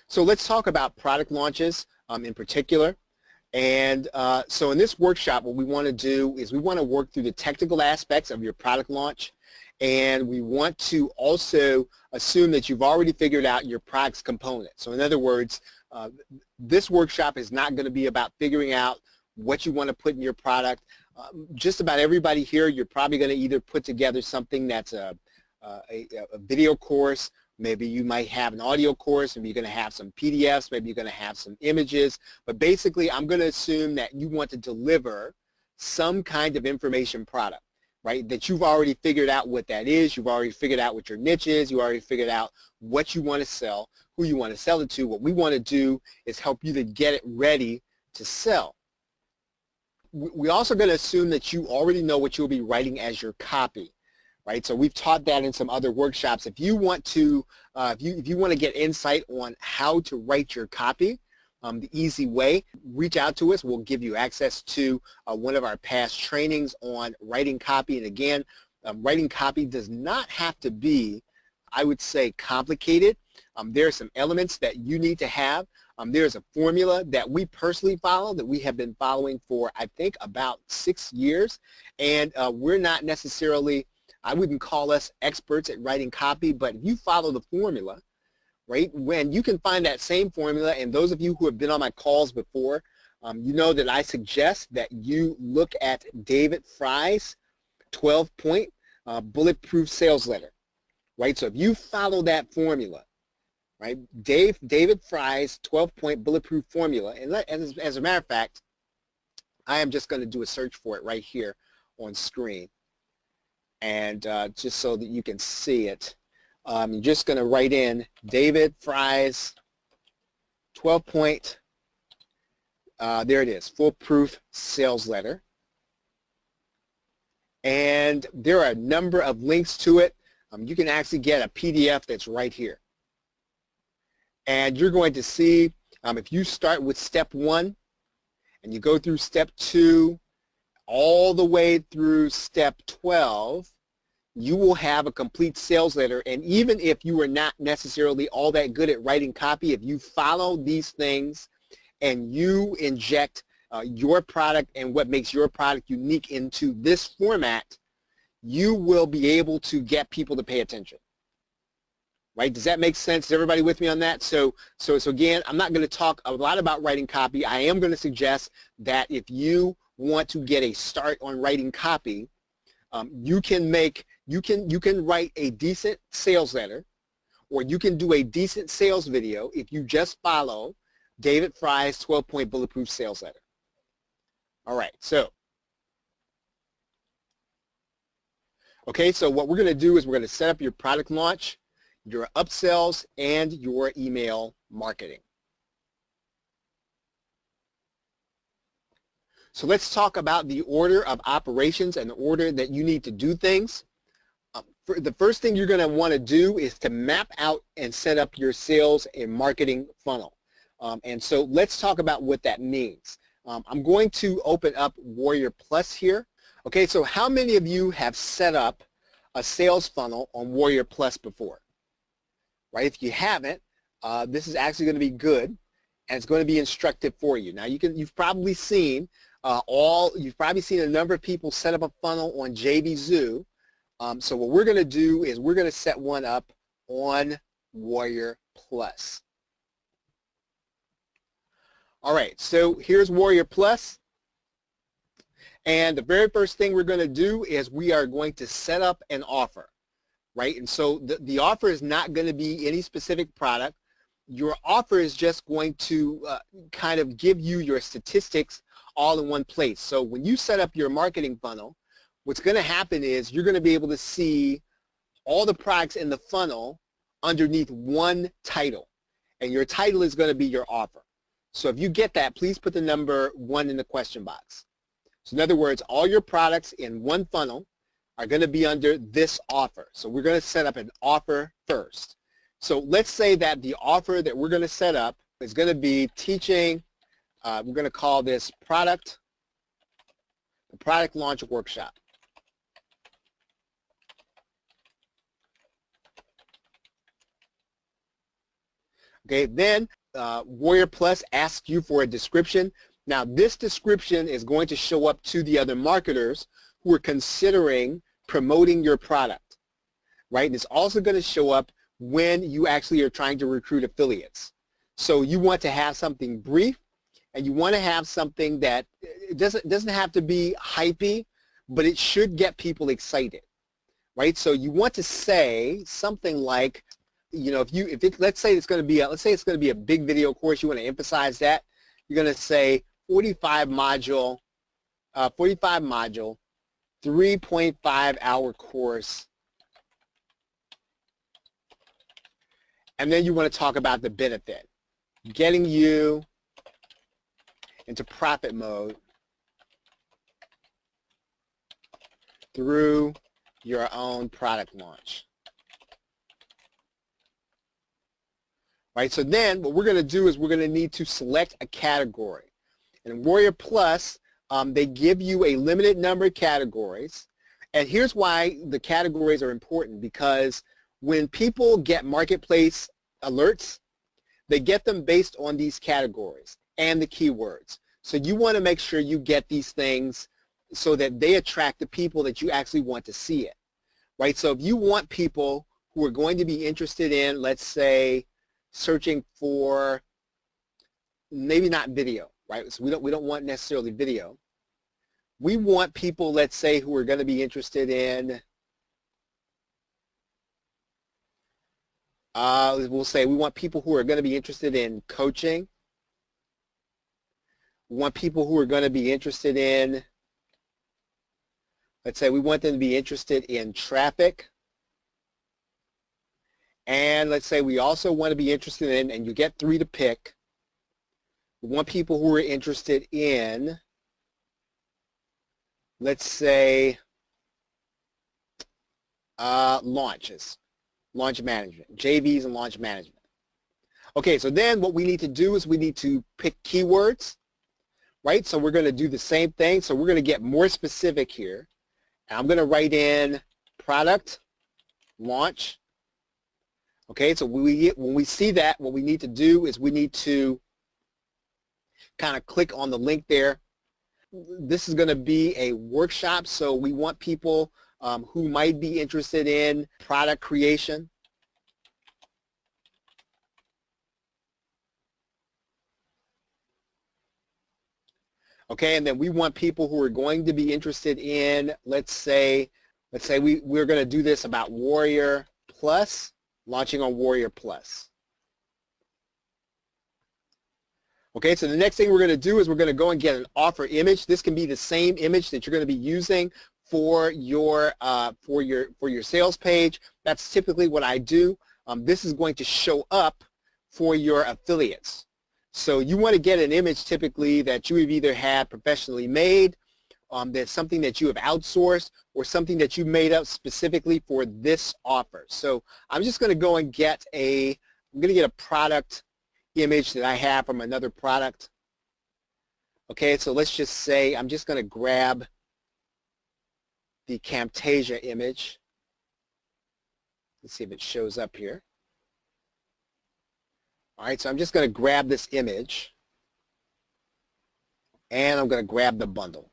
So let's talk about product launches in particular. And so in this workshop, what we want to do is we want to work through the technical aspects of your product launch, and we want to also assume that you've already figured out your product's components. So in other words, this workshop is not going to be about figuring out what you want to put in your product. Just about everybody here, you're probably going to either put together something that's a video course. Maybe you might have an audio course, maybe you're going to have some PDFs, maybe you're going to have some images, but basically I'm going to assume that you want to deliver some kind of information product, right, that you've already figured out what that is, you've already figured out what your niche is, you already figured out what you want to sell, who you want to sell it to. What we want to do is help you to get it ready to sell. We're also going to assume that you already know what you'll be writing as your copy. Right, so we've taught that in some other workshops. If you want to, if you want to get insight on how to write your copy, the easy way, reach out to us. We'll give you access to one of our past trainings on writing copy. And again, writing copy does not have to be, I would say, complicated. There are some elements that you need to have. There's a formula that we personally follow that we have been following for, I think, about 6 years, and we're not necessarily, I wouldn't call us experts at writing copy, but if you follow the formula, right, when you can find that same formula, and those of you who have been on my calls before, you know that I suggest that you look at David Fry's 12-point bulletproof sales letter, right? So if you follow that formula, right, David Fry's 12-point bulletproof formula, and as a matter of fact, I am just going to do a search for it right here on screen. And just so that you can see it, you're just going to write in David Fry's 12-point, there it is, foolproof sales letter. And there are a number of links to it. You can actually get a PDF that's right here. And you're going to see, if you start with step 1 and you go through step 2, all the way through step 12, you will have a complete sales letter. And even if you are not necessarily all that good at writing copy, if you follow these things and you inject your product and what makes your product unique into this format, you will be able to get people to pay attention. Right? Does that make sense? Is everybody with me on that? So again, I'm not going to talk a lot about writing copy. I am going to suggest that if you want to get a start on writing copy, you can write a decent sales letter, or you can do a decent sales video if you just follow David Fry's 12-point bulletproof sales letter. All right, so okay, so what we're going to do is we're going to set up your product launch, your upsells, and your email marketing. So let's talk about the order of operations and the order that you need to do things. The first thing you're going to want to do is to map out and set up your sales and marketing funnel. And so let's talk about what that means. I'm going to open up Warrior Plus here. Okay, so how many of you have set up a sales funnel on Warrior Plus before? Right, if you haven't, this is actually going to be good, and it's going to be instructive for you. Now you've probably seen a number of people set up a funnel on JVZoo. So what we're going to do is we're going to set one up on Warrior Plus. All right, so here's Warrior Plus. And the very first thing we're going to do is we are going to set up an offer. Right, and so the offer is not going to be any specific product. Your offer is just going to kind of give you your statistics all in one place. So when you set up your marketing funnel, what's going to happen is you're going to be able to see all the products in the funnel underneath one title, and your title is going to be your offer. So if you get that, please put the number 1 in the question box. So in other words, all your products in one funnel are going to be under this offer. So we're going to set up an offer first. So let's say that the offer that we're going to set up is going to be teaching, we're going to call this the product launch workshop. Okay, then Warrior Plus asks you for a description. Now this description is going to show up to the other marketers who are considering promoting your product, right? And it's also going to show up when you actually are trying to recruit affiliates. So you want to have something brief, and you want to have something that it doesn't have to be hypey, but it should get people excited, right? So you want to say something like, you know, let's say it's going to be a big video course, you want to emphasize that. You're going to say 45 module, 3.5 hour course. And then you want to talk about the benefit, getting you into profit mode through your own product launch. Right, so then what we're going to do is we're going to need to select a category. And in Warrior Plus, they give you a limited number of categories. And here's why the categories are important, because when people get marketplace alerts, they get them based on these categories and the keywords. So you want to make sure you get these things so that they attract the people that you actually want to see it, right? So if you want people who are going to be interested in, let's say, searching for maybe not video, right? So we don't want necessarily video. We want people, let's say, who are going to be interested in, we'll say we want people who are going to be interested in coaching. We want people who are going to be interested in, let's say we want them to be interested in traffic. And let's say we also want to be interested in, and you get 3 to pick, we want people who are interested in, let's say, launches, launch management, JVs and launch management. Okay, so then what we need to do is we need to pick keywords, right? So we're going to do the same thing. So we're going to get more specific here. And I'm going to write in product, launch. Okay, so when we see that, what we need to do is we need to kind of click on the link there. This is going to be a workshop, so we want people who might be interested in product creation. Okay, and then we want people who are going to be interested in, let's say we're going to do this about Warrior Plus, launching on Warrior Plus. Okay, so the next thing we're going to do is we're going to go and get an offer image. This can be the same image that you're going to be using for your sales page. That's typically what I do. This is going to show up for your affiliates. So you want to get an image typically that you have either had professionally made, that's something that you have outsourced, or something that you made up specifically for this offer. So I'm just going to go and get a product image that I have from another product. Okay, so let's just say I'm just going to grab the Camtasia image. Let's see if it shows up here. All right, so I'm just going to grab this image, and I'm going to grab the bundle.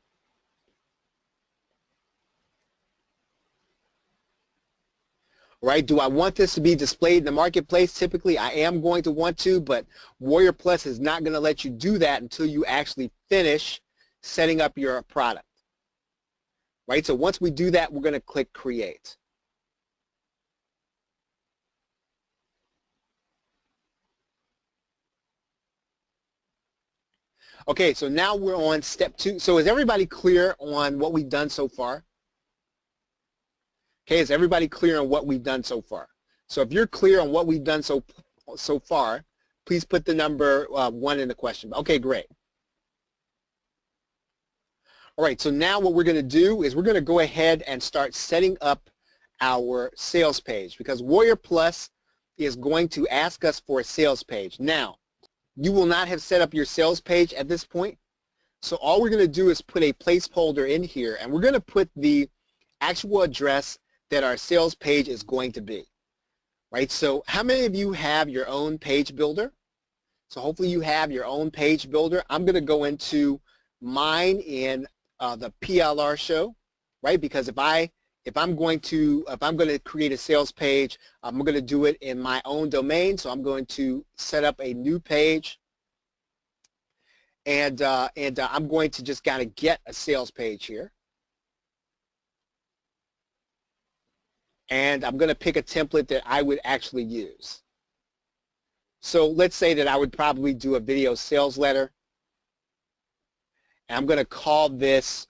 Right? Do I want this to be displayed in the marketplace? Typically, I am going to want to, but Warrior Plus is not going to let you do that until you actually finish setting up your product. Right? So once we do that, we're going to click Create. Okay, so now we're on step 2. So is everybody clear on what we've done so far? Okay, is everybody clear on what we've done so far? So if you're clear on what we've done so far, please put the number 1 in the question. Okay, great. All right, so now what we're going to do is we're going to go ahead and start setting up our sales page, because Warrior Plus is going to ask us for a sales page. Now, you will not have set up your sales page at this point, so all we're going to do is put a placeholder in here, and we're going to put the actual address that our sales page is going to be. right? So how many of you have your own page builder? So hopefully you have your own page builder. I'm going to go into mine in the PLR show, right? Because if I'm going to create a sales page, I'm going to do it in my own domain. So I'm going to set up a new page, and I'm going to just kind of get a sales page here. And I'm going to pick a template that I would actually use. So let's say that I would probably do a video sales letter. And I'm going to call this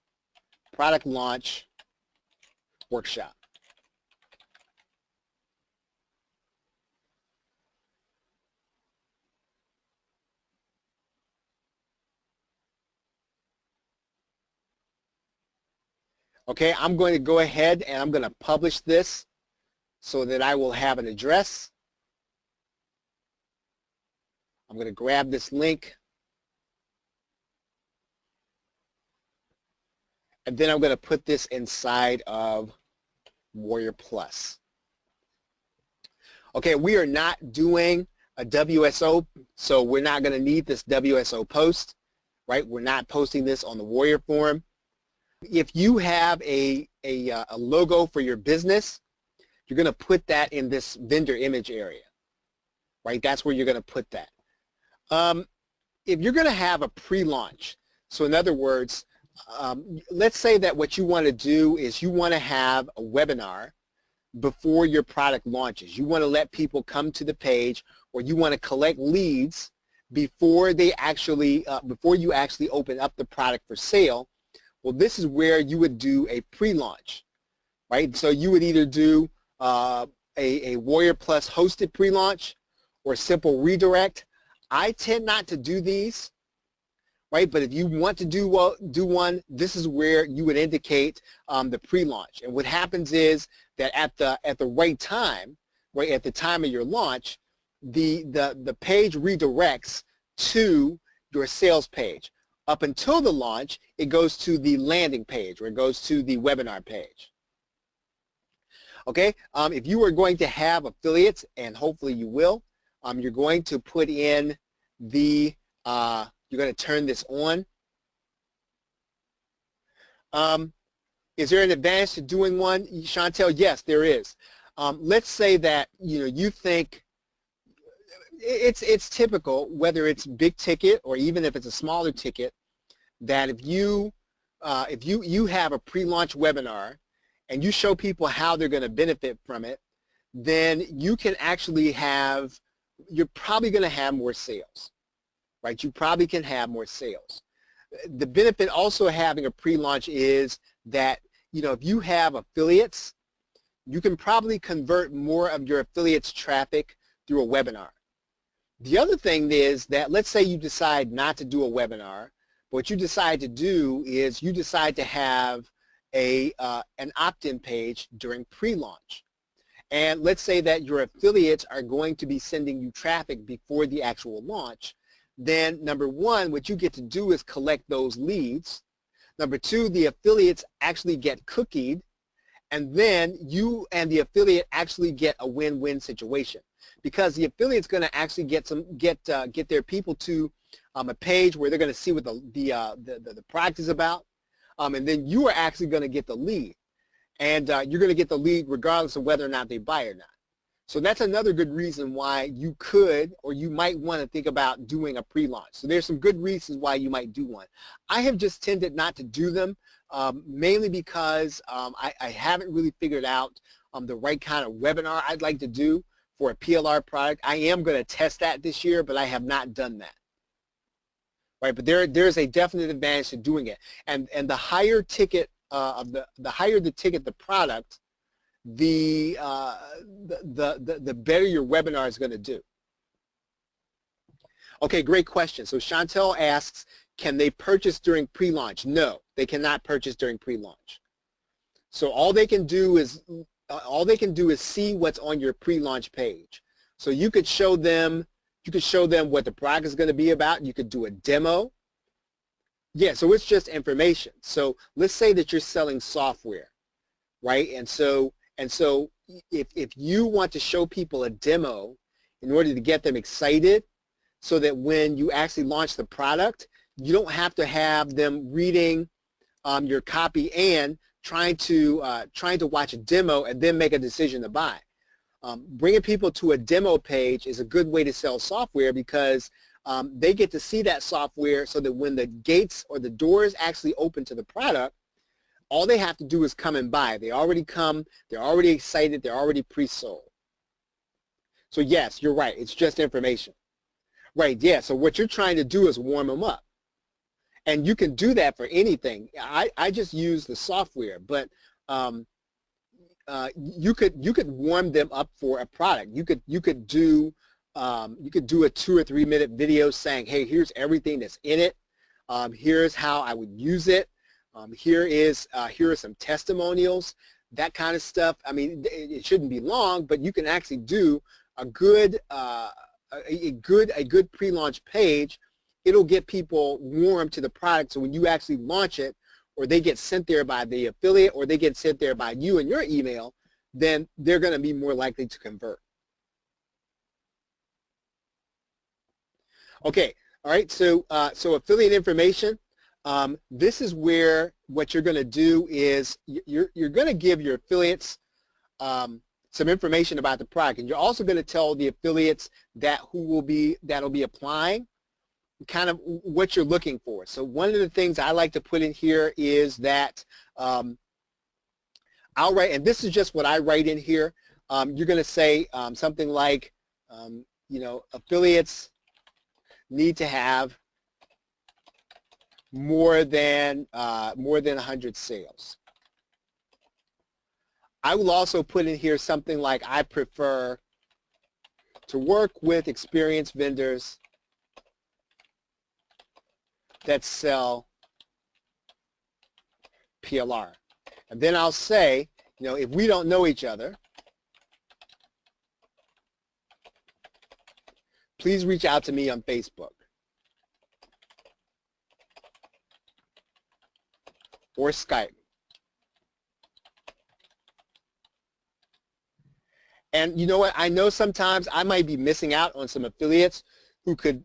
product launch workshop. Okay, I'm going to go ahead and I'm going to publish this so that I will have an address. I'm going to grab this link. And then I'm going to put this inside of Warrior Plus. Okay, we are not doing a WSO, so we're not going to need this WSO post, right? We're not posting this on the Warrior forum. If you have a logo for your business, you're going to put that in this vendor image area, right? That's where you're going to put that. If you're going to have a pre-launch, so in other words, let's say that what you want to do is you want to have a webinar before your product launches. You want to let people come to the page, or you want to collect leads before they actually, before you actually open up the product for sale. Well, this is where you would do a pre-launch, right? So you would either do a Warrior Plus hosted pre-launch or simple redirect. I tend not to do these, right? But if you want to do one, this is where you would indicate the pre-launch. And what happens is that at the right time, right at the time of your launch, the page redirects to your sales page. Up until the launch, it goes to the landing page, or it goes to the webinar page. Okay, if you are going to have affiliates, and hopefully you will, you're going to put in the, you're going to turn this on. Is there an advantage to doing one, Chantel? Yes, there is. Let's say that you think it's typical, whether it's big ticket or even if it's a smaller ticket, that if you have a pre-launch webinar and you show people how they're going to benefit from it, then you can actually have, you're probably going to have more sales, right? You probably can have more sales. The benefit also of having a pre-launch is that, if you have affiliates, you can probably convert more of your affiliates' traffic through a webinar. The other thing is that, let's say you decide not to do a webinar. What you decide to do is you decide to have an opt-in page during pre-launch. And let's say that your affiliates are going to be sending you traffic before the actual launch. Then number one, what you get to do is collect those leads. Number two, the affiliates actually get cookied. And then you and the affiliate actually get a win-win situation, because the affiliate's going to actually get their people to a page where they're going to see what the product is about, and then you are actually going to get the lead, and you're going to get the lead regardless of whether or not they buy or not. So that's another good reason why you could, or you might want to think about doing a pre-launch. So there's some good reasons why you might do one. I have just tended not to do them, mainly because I haven't really figured out the right kind of webinar I'd like to do for a PLR product. I am going to test that this year, but I have not done that. Right, but there's a definite advantage to doing it, and the higher ticket the higher the ticket the product, the better your webinar is going to do. Okay, great question. So Chantel asks, can they purchase during pre-launch? No, they cannot purchase during pre-launch. So all they can do is see what's on your pre-launch page. So you could show them what the product is going to be about. You could do a demo. Yeah, so it's just information. So let's say that you're selling software, right? And so And so if you want to show people a demo in order to get them excited so that when you actually launch the product, you don't have to have them reading your copy and trying to watch a demo and then make a decision to buy. Bringing people to a demo page is a good way to sell software because they get to see that software so that when the gates or the doors actually open to the product, all they have to do is come and buy. They already come, they're already excited, they're already pre-sold. So yes, you're right, it's just information. Right, yeah, so what you're trying to do is warm them up. And you can do that for anything. I just use the software, but you could warm them up for a product. You could do a 2 or 3 minute video saying, hey, here's everything that's in it. Here's how I would use it. Here are some testimonials, that kind of stuff. I mean, it shouldn't be long, but you can actually do a good pre-launch page. It'll get people warm to the product, so when you actually launch it, or they get sent there by the affiliate, or they get sent there by you in your email, then they're going to be more likely to convert. Okay, all right, so affiliate information. This is where what you're going to do is you're going to give your affiliates some information about the product, and you're also going to tell the affiliates that'll be applying kind of what you're looking for. So one of the things I like to put in here is that I'll write, and this is just what I write in here. You're going to say something like, affiliates need to have more than 100 sales. I will also put in here something like, I prefer to work with experienced vendors that sell PLR. And then I'll say, if we don't know each other, please reach out to me on Facebook or Skype. And you know what? I know sometimes I might be missing out on some affiliates who could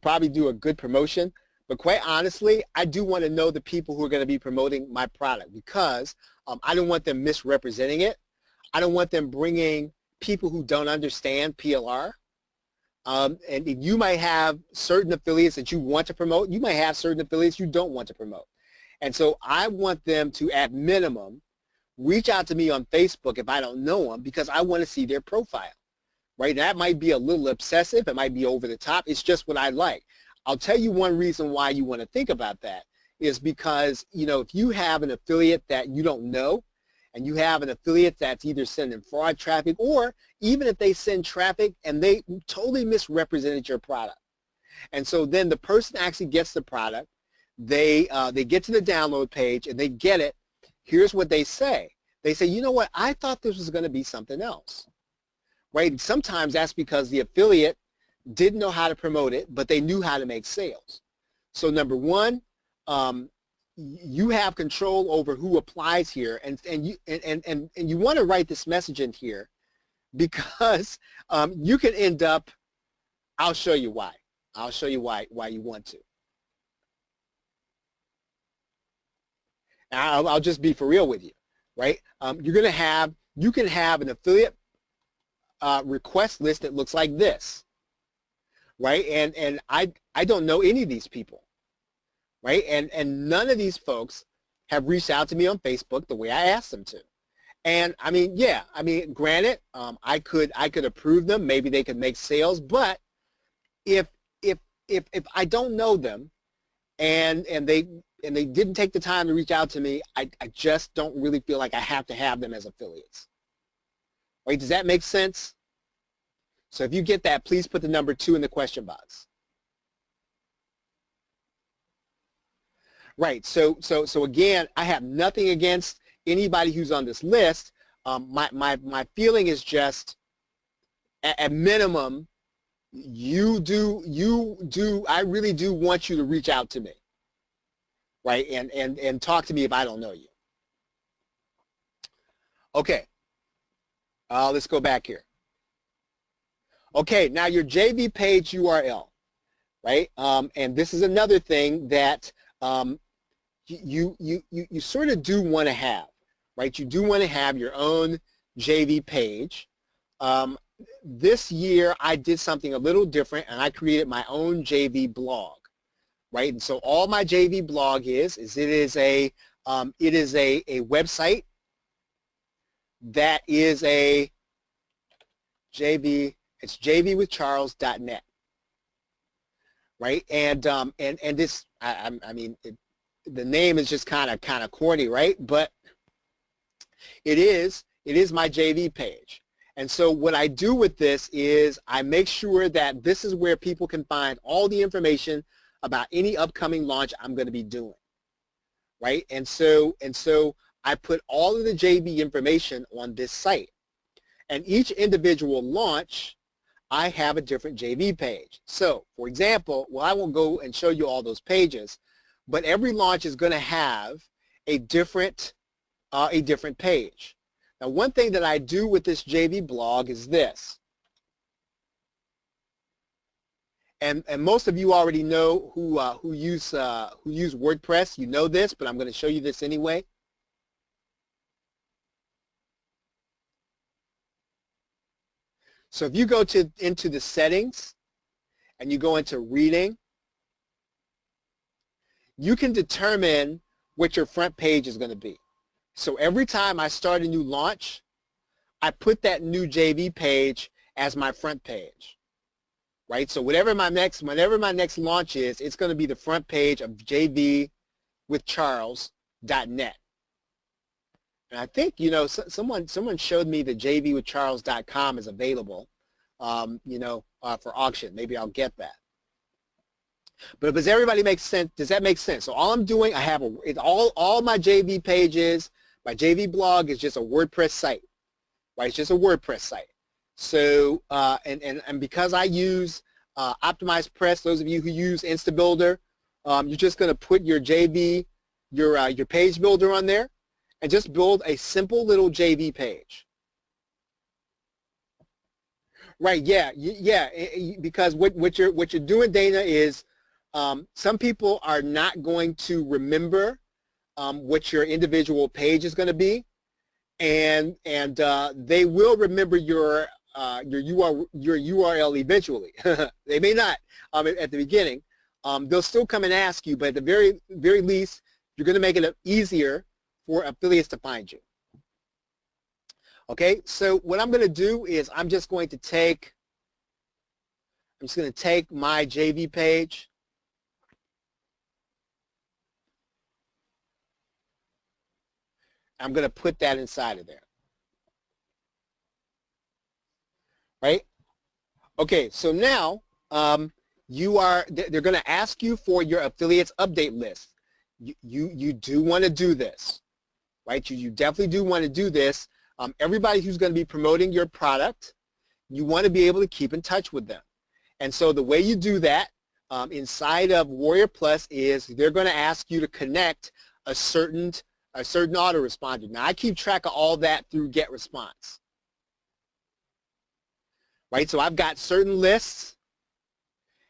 probably do a good promotion. But quite honestly, I do want to know the people who are going to be promoting my product because I don't want them misrepresenting it. I don't want them bringing people who don't understand PLR. And you might have certain affiliates that you want to promote. You might have certain affiliates you don't want to promote. And so I want them to, at minimum, reach out to me on Facebook if I don't know them because I want to see their profile. Right? That might be a little obsessive. It might be over the top. It's just what I like. I'll tell you one reason why you want to think about that is because, if you have an affiliate that you don't know and you have an affiliate that's either sending fraud traffic or even if they send traffic and they totally misrepresented your product. And so then the person actually gets the product, they get to the download page and they get it. Here's what they say. They say, you know what, I thought this was going to be something else. Right? And sometimes that's because the affiliate didn't know how to promote it, but they knew how to make sales. So number one, you have control over who applies here, and you want to write this message in here because you can end up. I'll show you why. I'll show you why you want to. I'll just be for real with you, right? You can have an affiliate request list that looks like this. Right, and I don't know any of these people, right, and none of these folks have reached out to me on Facebook the way I asked them to, and I mean, yeah, I mean, granted, I could approve them, maybe they could make sales, but if I don't know them, and they didn't take the time to reach out to me, I just don't really feel like I have to have them as affiliates, right? Does that make sense? So if you get that, please put the number 2 in the question box. Right. So again, I have nothing against anybody who's on this list. My feeling is just, at minimum, I really do want you to reach out to me, right? And talk to me if I don't know you. Okay. Let's go back here. Okay, now your JV page URL, right? And this is another thing that you sort of do want to have, right? You do want to have your own JV page. This year I did something a little different, and I created my own JV blog, right? And so all my JV blog is it is a website that is a JV. It's jvwithcharles.net, right? And this, I mean, the name is just kind of corny, right? But it is my JV page. And so what I do with this is I make sure that this is where people can find all the information about any upcoming launch I'm going to be doing, right? And so I put all of the JV information on this site. And each individual launch, I have a different JV page. So, for example, well, I won't go and show you all those pages, but every launch is going to have a different page. Now, one thing that I do with this JV blog is this, and most of you already know who use WordPress. You know this, but I'm going to show you this anyway. So if you go into the settings and you go into reading, you can determine what your front page is going to be. So every time I start a new launch, I put that new JV page as my front page, right? So whenever my next launch is, it's going to be the front page of jvwithcharles.net. And I think, you know, someone showed me that jvwithcharles.com is available, for auction. Maybe I'll get that. But does everybody make sense? Does that make sense? So all I'm doing, I have all my JV pages. My JV blog is just a WordPress site, right? It's just a WordPress site. So and because I use OptimizePress, those of you who use InstaBuilder, you're just going to put your JV, your page builder on there, and just build a simple little JV page. Right? Yeah. Because what you're doing, Dana, is some people are not going to remember what your individual page is going to be, and they will remember your URL eventually. They may not at the beginning. They'll still come and ask you, but at the very least, you're going to make it easier for affiliates to find you. Okay, so what I'm going to do is I'm just going to take my JV page. I'm going to put that inside of there. Right? Okay, so now they're going to ask you for your affiliates update list. You do want to do this, right? You definitely do want to do this. Everybody who's going to be promoting your product, you want to be able to keep in touch with them. And so the way you do that inside of Warrior Plus is they're going to ask you to connect a certain autoresponder. Now, I keep track of all that through GetResponse. Right? So I've got certain lists.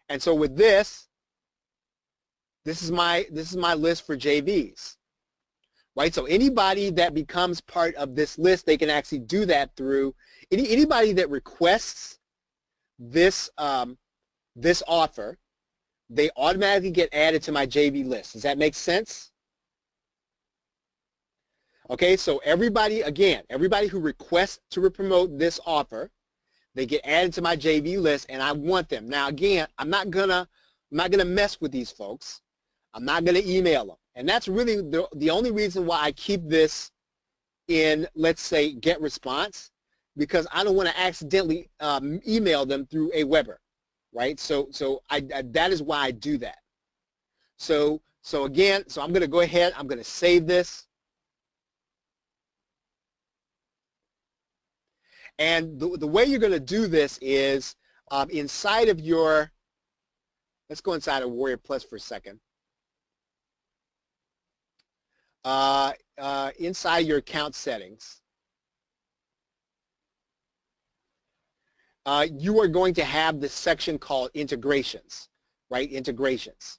And so with this is my list for JVs. Right? So anybody that becomes part of this list, they can actually do that through anybody that requests this this offer, they automatically get added to my JV list. Does that make sense? Okay, so everybody who requests to promote this offer, they get added to my JV list, and I want them. Now again, I'm not gonna mess with these folks. I'm not gonna email them. And that's really the only reason why I keep this in, let's say, GetResponse, because I don't want to accidentally email them through Aweber, right? So that is why I do that. So again, I'm going to go ahead. I'm going to save this. And the way you're going to do this is inside of your, let's go inside of Warrior Plus for a second. Inside your account settings, you are going to have this section called integrations, right? Integrations.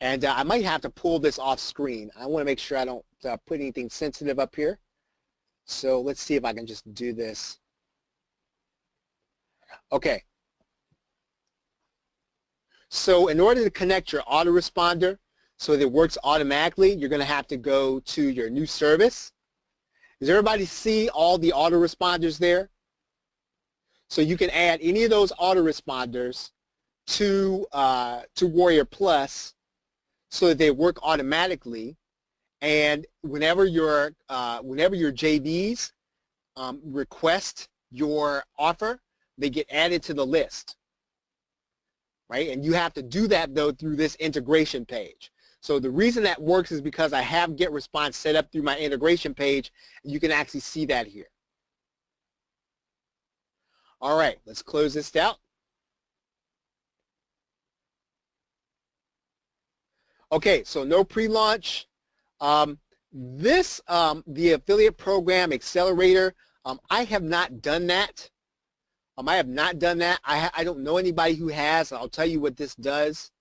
And I might have to pull this off screen. I want to make sure I don't put anything sensitive up here. So let's see if I can just do this. Okay. So in order to connect your autoresponder so that it works automatically, you're going to have to go to your new service. Does everybody see all the autoresponders there? So you can add any of those autoresponders to Warrior Plus so that they work automatically. And whenever your JVs request your offer, they get added to the list, right? And you have to do that though through this integration page. So the reason that works is because I have GetResponse set up through my integration page, and you can actually see that here. All right, let's close this out. Okay, so no pre-launch. The affiliate program accelerator, I have not done that. I have not done that. I don't know anybody who has. I'll tell you what this does.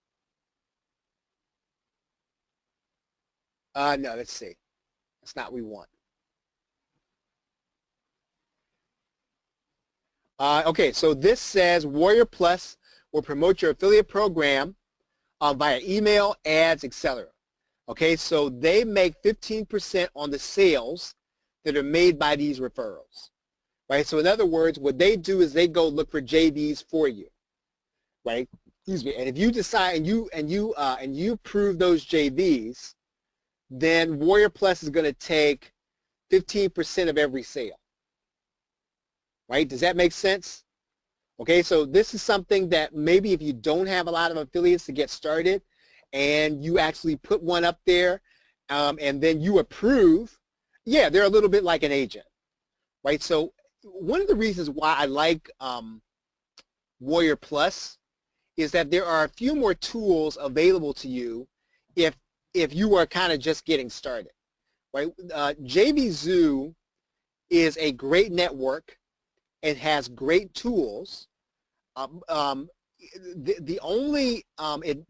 No, let's see. That's not what we want. Okay, so this says Warrior Plus will promote your affiliate program via email, ads, etc. Okay, so they make 15% on the sales that are made by these referrals, right? So in other words, what they do is they go look for JVs for you, right? Excuse me. And if you decide and you approve those JVs, then Warrior Plus is going to take 15% of every sale, right? Does that make sense? Okay, so this is something that maybe if you don't have a lot of affiliates to get started and you actually put one up there and then you approve, yeah, they're a little bit like an agent, right? So one of the reasons why I like Warrior Plus is that there are a few more tools available to you if you are kind of just getting started, right? JVZoo is a great network. It has great tools. The only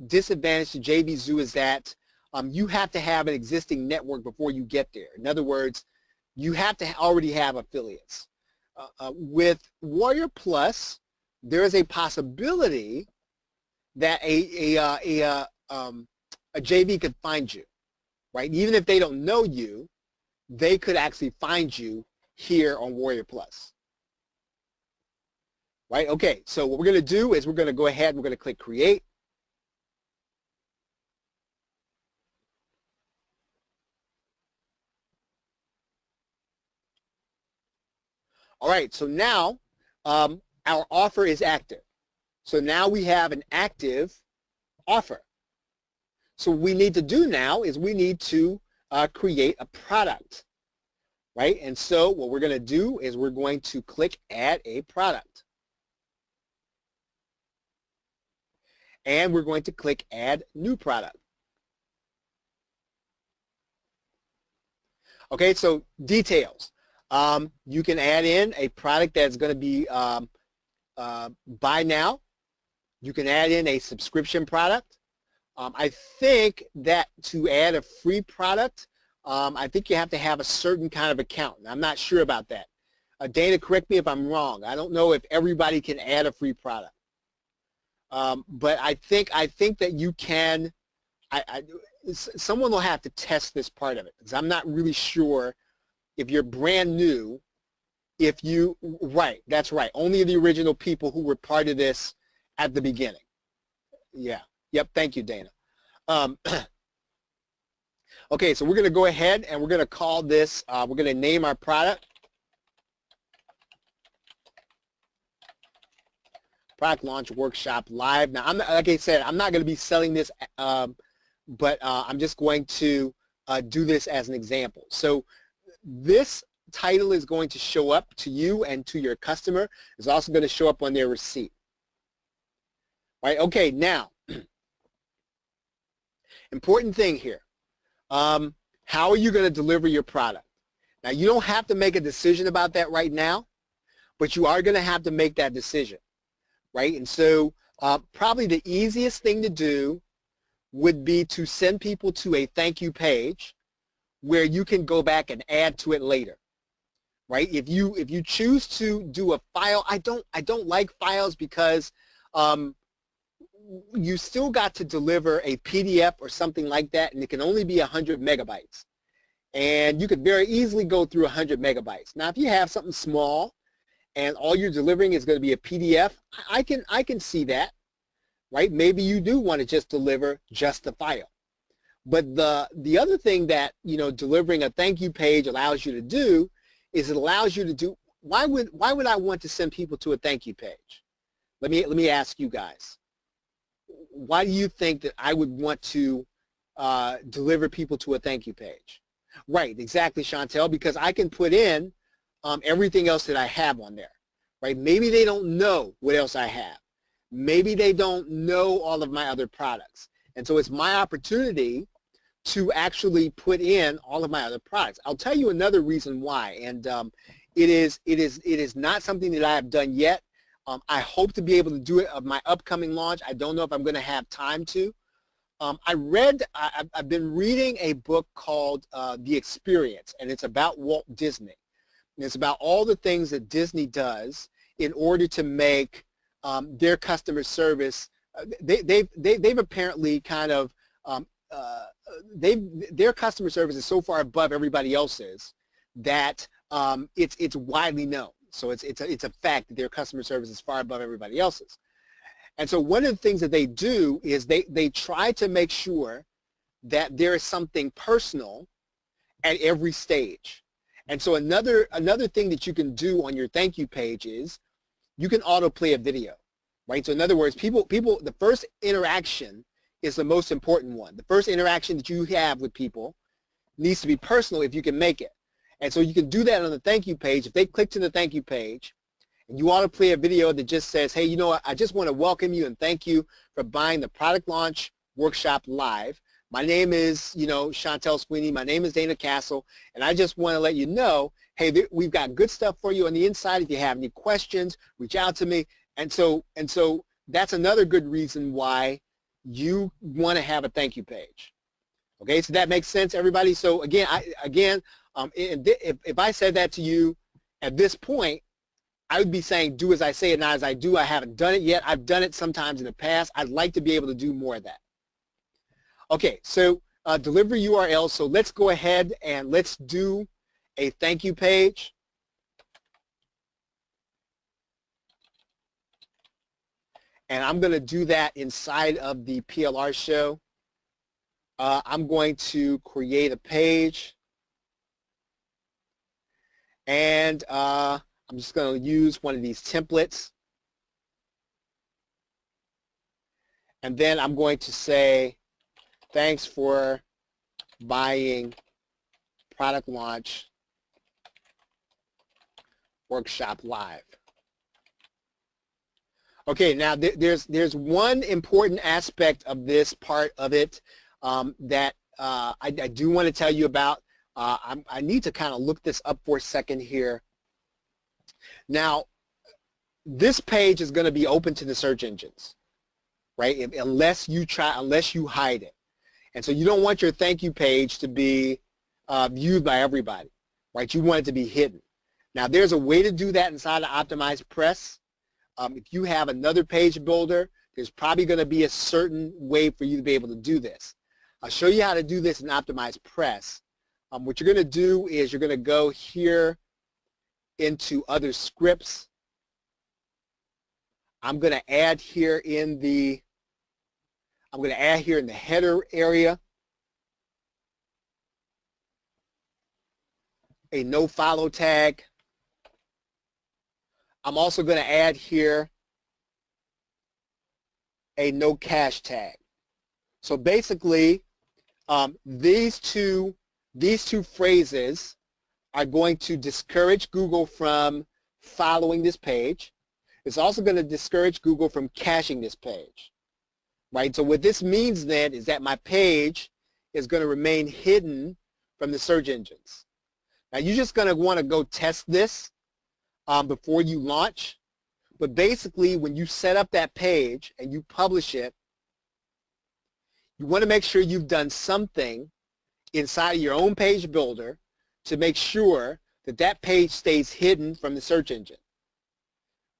disadvantage to JVZoo is that you have to have an existing network before you get there. In other words, you have to already have affiliates. With Warrior Plus, there is a possibility that a JV could find you, right? Even if they don't know you, they could actually find you here on Warrior Plus. Right, okay, so what we're going to do is we're going to go ahead and we're going to click Create. All right, so now our offer is active. So now we have an active offer. So what we need to do now is we need to create a product, right? And so what we're going to do is we're going to click Add a Product. And we're going to click Add New Product. Okay, so details. You can add in a product that's going to be buy now. You can add in a subscription product. I think that to add a free product, I think you have to have a certain kind of account. I'm not sure about that. Dana, correct me if I'm wrong. I don't know if everybody can add a free product. But I think that you can. Someone will have to test this part of it because I'm not really sure if you're brand new. If you right, that's right. Only the original people who were part of this at the beginning. Yeah. Yep. Thank you, Dana. Okay, so we're going to go ahead and we're going to call this. We're going to name our product. Product Launch Workshop Live. Now, like I said, I'm not going to be selling this, but I'm just going to do this as an example. So this title is going to show up to you and to your customer. It's also going to show up on their receipt. Right? Okay, now, important thing here. How are you going to deliver your product? Now, you don't have to make a decision about that right now, but you are going to have to make that decision. right? And so probably the easiest thing to do would be to send people to a thank you page where you can go back and add to it later, right? If you choose to do a file, I don't like files because you still got to deliver a PDF or something like that, and it can only be 100 megabytes. And you could very easily go through 100 megabytes. Now, if you have something small and all you're delivering is going to be a PDF, I can see that, right? Maybe you do want to just deliver just the file. But the other thing that, you know, delivering a thank you page allows you to do is it allows you to do, why would I want to send people to a thank you page? Let me ask you guys. Why do you think that I would want to deliver people to a thank you page? Right, exactly, Chantel, because I can put in everything else that I have on there, right? Maybe they don't know what else I have. Maybe they don't know all of my other products. And so it's my opportunity to actually put in all of my other products. I'll tell you another reason why, and it is not something that I have done yet. I hope to be able to do it of my upcoming launch. I don't know if I'm going to have time to. I've been reading a book called The Experience, and it's about Walt Disney. And it's about all the things that Disney does in order to make their customer service. They've apparently kind of their customer service is so far above everybody else's that it's widely known. So it's a fact that their customer service is far above everybody else's. And so one of the things that they do is they try to make sure that there is something personal at every stage. And so another thing that you can do on your thank you page is you can autoplay a video, right? So in other words, people, the first interaction is the most important one. The first interaction that you have with people needs to be personal if you can make it. And so you can do that on the thank you page. If they click to the thank you page, and you autoplay a video that just says, hey, you know what, I just want to welcome you and thank you for buying the Product Launch Workshop Live. My name is, you know, Chantel Sweeney. My name is Dana Castle, and I just want to let you know, hey, we've got good stuff for you on the inside. If you have any questions, reach out to me. And so that's another good reason why you want to have a thank you page. Okay, so that makes sense, everybody. So again, if I said that to you at this point, I would be saying do as I say and not as I do. I haven't done it yet. I've done it sometimes in the past. I'd like to be able to do more of that. Okay, so deliver URL. So let's go ahead and let's do a thank you page. And I'm going to do that inside of the PLR show. I'm going to create a page. And I'm just going to use one of these templates. And then I'm going to say, thanks for buying Product Launch Workshop Live. Okay, now there's one important aspect of this part of it that I do want to tell you about. I need to kind of look this up for a second here. Now, this page is going to be open to the search engines, right? Unless you hide it. And so you don't want your thank you page to be viewed by everybody, right? You want it to be hidden. Now, there's a way to do that inside of OptimizePress. If you have another page builder, there's probably going to be a certain way for you to be able to do this. I'll show you how to do this in OptimizePress. What you're going to do is you're going to go here into other scripts. I'm going to add here in the header area a no follow tag. I'm also going to add here a no cache tag. So basically, these two phrases are going to discourage Google from following this page. It's also going to discourage Google from caching this page, right? So what this means then is that my page is going to remain hidden from the search engines. Now you're just going to want to go test this before you launch, But basically, when you set up that page and you publish it, you want to make sure you've done something inside of your own page builder to make sure that that page stays hidden from the search engine,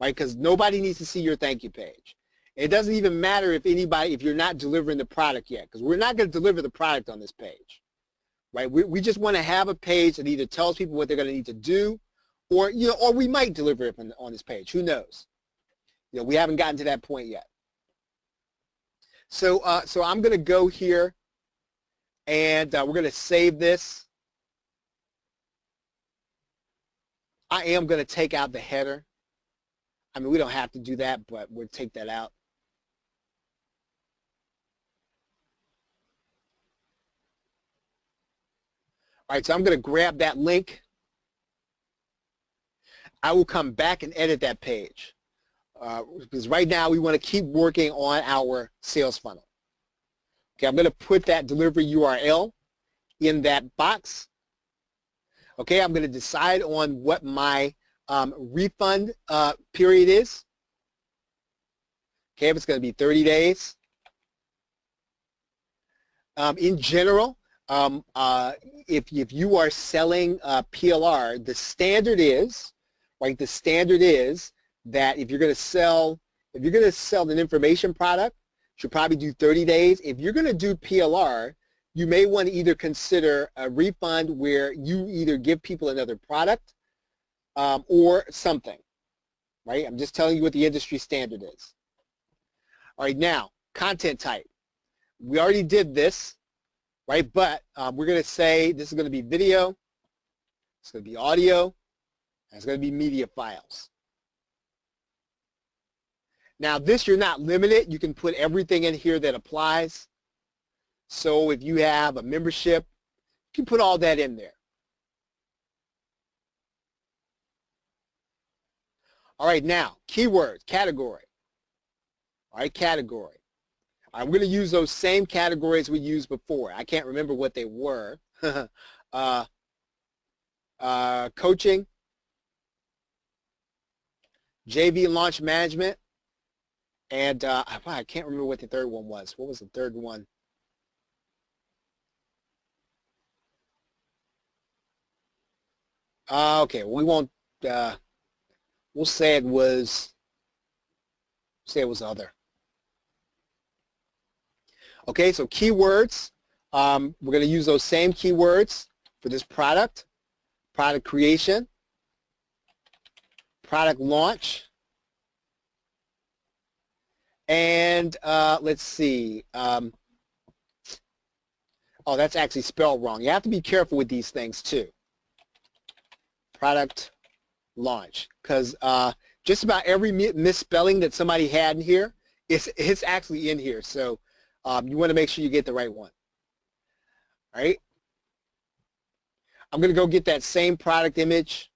right? Because nobody needs to see your thank you page. It doesn't even matter if you're not delivering the product yet, because we're not going to deliver the product on this page, right? We just want to have a page that either tells people what they're going to need to do, or or we might deliver it on this page. Who knows? We haven't gotten to that point yet. So I'm going to go here, and we're going to save this. I am going to take out the header. I mean, we don't have to do that, but we'll take that out. All right, so I'm going to grab that link. I will come back and edit that page because right now we want to keep working on our sales funnel. Okay, I'm going to put that delivery URL in that box. Okay, I'm going to decide on what my refund period is. Okay, if it's going to be 30 days. In general, if you are selling PLR, the standard is, right? The standard is that if you're going to sell an information product, you should probably do 30 days. If you're going to do PLR, you may want to either consider a refund where you either give people another product or something, right? I'm just telling you what the industry standard is. All right, now, content type. We already did this, right? But we're going to say this is going to be video, it's going to be audio, and it's going to be media files. Now, this you're not limited. You can put everything in here that applies. So if you have a membership, you can put all that in there. All right, now, keywords, category. All right, category. I'm going to use those same categories we used before. I can't remember what they were. Coaching, JV launch management, and I can't remember what the third one was. What was the third one? Okay, we won't. We'll say it was. Say it was other. Okay, so keywords. We're going to use those same keywords for this product. Product creation. Product launch. And let's see. Oh, that's actually spelled wrong. You have to be careful with these things too. Product launch, because just about every misspelling that somebody had in here, it's actually in here. So you want to make sure you get the right one. All right. I'm going to go get that same product image.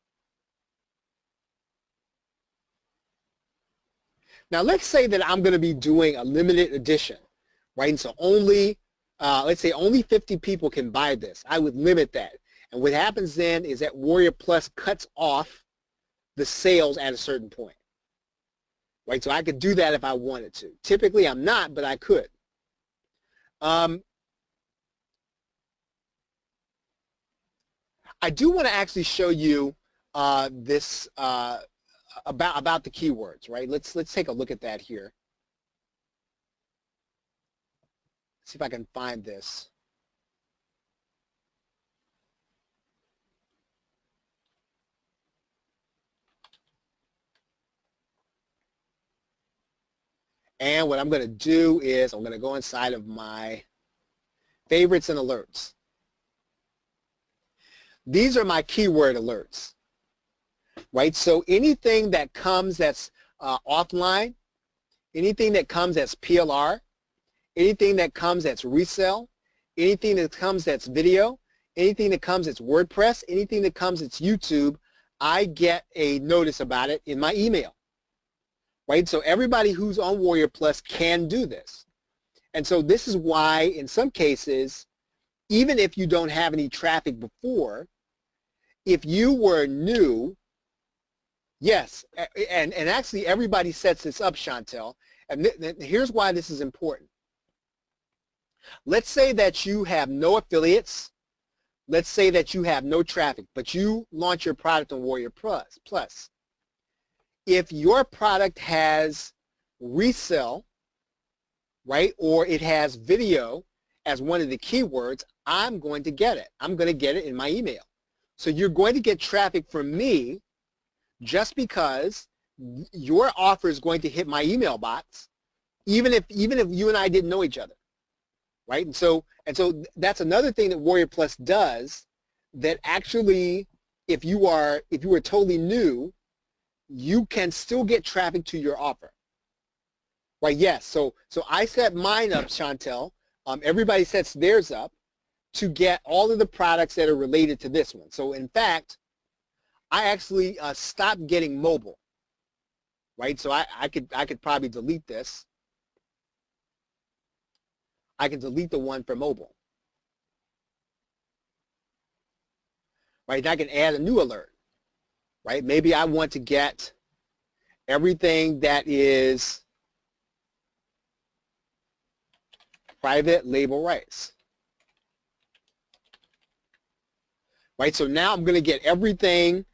Now let's say that I'm going to be doing a limited edition, right? And so only, let's say only 50 people can buy this. I would limit that. And what happens then is that Warrior Plus cuts off the sales at a certain point, right? So I could do that if I wanted to. Typically I'm not, but I could. I do want to actually show you this about the keywords, right? Let's take a look at that here. See if I can find this. And what I'm going to do is I'm going to go inside of my favorites and alerts. These are my keyword alerts, right? So anything that comes that's offline, anything that comes that's PLR, anything that comes that's resell, anything that comes that's video, anything that comes that's WordPress, anything that comes that's YouTube, I get a notice about it in my email. Right? So everybody who's on Warrior Plus can do this. And so this is why in some cases, even if you don't have any traffic before, if you were new Yes, and actually everybody sets this up, Chantel. And here's why this is important. Let's say that you have no affiliates. Let's say that you have no traffic, but you launch your product on Warrior Plus. If your product has resell, right, or it has video as one of the keywords, I'm going to get it. I'm going to get it in my email. So you're going to get traffic from me just because your offer is going to hit my email box, even if you and I didn't know each other, right? And so that's another thing that Warrior Plus does, that actually, if you are totally new, you can still get traffic to your offer, right? Yes. So I set mine up, Chantel. Everybody sets theirs up to get all of the products that are related to this one. So in fact, I actually stopped getting mobile, right? So I could probably delete this. I can delete the one for mobile, right? And I can add a new alert, right? Maybe I want to get everything that is private label rights, right? So now I'm going to get everything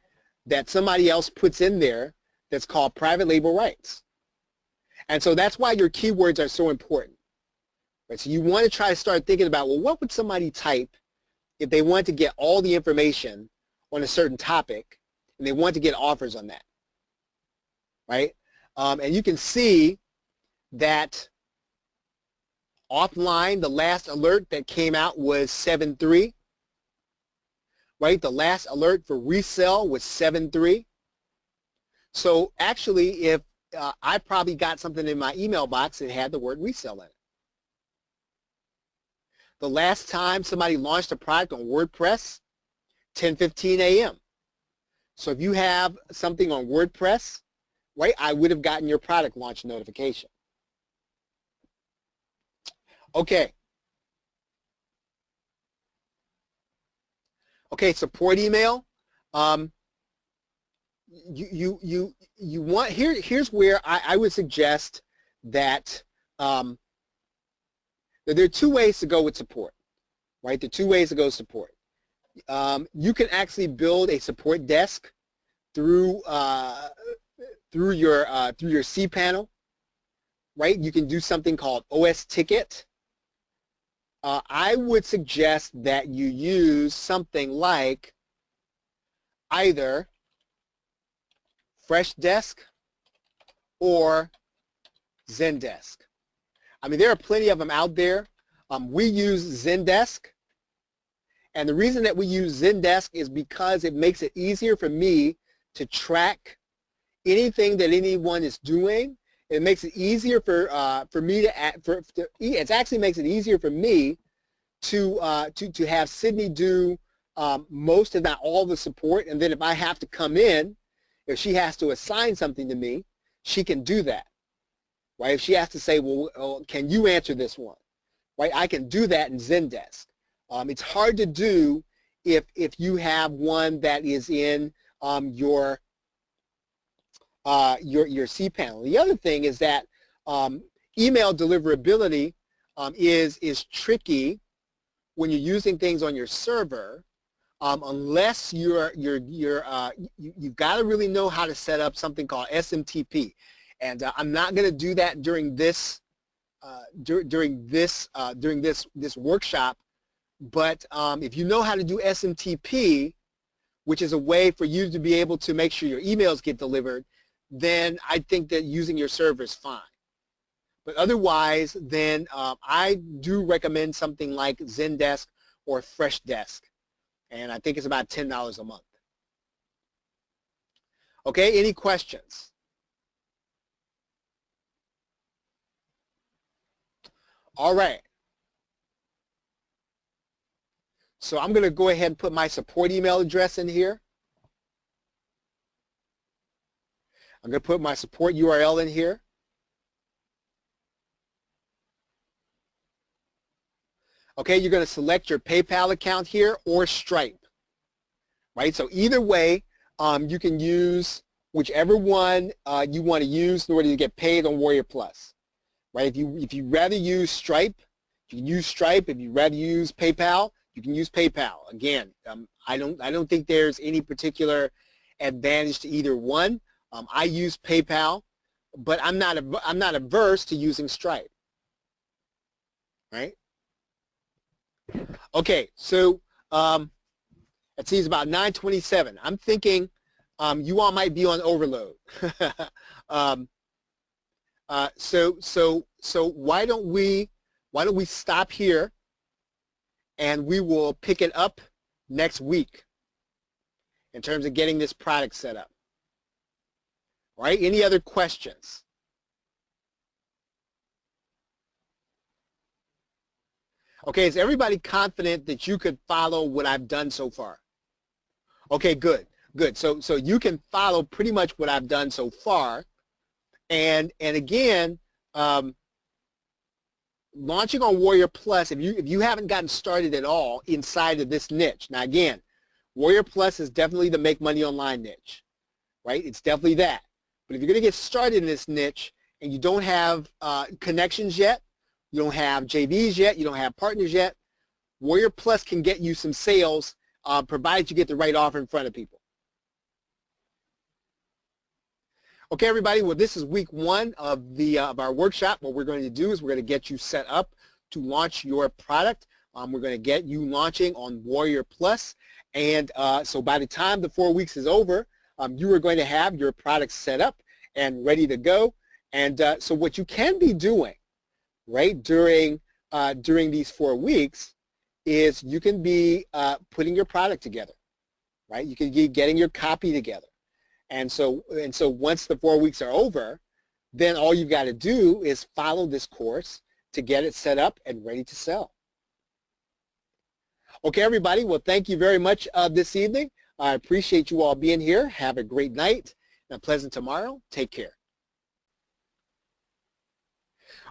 that somebody else puts in there that's called private label rights. And so that's why your keywords are so important, right? So you want to try to start thinking about, well, what would somebody type if they want to get all the information on a certain topic and they want to get offers on that, right? And you can see that offline, the last alert that came out was 7.3, right? The last alert for resell was 7.3. So actually, if I probably got something in my email box that had the word resell in it. The last time somebody launched a product on WordPress, 10:15 a.m. So if you have something on WordPress, right, I would have gotten your product launch notification. Okay. Okay, support email. You want, here's where I would suggest that there are two ways to go with support, right? The two ways to go with support. You can actually build a support desk through your cPanel, right? You can do something called OS Ticket. I would suggest that you use something like either Freshdesk or Zendesk. I mean, there are plenty of them out there. We use Zendesk, and the reason that we use Zendesk is because it makes it easier for me to track anything that anyone is doing. It makes it easier for me to it actually makes it easier for me to have Sydney do most, if not all, the support, and then if I have to come in, if she has to assign something to me, she can do that, right? If she has to say, well, can you answer this one, right? I can do that in Zendesk. It's hard to do if you have one that is in your cPanel. The other thing is that email deliverability is tricky when you're using things on your server, unless you've got to really know how to set up something called SMTP. And I'm not going to do that during this this workshop. But if you know how to do SMTP, which is a way for you to be able to make sure your emails get delivered, then I think that using your server is fine. But otherwise, then I do recommend something like Zendesk or Freshdesk. And I think it's about $10 a month. Okay, any questions? All right. So I'm going to go ahead and put my support email address in here. I'm going to put my support URL in here. Okay, you're going to select your PayPal account here or Stripe, right? So either way, you can use whichever one you want to use in order to get paid on Warrior Plus, right? If you rather use Stripe, you can use Stripe. If you rather use PayPal, you can use PayPal. Again, I don't think there's any particular advantage to either one. I use PayPal, but I'm not averse to using Stripe, right? Okay, so it seems about 9:27. I'm thinking you all might be on overload. So why don't we stop here, and we will pick it up next week in terms of getting this product set up. All right, any other questions? Okay, is everybody confident that you could follow what I've done so far? Okay, good, good. So you can follow pretty much what I've done so far. And again, launching on Warrior Plus, if you haven't gotten started at all inside of this niche. Now again, Warrior Plus is definitely the make money online niche, right? It's definitely that. But if you're going to get started in this niche and you don't have connections yet, you don't have JVs yet, you don't have partners yet, Warrior Plus can get you some sales provided you get the right offer in front of people. Okay, everybody, well, this is week one of our workshop. What we're going to do is we're going to get you set up to launch your product. We're going to get you launching on Warrior Plus. And so by the time the 4 weeks is over, you are going to have your product set up and ready to go. And so what you can be doing, right, during these 4 weeks is you can be putting your product together, right? You can be getting your copy together. And so once the 4 weeks are over, then all you've got to do is follow this course to get it set up and ready to sell. Okay, everybody, well, thank you very much this evening. I appreciate you all being here. Have a great night and a pleasant tomorrow. Take care.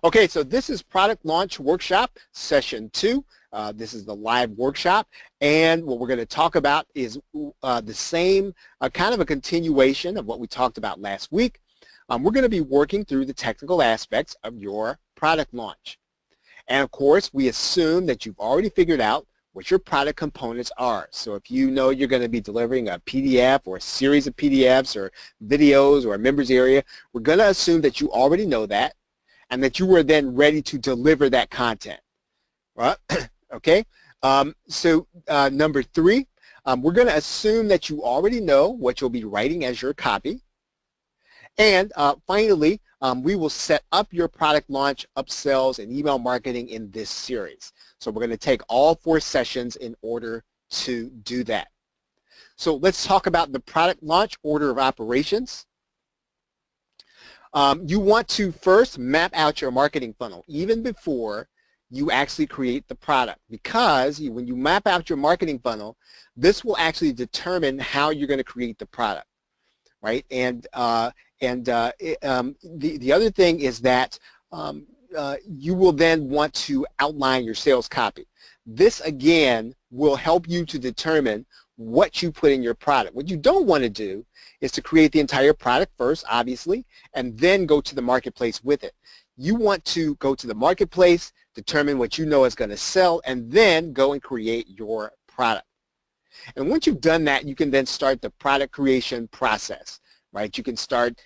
Okay, so this is Product Launch Workshop Session 2. This is the live workshop, and what we're going to talk about is the same kind of a continuation of what we talked about last week. We're going to be working through the technical aspects of your product launch. And of course, we assume that you've already figured out what your product components are. So if you know you're going to be delivering a PDF or a series of PDFs or videos or a members area, we're going to assume that you already know that and that you are then ready to deliver that content. Right? Okay, so number 3, we're going to assume that you already know what you'll be writing as your copy. And finally, we will set up your product launch, upsells, and email marketing in this series. So we're going to take all 4 sessions in order to do that. So let's talk about the product launch order of operations. You want to first map out your marketing funnel even before you actually create the product, because when you map out your marketing funnel, this will actually determine how you're going to create the product, right? And the other thing is that you will then want to outline your sales copy. This again will help you to determine what you put in your product. What you don't want to do is to create the entire product first, obviously, and then go to the marketplace with it. You want to go to the marketplace, determine what you know is going to sell, and then go and create your product. And once you've done that, you can then start the product creation process, right? You can start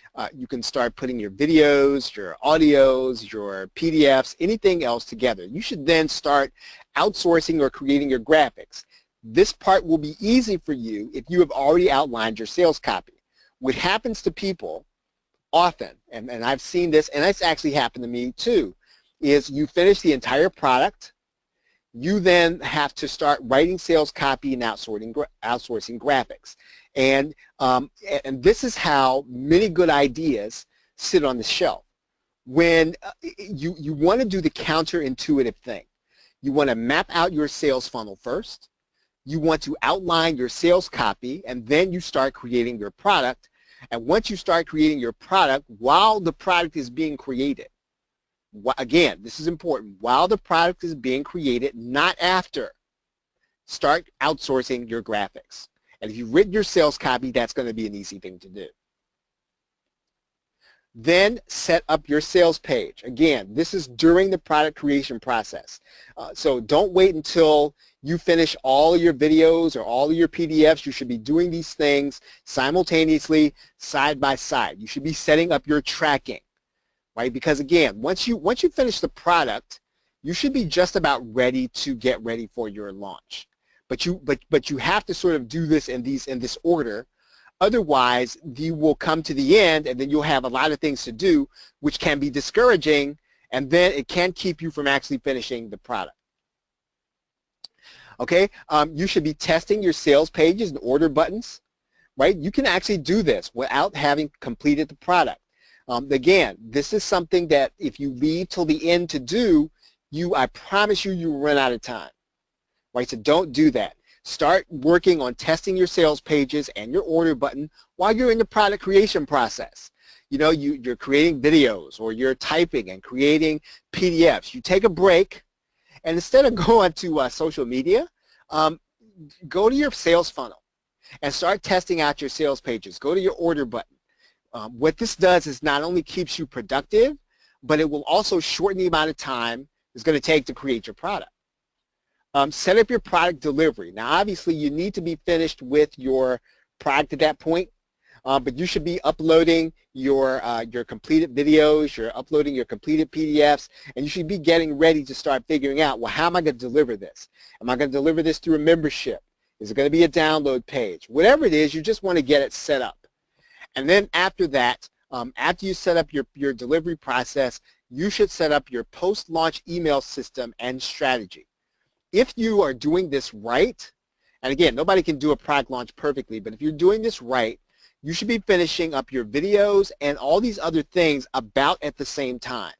putting your videos, your audios, your PDFs, anything else together. You should then start outsourcing or creating your graphics. This part will be easy for you if you have already outlined your sales copy. What happens to people often, and I've seen this, and it's actually happened to me too, is you finish the entire product, you then have to start writing sales copy and outsourcing graphics. And this is how many good ideas sit on the shelf. When you want to do the counterintuitive thing, you want to map out your sales funnel first, you want to outline your sales copy, and then you start creating your product. And once you start creating your product, while the product is being created, again, this is important, while the product is being created, not after, start outsourcing your graphics. And if you've written your sales copy, that's going to be an easy thing to do. Then set up your sales page. Again, this is during the product creation process. So don't wait until you finish all of your videos or all of your PDFs. You should be doing these things simultaneously, side by side. You should be setting up your tracking, right? Because again, once you finish the product, you should be just about ready to get ready for your launch. But you have to sort of do this in this order. Otherwise, you will come to the end and then you'll have a lot of things to do, which can be discouraging, and then it can keep you from actually finishing the product. Okay, you should be testing your sales pages and order buttons, right? You can actually do this without having completed the product. Again, this is something that if you leave till the end to do, I promise you will run out of time, right? So don't do that. Start working on testing your sales pages and your order button while you're in the product creation process. You know, you're creating videos or you're typing and creating PDFs. You take a break, and instead of going to social media, go to your sales funnel and start testing out your sales pages. Go to your order button. What this does is not only keeps you productive, but it will also shorten the amount of time it's going to take to create your product. Set up your product delivery. Now, obviously, you need to be finished with your product at that point, but you should be uploading your completed videos, you're uploading your completed PDFs, and you should be getting ready to start figuring out, well, how am I going to deliver this? Am I going to deliver this through a membership? Is it going to be a download page? Whatever it is, you just want to get it set up. And then after that, after you set up your delivery process, you should set up your post-launch email system and strategy. If you are doing this right, and again, nobody can do a product launch perfectly, but if you're doing this right, you should be finishing up your videos and all these other things about at the same time.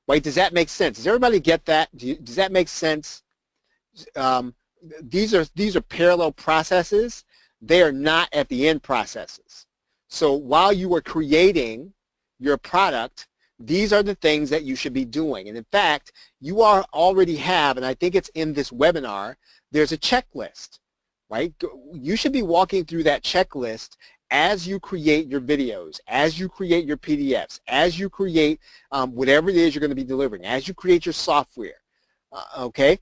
Right? Does that make sense? Does everybody get that? Does that make sense? These are parallel processes. They are not at the end processes. So while you are creating your product, these are the things that you should be doing. And in fact, you already have, and I think it's in this webinar, there's a checklist, right? You should be walking through that checklist as you create your videos, as you create your PDFs, as you create whatever it is you're going to be delivering, as you create your software, okay?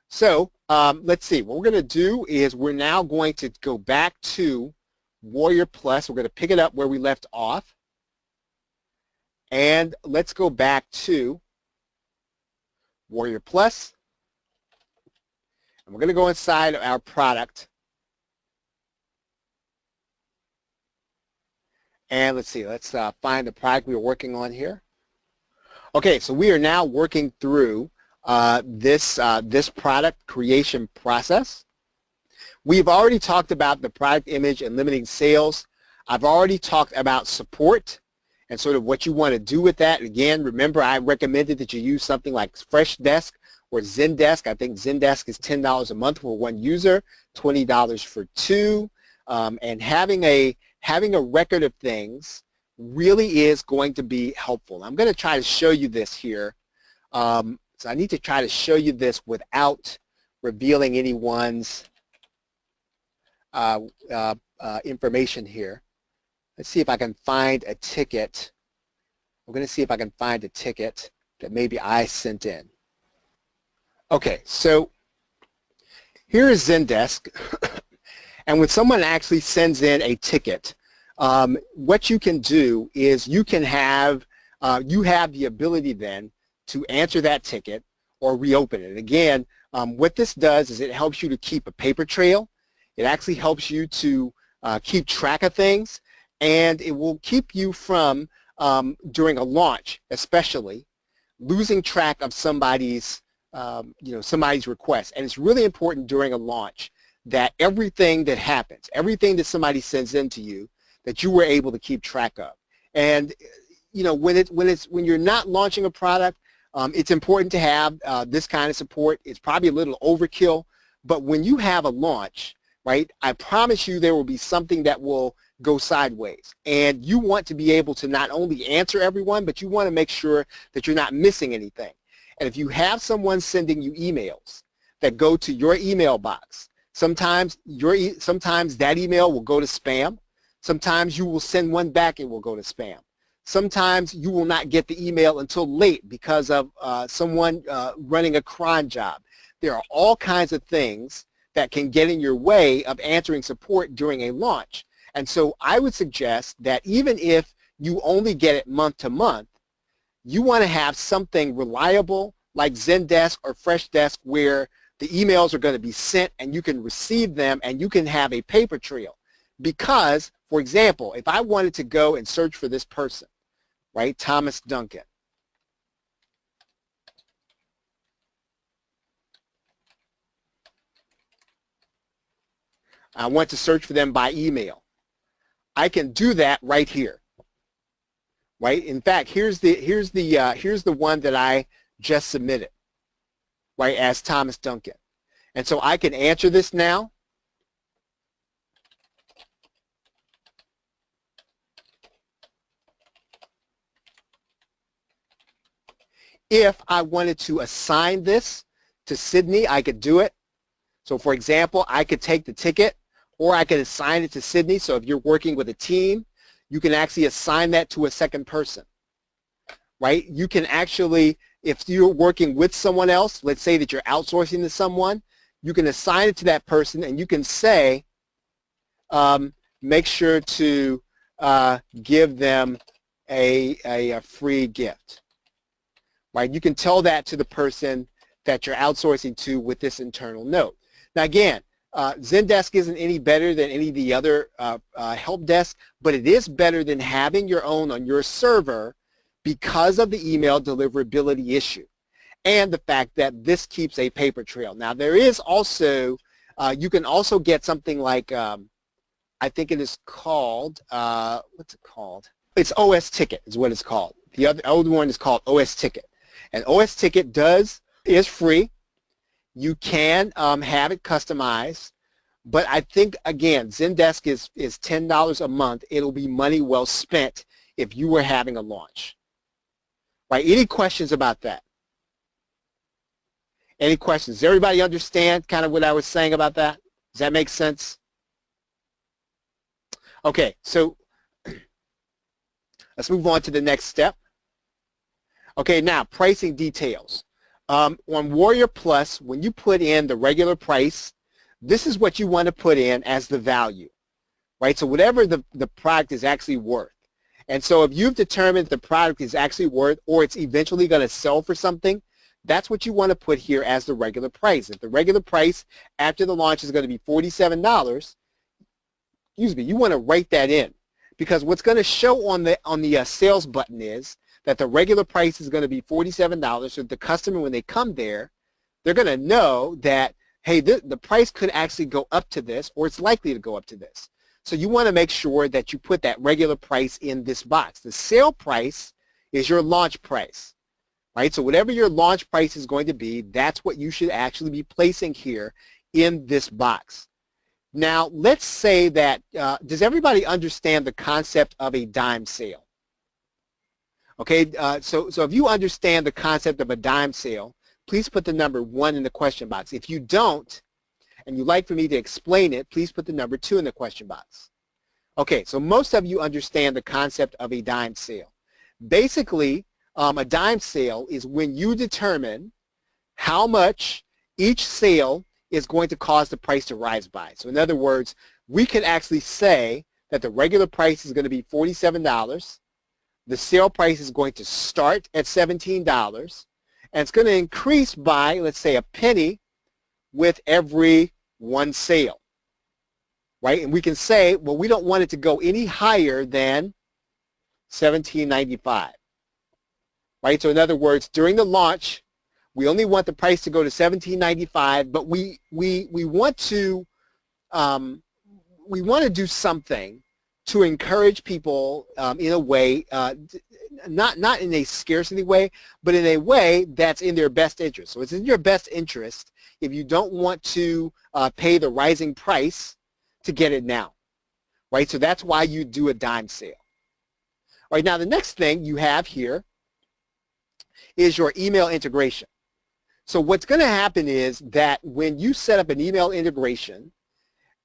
So let's see. What we're going to do is we're now going to go back to Warrior Plus. We're going to pick it up where we left off. And let's go back to Warrior Plus. And we're going to go inside of our product. And let's see, let's find the product we were working on here. Okay, so we are now working through this product creation process. We've already talked about the product image and limiting sales. I've already talked about support and sort of what you want to do with that. Again, remember I recommended that you use something like Freshdesk or Zendesk. I think Zendesk is $10 a month for one user, $20 for two. And having a record of things really is going to be helpful. I'm going to try to show you this here. So I need to try to show you this without revealing anyone's information here. Let's see if I can find a ticket. I'm going to see if I can find a ticket that maybe I sent in. Okay, so here is Zendesk. And when someone actually sends in a ticket, what you can do is you have the ability then to answer that ticket or reopen it. Again, what this does is it helps you to keep a paper trail. It actually helps you to keep track of things, and it will keep you from, during a launch especially, losing track of somebody's request. And it's really important during a launch that everything that happens, everything that somebody sends in to you, that you were able to keep track of. And when you're not launching a product, it's important to have this kind of support. It's probably a little overkill, but when you have a launch, right, I promise you there will be something that will go sideways. And you want to be able to not only answer everyone, but you want to make sure that you're not missing anything. And if you have someone sending you emails that go to your email box, sometimes that email will go to spam. Sometimes you will send one back, it will go to spam. Sometimes you will not get the email until late because of someone running a cron job. There are all kinds of things that can get in your way of answering support during a launch. And so I would suggest that even if you only get it month to month, you want to have something reliable like Zendesk or Freshdesk where the emails are going to be sent and you can receive them and you can have a paper trail. Because, for example, if I wanted to go and search for this person, right, Thomas Duncan, I want to search for them by email. I can do that right here, right? In fact, here's the one that I just submitted, right, as Thomas Duncan. And so I can answer this now. If I wanted to assign this to Sydney, I could do it. So for example, I could take the ticket or I could assign it to Sydney. So if you're working with a team, you can actually assign that to a second person, right? You can actually, if you're working with someone else, let's say that you're outsourcing to someone, you can assign it to that person and you can say, make sure to give them a free gift, right? You can tell that to the person that you're outsourcing to with this internal note. Now again, Zendesk isn't any better than any of the other help desks, but it is better than having your own on your server because of the email deliverability issue and the fact that this keeps a paper trail. Now there is also, you can also get something like, I think it is called, what's it called? It's OS Ticket is what it's called. The other one is called OS Ticket. And OS Ticket is free. You can have it customized, but I think, again, Zendesk is $10 a month. It'll be money well spent if you were having a launch. Right? Any questions about that? Any questions? Does everybody understand kind of what I was saying about that? Does that make sense? Okay, so let's move on to the next step. Okay, now pricing details. On Warrior Plus, when you put in the regular price, this is what you want to put in as the value, right? So whatever the product is actually worth. And so if you've determined the product is actually worth or it's eventually going to sell for something, that's what you want to put here as the regular price. If the regular price after the launch is going to be $47, excuse me, you want to write that in because what's going to show on the sales button is that the regular price is going to be $47. So the customer, when they come there, they're going to know that, hey, the price could actually go up to this or it's likely to go up to this. So you want to make sure that you put that regular price in this box. The sale price is your launch price, right? So whatever your launch price is going to be, that's what you should actually be placing here in this box. Now, let's say that, does everybody understand the concept of a dime sale? Okay, so if you understand the concept of a dime sale, please put the number 1 in the question box. If you don't, and you'd like for me to explain it, please put the number 2 in the question box. Okay, so most of you understand the concept of a dime sale. Basically, a dime sale is when you determine how much each sale is going to cause the price to rise by. So in other words, we could actually say that the regular price is going to be $47. The sale price is going to start at $17, and it's going to increase by, let's say, a penny with every one sale, right? And we can say, well, we don't want it to go any higher than $17.95, right? So in other words, during the launch, we only want the price to go to $17.95, but we want to do something to encourage people in a way, not in a scarcity way, but in a way that's in their best interest. So it's in your best interest if you don't want to pay the rising price to get it now, right? So that's why you do a dime sale. All right, now the next thing you have here is your email integration. So what's going to happen is that when you set up an email integration,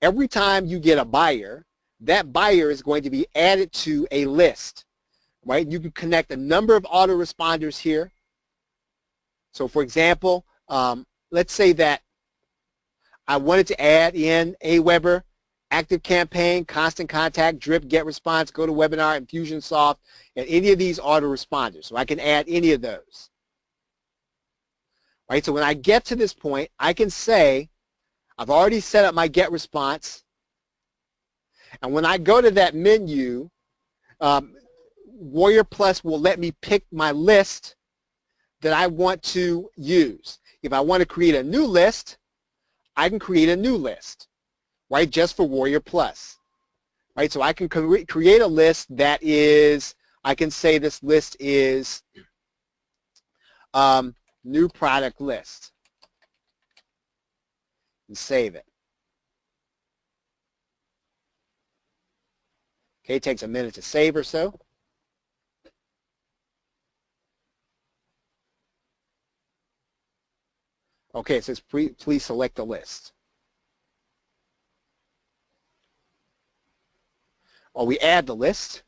every time you get a buyer, that buyer is going to be added to a list, right? You can connect a number of autoresponders here. So for example, let's say that I wanted to add in Aweber, ActiveCampaign, Constant Contact, Drip, GetResponse, GoToWebinar, Infusionsoft, and any of these autoresponders. So I can add any of those. Right? So when I get to this point, I can say, I've already set up my GetResponse, and when I go to that menu, Warrior Plus will let me pick my list that I want to use. If I want to create a new list, I can create a new list, right, just for Warrior Plus. Right, so I can create a list that is, I can say this list is new product list and save it. Okay, it takes a minute to save or so. Okay, it says please select the list. Or we add the list,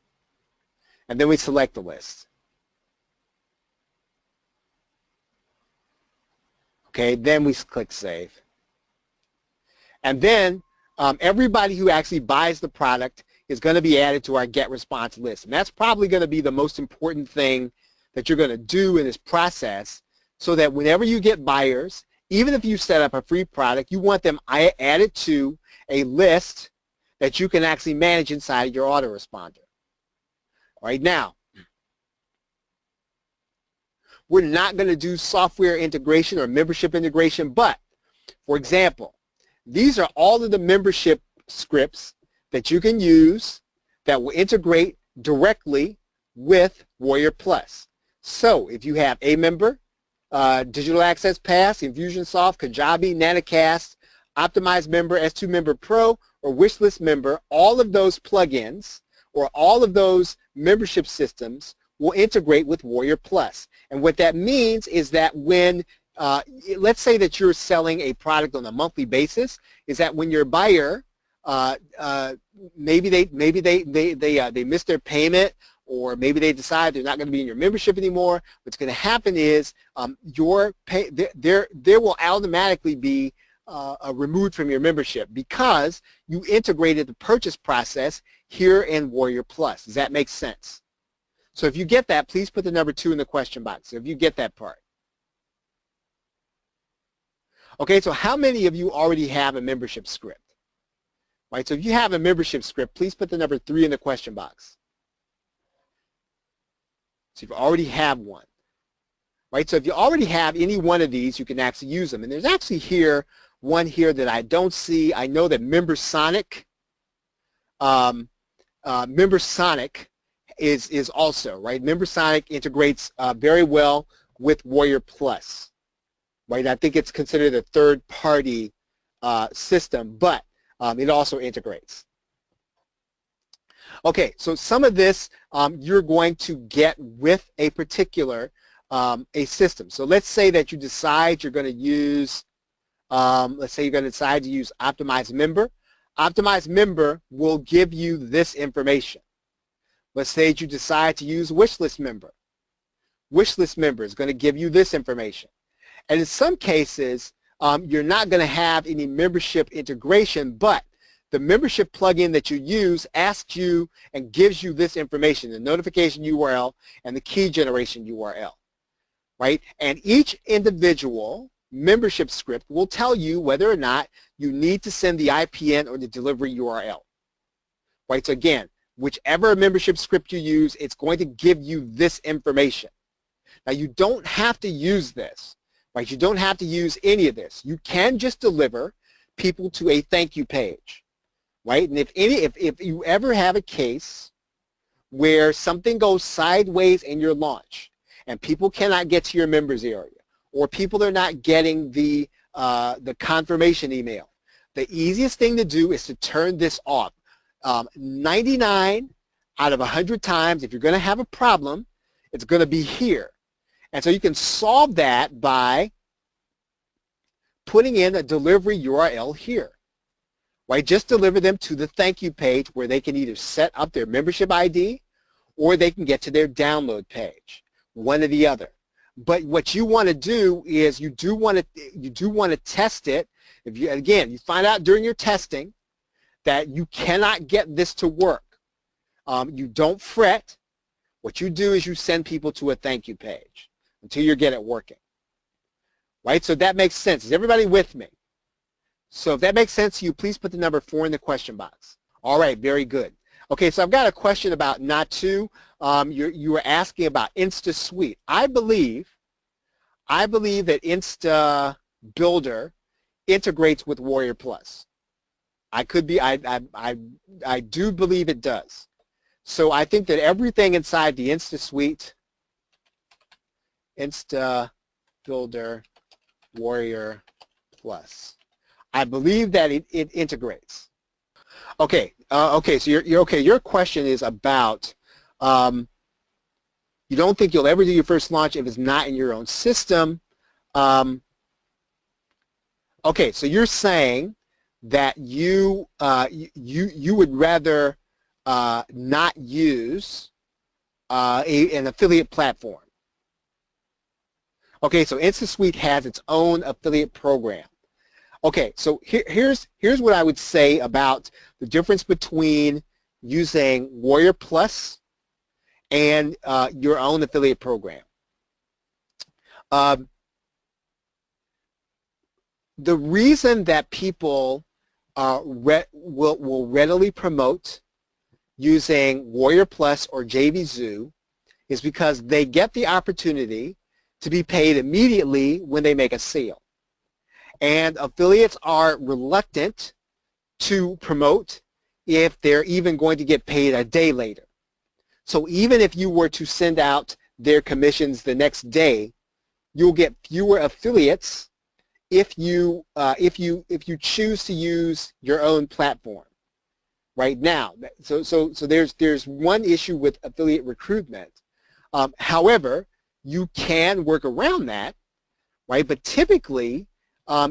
and then we select the list. Okay, then we click Save. And then everybody who actually buys the product is going to be added to our GetResponse list. And that's probably going to be the most important thing that you're going to do in this process, so that whenever you get buyers, even if you set up a free product, you want them added to a list that you can actually manage inside of your autoresponder. Right now, we're not going to do software integration or membership integration, but for example, these are all of the membership scripts that you can use that will integrate directly with Warrior Plus. So if you have Amember, Digital Access Pass, Infusionsoft, Kajabi, Nanocast, Optimized Member, S2 Member Pro, or Wishlist Member, all of those plugins or all of those membership systems will integrate with Warrior Plus. And what that means is that when, let's say that you're selling a product on a monthly basis, is that when your buyer, maybe they missed their payment, or maybe they decide they're not going to be in your membership anymore, what's going to happen is there will automatically be removed from your membership because you integrated the purchase process here in Warrior Plus. Does that make sense? So if you get that, please put the number 2 in the question box. So if you get that part. Okay, so how many of you already have a membership script? Right, so if you have a membership script, please put the number 3 in the question box. So if you already have one. Right, so if you already have any one of these, you can actually use them. And there's actually one here that I don't see. I know that MemberSonic is also, right? MemberSonic integrates very well with Warrior Plus, right? I think it's considered a third-party system, but it also integrates. Okay, so some of this you're going to get with a particular a system. So let's say that you decide you're going to use, let's say you're going to decide to use Optimized Member. Optimized Member will give you this information. Let's say you decide to use Wishlist Member. Wishlist Member is going to give you this information. And in some cases, you're not going to have any membership integration, but the membership plugin that you use asks you and gives you this information, the notification URL and the key generation URL, right? And each individual membership script will tell you whether or not you need to send the IPN or the delivery URL, right? So again, whichever membership script you use, it's going to give you this information. Now you don't have to use this, right? You don't have to use any of this. You can just deliver people to a thank you page, right? And if you ever have a case where something goes sideways in your launch and people cannot get to your members area, or people are not getting the confirmation email, the easiest thing to do is to turn this off. 99 out of 100 times, if you're going to have a problem, it's going to be here. And so you can solve that by putting in a delivery URL here. right? Just deliver them to the thank you page where they can either set up their membership ID or they can get to their download page, one or the other. But what you want to do is you do want to test it. If you, again, you find out during your testing that you cannot get this to work, you don't fret. What you do is you send people to a thank you page until you get it working, right? So that makes sense. Is everybody with me? So if that makes sense to you, please put the number 4 in the question box. All right, very good. Okay, so I've got a question about Natu. You were asking about InstaSuite. I believe that Insta Builder integrates with Warrior Plus. I do believe it does. So I think that everything inside the InstaSuite, Insta Builder, Warrior Plus, I believe that it integrates. Okay, okay. So you're okay. Your question is about you don't think you'll ever do your first launch if it's not in your own system. Okay, so you're saying that you would rather not use an affiliate platform. Okay, so InstaSuite has its own affiliate program. Okay, so here's what I would say about the difference between using Warrior Plus and your own affiliate program. The reason that people will readily promote using Warrior Plus or JVZoo is because they get the opportunity to be paid immediately when they make a sale. And affiliates are reluctant to promote if they're even going to get paid a day later. So even if you were to send out their commissions the next day, you'll get fewer affiliates if you choose to use your own platform right now. So there's one issue with affiliate recruitment. However, you can work around that, right? But typically,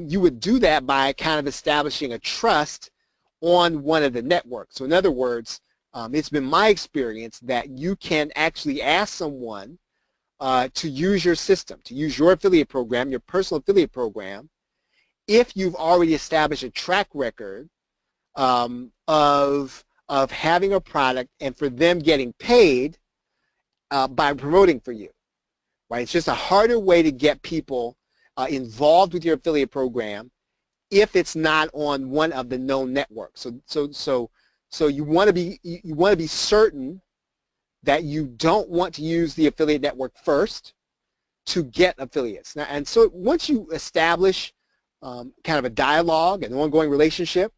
you would do that by kind of establishing a trust on one of the networks. So in other words, it's been my experience that you can actually ask someone to use your system, to use your affiliate program, your personal affiliate program, if you've already established a track record of having a product and for them getting paid by promoting for you, right? It's just a harder way to get people involved with your affiliate program if it's not on one of the known networks. So you want to be certain that you don't want to use the affiliate network first to get affiliates. Now, and so once you establish kind of a dialogue, an ongoing relationship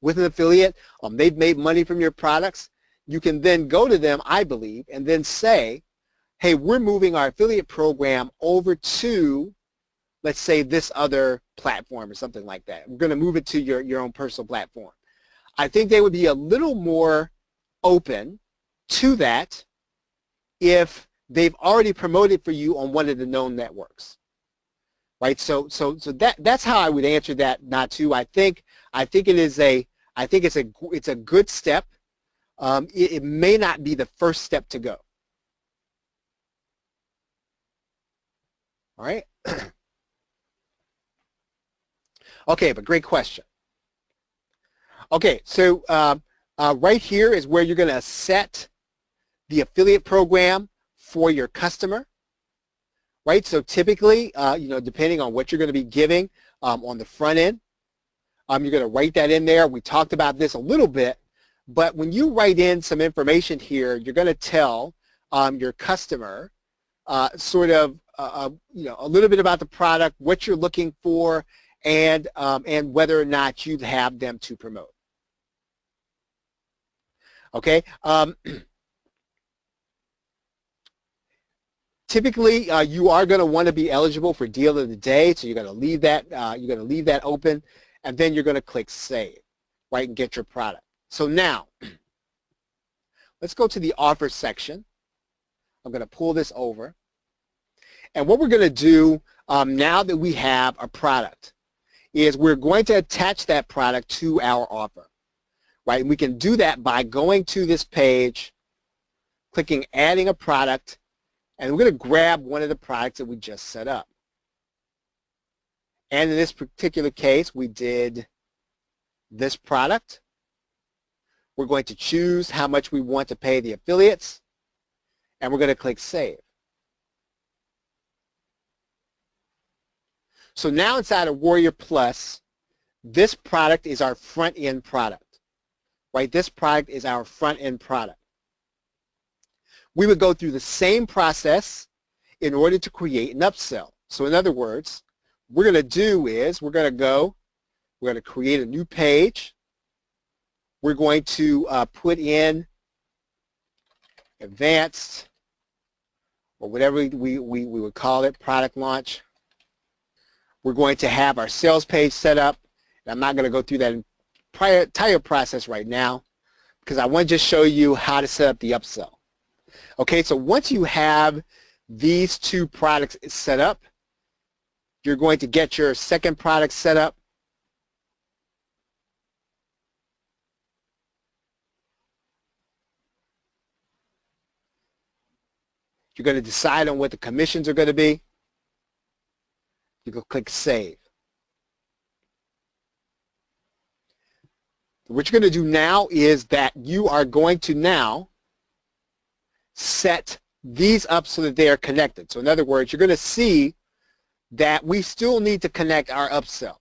with an affiliate, they've made money from your products, you can then go to them, I believe, and then say, hey, we're moving our affiliate program over to, let's say, this other platform or something like that. We're going to move it to your own personal platform. I think they would be a little more open to that if they've already promoted for you on one of the known networks, right? So that's how I would answer that. Natu. I think it's a good step. It may not be the first step to go. All right. Okay, but great question. Okay, so right here is where you're going to set the affiliate program for your customer, right? So typically, depending on what you're going to be giving on the front end, you're going to write that in there. We talked about this a little bit, but when you write in some information here, you're going to tell your customer sort of a little bit about the product, what you're looking for, and whether or not you'd have them to promote. Okay. Typically, you are going to want to be eligible for deal of the day, so you're going to leave that open, and then you're going to click save, right, and get your product. So now, let's go to the offer section. I'm going to pull this over, and what we're going to do now that we have a product is we're going to attach that product to our offer, right? And we can do that by going to this page, clicking adding a product, and we're going to grab one of the products that we just set up. And in this particular case, we did this product. We're going to choose how much we want to pay the affiliates, and we're going to click Save. So now inside of Warrior Plus, this product is our front-end product, right? This product is our front-end product. We would go through the same process in order to create an upsell. So in other words, what we're going to do is we're going to create a new page. We're going to put in advanced, or whatever we would call it, product launch. We're going to have our sales page set up. And I'm not going to go through that entire process right now because I want to just show you how to set up the upsell. Okay, so once you have these two products set up, you're going to get your second product set up. You're going to decide on what the commissions are going to be. You can click Save. What you're going to do now is that you are going to now set these up so that they are connected. So in other words, you're going to see that we still need to connect our upsell.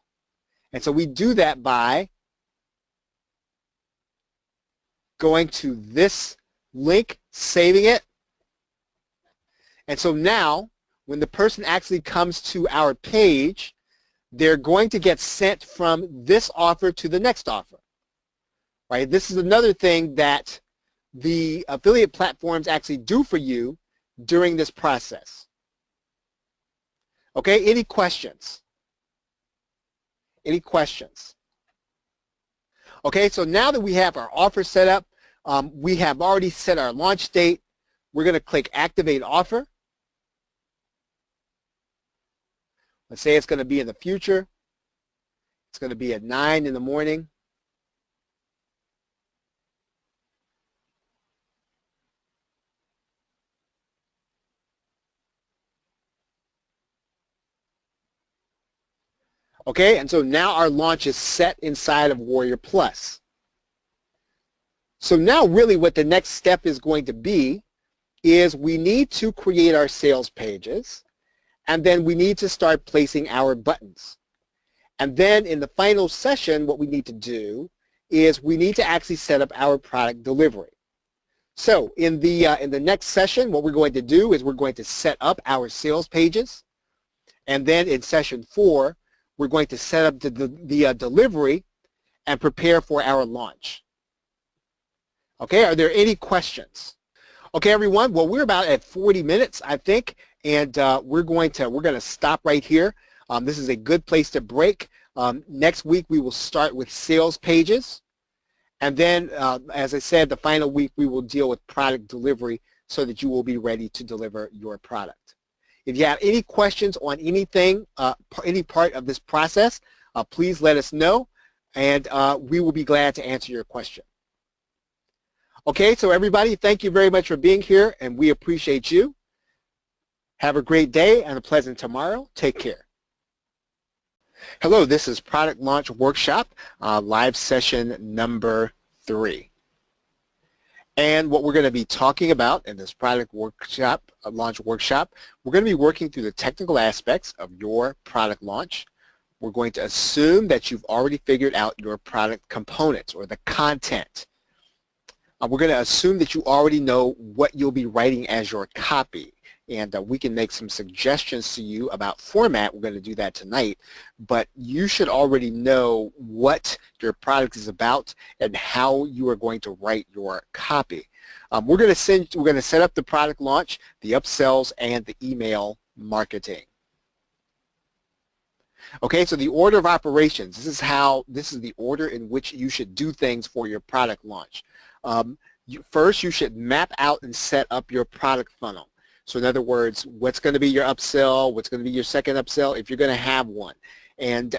And so we do that by going to this link, saving it. And so now, when the person actually comes to our page, they're going to get sent from this offer to the next offer, right? This is another thing that the affiliate platforms actually do for you during this process. Okay, any questions? Any questions? Okay, so now that we have our offer set up, we have already set our launch date. We're going to click Activate Offer. Let's say it's going to be in the future. It's going to be at 9 in the morning. Okay, and so now our launch is set inside of Warrior Plus. So now really what the next step is going to be is we need to create our sales pages, and then we need to start placing our buttons. And then in the final session, what we need to do is we need to actually set up our product delivery. So in the next session, what we're going to do is we're going to set up our sales pages, and then in session 4, we're going to set up the delivery and prepare for our launch. Okay, are there any questions? Okay, everyone, well, we're about at 40 minutes, I think, and we're going to stop right here. This is a good place to break. Next week, we will start with sales pages, and then, as I said, the final week, we will deal with product delivery so that you will be ready to deliver your product. If you have any questions on anything, any part of this process, please let us know, and we will be glad to answer your question. Okay, so everybody, thank you very much for being here, and we appreciate you. Have a great day and a pleasant tomorrow. Take care. Hello, this is Product Launch Workshop, live session number 3. And what we're going to be talking about in this product workshop, launch workshop, we're going to be working through the technical aspects of your product launch. We're going to assume that you've already figured out your product components or the content. We're going to assume that you already know what you'll be writing as your copy. And we can make some suggestions to you about format. We're going to do that tonight. But you should already know what your product is about and how you are going to write your copy. We're going to set up the product launch, the upsells, and the email marketing. Okay, so the order of operations. This is the order in which you should do things for your product launch. First, you should map out and set up your product funnel. So in other words, what's going to be your upsell, what's going to be your second upsell if you're going to have one. and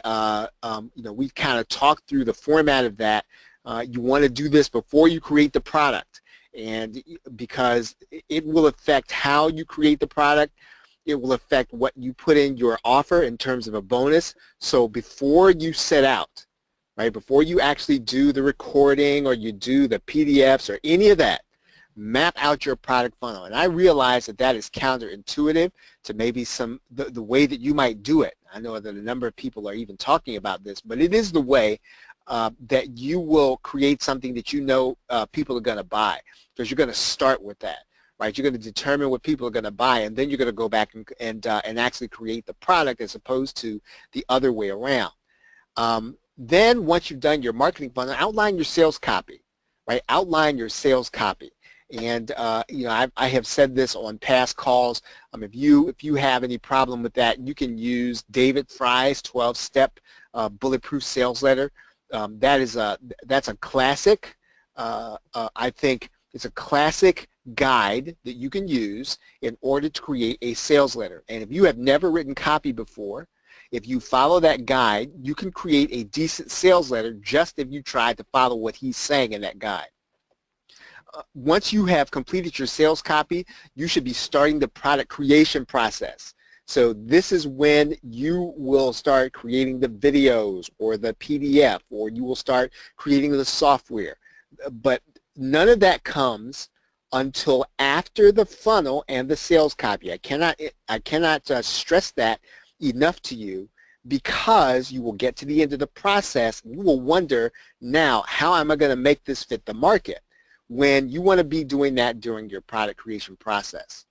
we kind of talked through the format of that. You want to do this before you create the product, and because it will affect how you create the product. It will affect what you put in your offer in terms of a bonus. So before you set out, right, before you actually do the recording or you do the PDFs or any of that, map out your product funnel. And I realize that that is counterintuitive to maybe the way that you might do it. I know that a number of people are even talking about this, but it is the way that you will create something that you know people are going to buy, because you're going to start with that. Right, you're going to determine what people are going to buy, and then you're going to go back and actually create the product as opposed to the other way around. Then once you've done your marketing funnel, outline your sales copy, right? Outline your sales copy. And I have said this on past calls. If you have any problem with that, you can use David Fry's 12-step bulletproof sales letter. That's a classic. I think it's a classic guide that you can use in order to create a sales letter. And if you have never written copy before, if you follow that guide, you can create a decent sales letter just if you try to follow what he's saying in that guide. Once you have completed your sales copy, you should be starting the product creation process. So this is when you will start creating the videos or the PDF, or you will start creating the software. But none of that comes until after the funnel and the sales copy. I cannot stress that enough to you, because you will get to the end of the process and you will wonder, now, how am I going to make this fit the market? When you want to be doing that during your product creation process.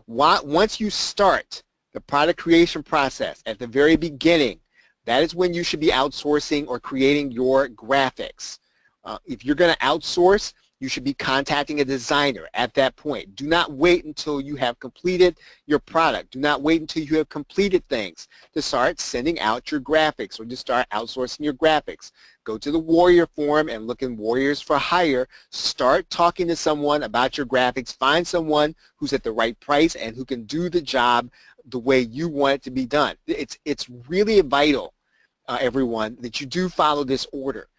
Once you start the product creation process at the very beginning, that is when you should be outsourcing or creating your graphics. If you're going to outsource, you should be contacting a designer at that point. Do not wait until you have completed your product. Do not wait until you have completed things to start sending out your graphics or to start outsourcing your graphics. Go to the Warrior Forum and look in Warriors for Hire. Start talking to someone about your graphics. Find someone who's at the right price and who can do the job the way you want it to be done. It's really vital, everyone, that you do follow this order.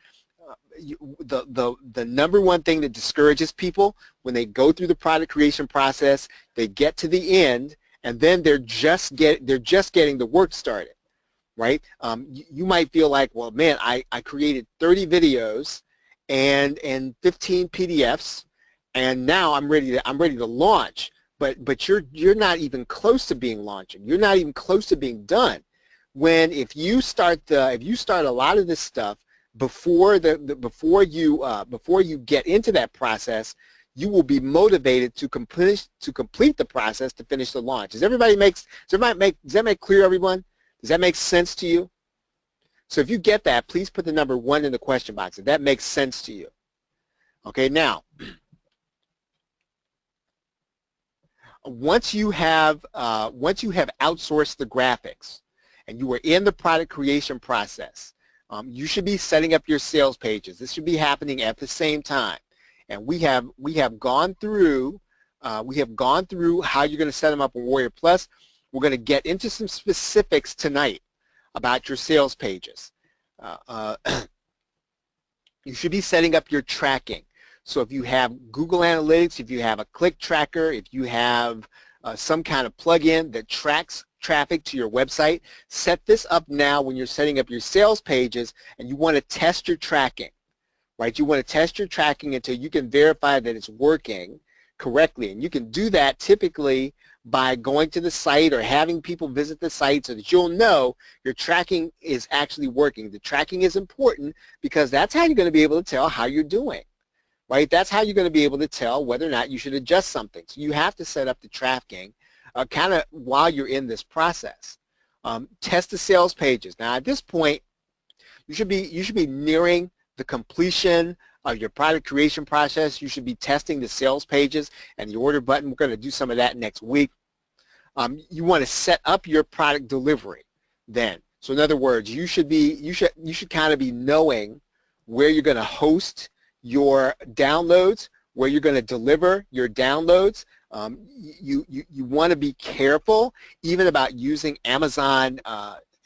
The number one thing that discourages people when they go through the product creation process, they get to the end and then they're just getting the work started, right? You might feel like, well, man, I created 30 videos and 15 PDFs, and now I'm ready to launch. But you're not even close to being launching. You're not even close to being done. When if you start a lot of this stuff before you get into that process, you will be motivated to complete the process to finish the launch. Does that make clear, everyone? Does that make sense to you? So if you get that, please put the number 1 in the question box if that makes sense to you. Okay, now once you have outsourced the graphics and you are in the product creation process, you should be setting up your sales pages. This should be happening at the same time. And we have gone through how you're going to set them up on Warrior Plus. We're going to get into some specifics tonight about your sales pages. You should be setting up your tracking. So if you have Google Analytics, if you have a click tracker, if you have some kind of plugin that tracks traffic to your website, set this up now when you're setting up your sales pages and you want to test your tracking, right? You want to test your tracking until you can verify that it's working correctly. And you can do that typically by going to the site or having people visit the site so that you'll know your tracking is actually working. The tracking is important because that's how you're going to be able to tell how you're doing, right? That's how you're going to be able to tell whether or not you should adjust something. So you have to set up the tracking kind of while you're in this process. Test the sales pages. Now at this point, you should be nearing the completion of your product creation process. You should be testing the sales pages and the order button. We're going to do some of that next week. You want to set up your product delivery then. So in other words, you should kind of be knowing where you're going to host your downloads, where you're going to deliver your downloads. You want to be careful even about using Amazon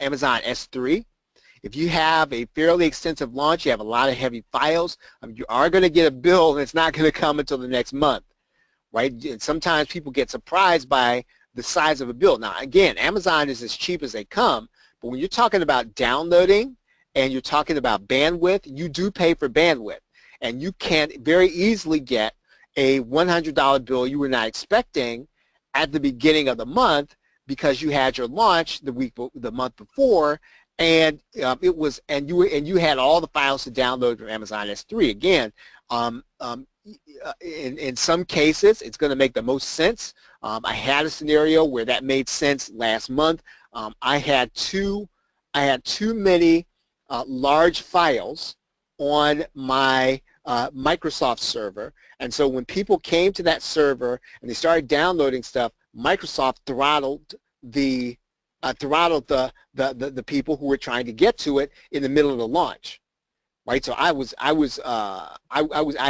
Amazon S3. If you have a fairly extensive launch, you have a lot of heavy files, you are going to get a bill and it's not going to come until the next month, right? And sometimes people get surprised by the size of a bill. Now, again, Amazon is as cheap as they come, but when you're talking about downloading and you're talking about bandwidth, you do pay for bandwidth. And you can very easily get a $100 bill you were not expecting at the beginning of the month because you had your launch the month before, and you had all the files to download from Amazon S3. Again, in some cases, it's going to make the most sense. I had a scenario where that made sense last month. I had too many large files on my Microsoft server, and so when people came to that server and they started downloading stuff, Microsoft throttled the people who were trying to get to it in the middle of the launch, right? So I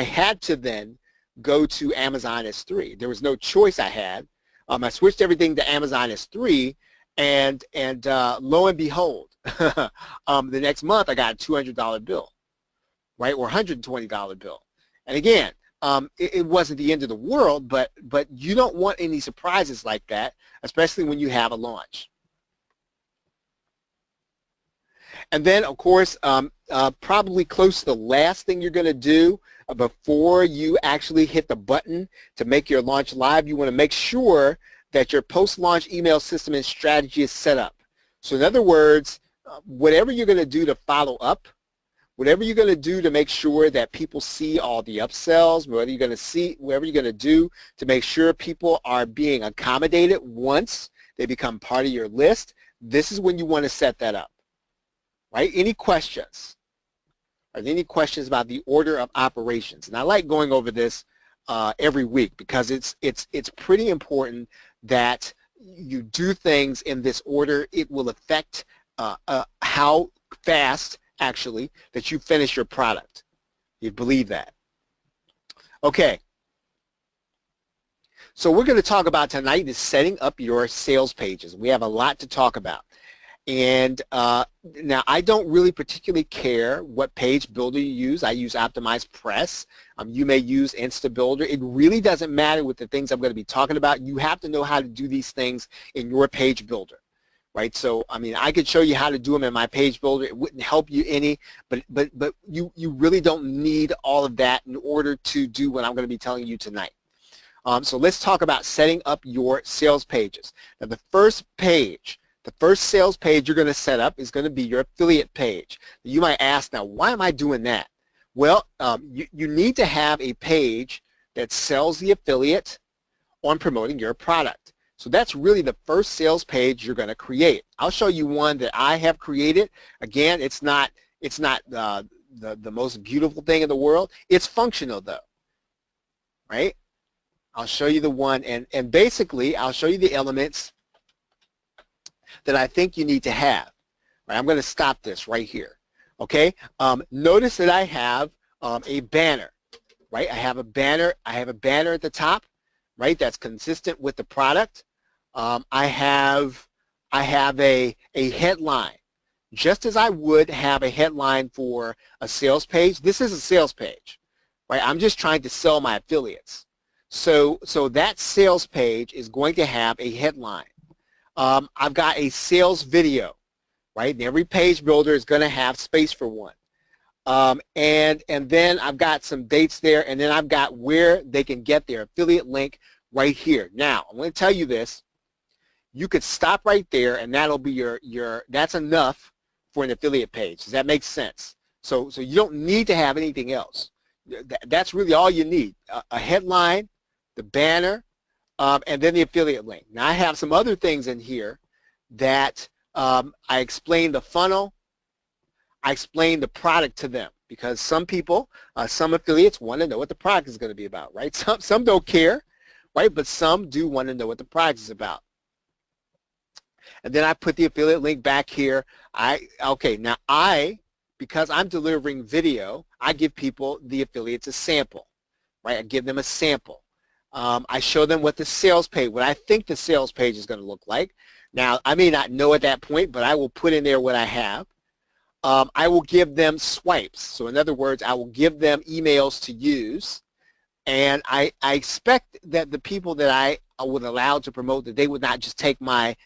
had to then go to Amazon S3. There was no choice I had. I switched everything to Amazon S3, and lo and behold, the next month I got a $200 bill, right, or $120 bill. And again, it wasn't the end of the world, but you don't want any surprises like that, especially when you have a launch. And then, of course, probably close to the last thing you're going to do before you actually hit the button to make your launch live, you want to make sure that your post-launch email system and strategy is set up. So in other words, whatever you're going to do to follow up, whatever you're going to do to make sure that people see all the upsells, whatever you're going to do to make sure people are being accommodated once they become part of your list, this is when you want to set that up. Right? Any questions? Are there any questions about the order of operations? And I like going over this every week because it's pretty important that you do things in this order. It will affect how fast, actually, that you finish your product. You believe that? Okay. So we're going to talk about tonight is setting up your sales pages. We have a lot to talk about. And now I don't really particularly care what page builder you use. I use OptimizePress. You may use InstaBuilder. It really doesn't matter with the things I'm going to be talking about. You have to know how to do these things in your page builder, right? So, I mean, I could show you how to do them in my page builder. It wouldn't help you any, but you really don't need all of that in order to do what I'm going to be telling you tonight. So let's talk about setting up your sales pages. Now, the first sales page you're going to set up is going to be your affiliate page. You might ask, now, why am I doing that? Well, you need to have a page that sells the affiliate on promoting your product. So that's really the first sales page you're going to create. I'll show you one that I have created. Again, it's not the most beautiful thing in the world. It's functional, though, right? I'll show you the one, and basically, I'll show you the elements that I think you need to have. Right, I'm going to stop this right here. Okay. Notice that I have a banner. Right. I have a banner at the top. Right. That's consistent with the product. I have a headline. Just as I would have a headline for a sales page. This is a sales page. Right. I'm just trying to sell my affiliates. So that sales page is going to have a headline. I've got a sales video, right? And every page builder is going to have space for one. And then I've got some dates there, and then I've got where they can get their affiliate link right here. Now, I'm going to tell you this. You could stop right there, and that'll be that's enough for an affiliate page. Does that make sense? So you don't need to have anything else. That's really all you need. A headline, the banner, and then the affiliate link. Now I have some other things in here that I explain the funnel, I explain the product to them because some people, some affiliates want to know what the product is going to be about, right? Some don't care, right? But some do want to know what the product is about. And then I put the affiliate link back here. Because I'm delivering video, I give people, the affiliates, a sample, right? I give them a sample. I show them what the sales page, what I think the sales page is going to look like. Now, I may not know at that point, but I will put in there what I have. I will give them swipes. So in other words, I will give them emails to use. And I expect that the people that I would allow to promote, that they would not just take my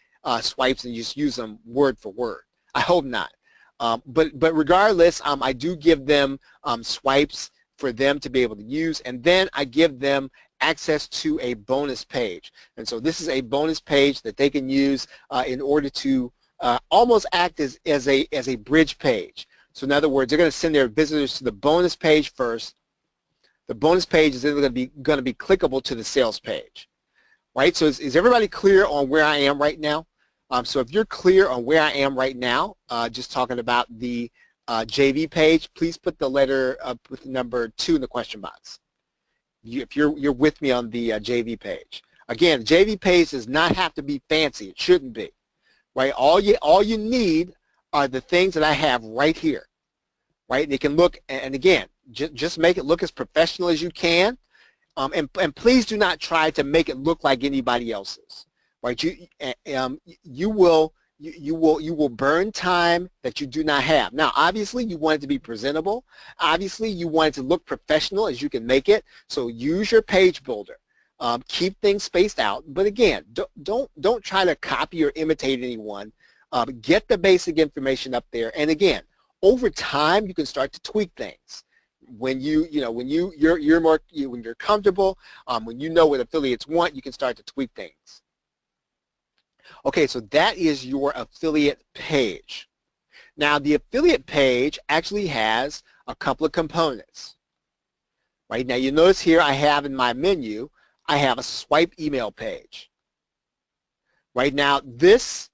swipes and just use them word for word. I hope not. But regardless, I do give them swipes for them to be able to use, and then I give them access to a bonus page. And so this is a bonus page that they can use in order to almost act as a bridge page. So in other words, they're going to send their visitors to the bonus page first. The bonus page is then going to be clickable to the sales page, right? So is everybody clear on where I am right now? So if you're clear on where I am right now, just talking about the JV page, please put the letter with number 2 in the question box. If you're with me on the JV page. Again, the JV page does not have to be fancy. It shouldn't be, right? All you need are the things that I have right here, right? They can look, and again, just make it look as professional as you can, and please do not try to make it look like anybody else's, right? You will burn time that you do not have. Now, obviously, you want it to be presentable. Obviously, you want it to look professional as you can make it. So use your page builder. Keep things spaced out. But again, don't try to copy or imitate anyone. Get the basic information up there. And again, over time, you can start to tweak things. When when you're comfortable, when you know what affiliates want, you can start to tweak things. Okay, so that is your affiliate page. Now, the affiliate page actually has a couple of components. Right now, you notice here I have in my menu, I have a swipe email page. Right now, this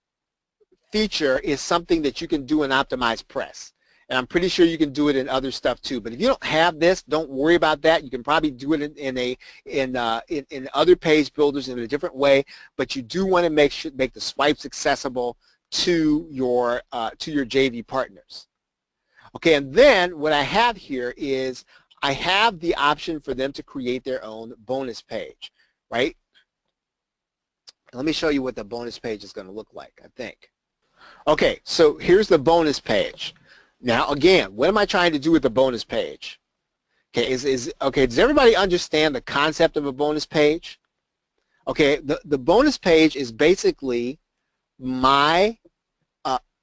feature is something that you can do in OptimizePress. And I'm pretty sure you can do it in other stuff too. But if you don't have this, don't worry about that. You can probably do it in other page builders in a different way. But you do want to make the swipes accessible to your JV partners. Okay, and then what I have here is I have the option for them to create their own bonus page, right? Let me show you what the bonus page is going to look like, I think. Okay, so here's the bonus page. Now, again, what am I trying to do with the bonus page? Okay, okay, does everybody understand the concept of a bonus page? Okay, the bonus page is basically my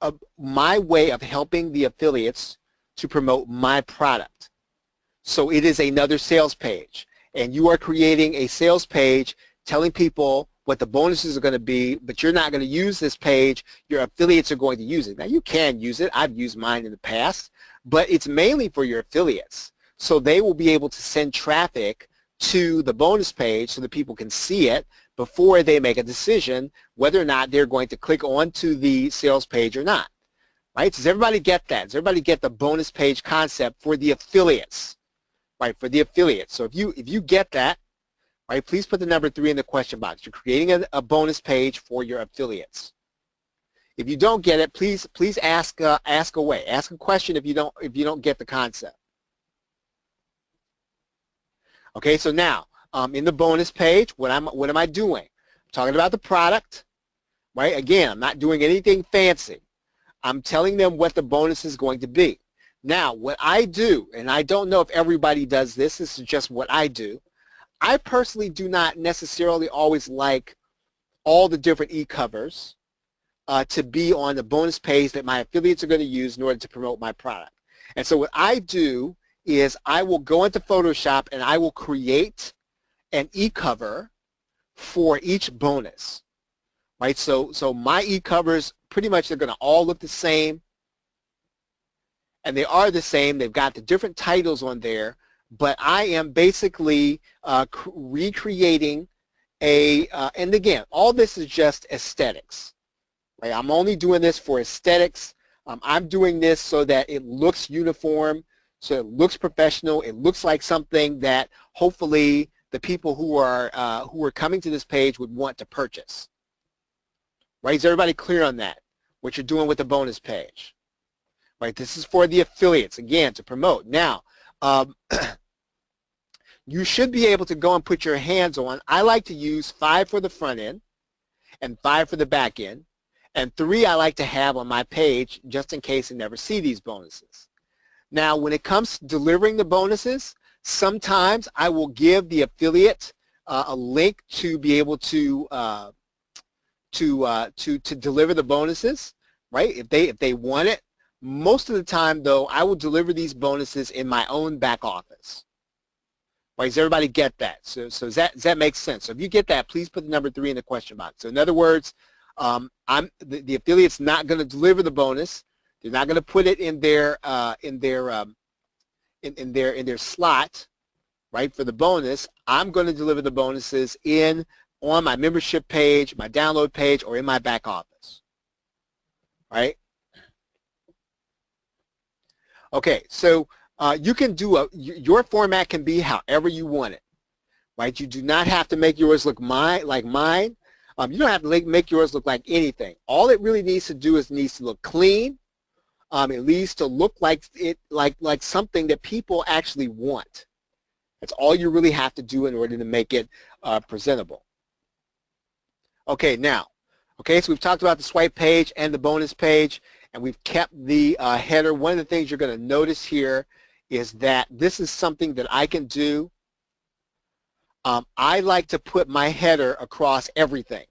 way of helping the affiliates to promote my product. So it is another sales page, and you are creating a sales page telling people what the bonuses are going to be, but you're not going to use this page. Your affiliates are going to use it. Now, you can use it. I've used mine in the past, but it's mainly for your affiliates. So they will be able to send traffic to the bonus page so that people can see it before they make a decision whether or not they're going to click onto the sales page or not. Right? Does everybody get that? Does everybody get the bonus page concept for the affiliates? Right, for the affiliates. So if you get that, right, please put the number 3 in the question box. You're creating a bonus page for your affiliates. If you don't get it, please ask away. Ask a question if you don't get the concept. Okay, so now in the bonus page, what am I doing? I'm talking about the product, right? Again, I'm not doing anything fancy. I'm telling them what the bonus is going to be. Now, what I do, and I don't know if everybody does this, this is just what I do. I personally do not necessarily always like all the different e-covers to be on the bonus page that my affiliates are going to use in order to promote my product. And so what I do is I will go into Photoshop and I will create an e-cover for each bonus. Right? So my e-covers pretty much they're going to all look the same. And they are the same. They've got the different titles on there. But I am basically recreating and again, all this is just aesthetics. Right? I'm only doing this for aesthetics. I'm doing this so that it looks uniform, so it looks professional. It looks like something that hopefully the people who are coming to this page would want to purchase. Right? Is everybody clear on that? What you're doing with the bonus page? Right? This is for the affiliates, again, to promote. Now, you should be able to go and put your hands on. I like to use 5 for the front end and 5 for the back end. And 3 I like to have on my page just in case I never see these bonuses. Now, when it comes to delivering the bonuses, sometimes I will give the affiliate a link to be able to deliver the bonuses, right? If they want it. Most of the time, though, I will deliver these bonuses in my own back office. Right? Does everybody get that? So does that make sense? So if you get that, please put the number 3 in the question box. So in other words, the affiliate's not going to deliver the bonus. They're not going to put it in their slot, right, for the bonus. I'm going to deliver the bonuses on my membership page, my download page, or in my back office. Right? Okay, so you can do your format can be however you want it. Right? You do not have to make yours look like mine. You don't have to make yours look like anything. All it really needs to do is needs to look clean. It needs to look like something that people actually want. That's all you really have to do in order to make it presentable. Okay, now, so we've talked about the swipe page and the bonus page, and we've kept the header. One of the things you're going to notice here is that this is something that I can do. I like to put my header across everything.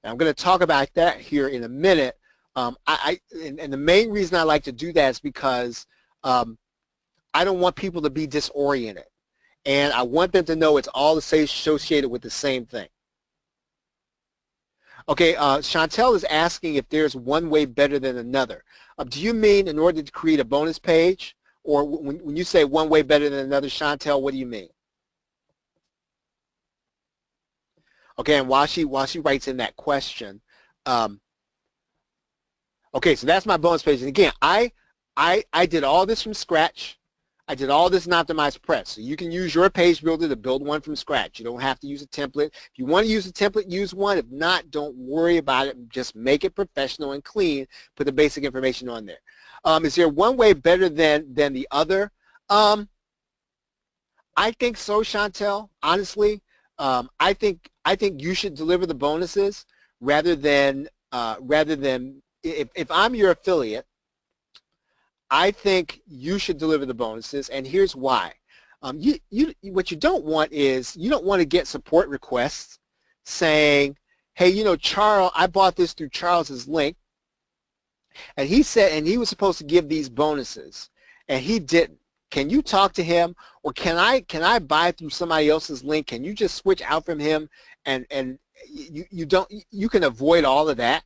And I'm going to talk about that here in a minute. And the main reason I like to do that is because I don't want people to be disoriented. And I want them to know it's all associated with the same thing. Okay, Chantel is asking if there's one way better than another. Do you mean in order to create a bonus page? Or when you say one way better than another, Chantel, what do you mean? Okay, and while she writes in that question, okay, so that's my bonus page. And again, I did all this from scratch. I did all this in OptimizePress. So you can use your page builder to build one from scratch. You don't have to use a template. If you want to use a template, use one. If not, don't worry about it. Just make it professional and clean. Put the basic information on there. Is there one way better than the other? I think so, Chantel. Honestly, I think you should deliver the bonuses rather than if I'm your affiliate. I think you should deliver the bonuses, and here's why. What you don't want is you don't want to get support requests saying, hey, you know, Charles, I bought this through Charles's link, and he said, and he was supposed to give these bonuses, and he didn't. Can you talk to him, or can I buy through somebody else's link? Can you just switch out from him, and you can avoid all of that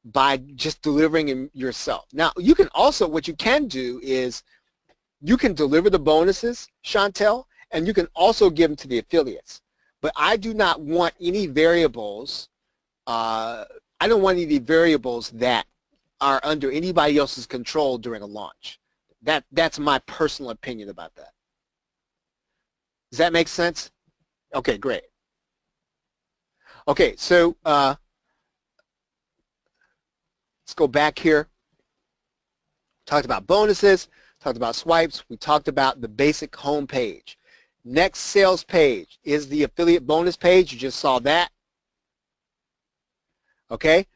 by just delivering them yourself. Now, you can also, what you can do is you can deliver the bonuses, Chantel, and you can also give them to the affiliates. But I do not want any variables, I don't want any variables that are under anybody else's control during a launch. That's my personal opinion about that. Does that make sense? Okay, great. Okay, so let's go back here. Talked about bonuses, talked about swipes, we talked about the basic home page. Next sales page is the affiliate bonus page. You just saw that. Okay.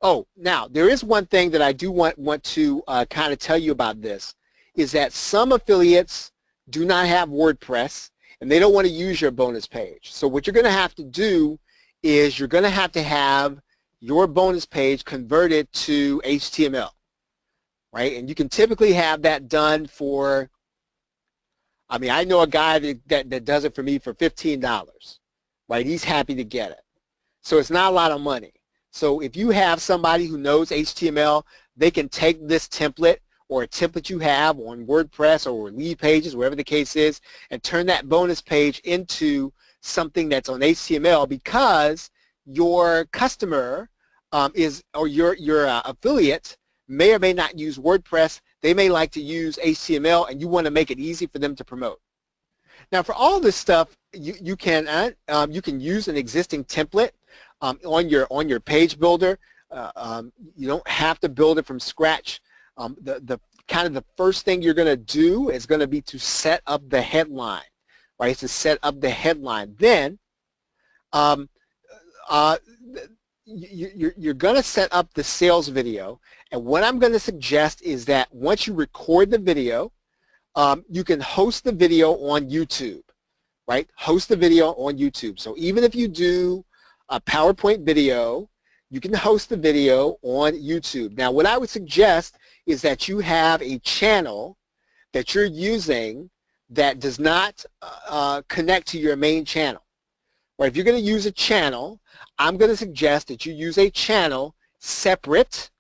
Oh, now there is one thing that I do want to kind of tell you about this, is that some affiliates do not have WordPress and they don't want to use your bonus page. So what you're going to have to do is you're going to have your bonus page converted to HTML, right? And you can typically have that done for, I mean, I know a guy that does it for me for $15, right? He's happy to get it. So it's not a lot of money. So if you have somebody who knows HTML, they can take this template or a template you have on WordPress or Lead Pages, wherever the case is, and turn that bonus page into something that's on HTML, because your customer or your affiliate may or may not use WordPress. They may like to use HTML, and you want to make it easy for them to promote. Now, for all this stuff, you can use an existing template on your page builder. You don't have to build it from scratch. The kind of the first thing you're going to do is going to be to set up the headline, right? To set up the headline. Then you're going to set up the sales video, and what I'm going to suggest is that once you record the video, you can host the video on YouTube, right? Host the video on YouTube. So even if you do a PowerPoint video, you can host the video on YouTube. Now, what I would suggest is that you have a channel that you're using that does not connect to your main channel. Right? If you're going to use a channel, I'm going to suggest that you use a channel separate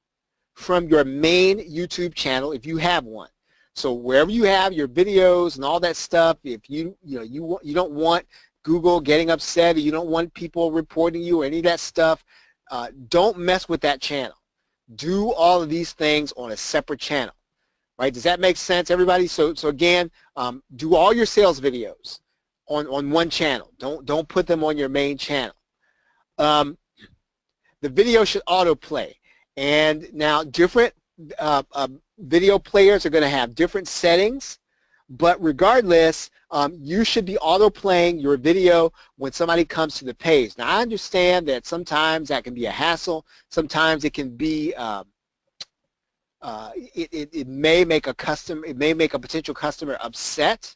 from your main YouTube channel if you have one. So wherever you have your videos and all that stuff, if you don't want Google getting upset, or you don't want people reporting you or any of that stuff, don't mess with that channel. Do all of these things on a separate channel. Right? Does that make sense, everybody? So again, do all your sales videos on one channel. Don't put them on your main channel. The video should autoplay. And now different video players are going to have different settings, but regardless, you should be auto-playing your video when somebody comes to the page. Now, I understand that sometimes that can be a hassle. Sometimes it can be, it may make a potential customer upset,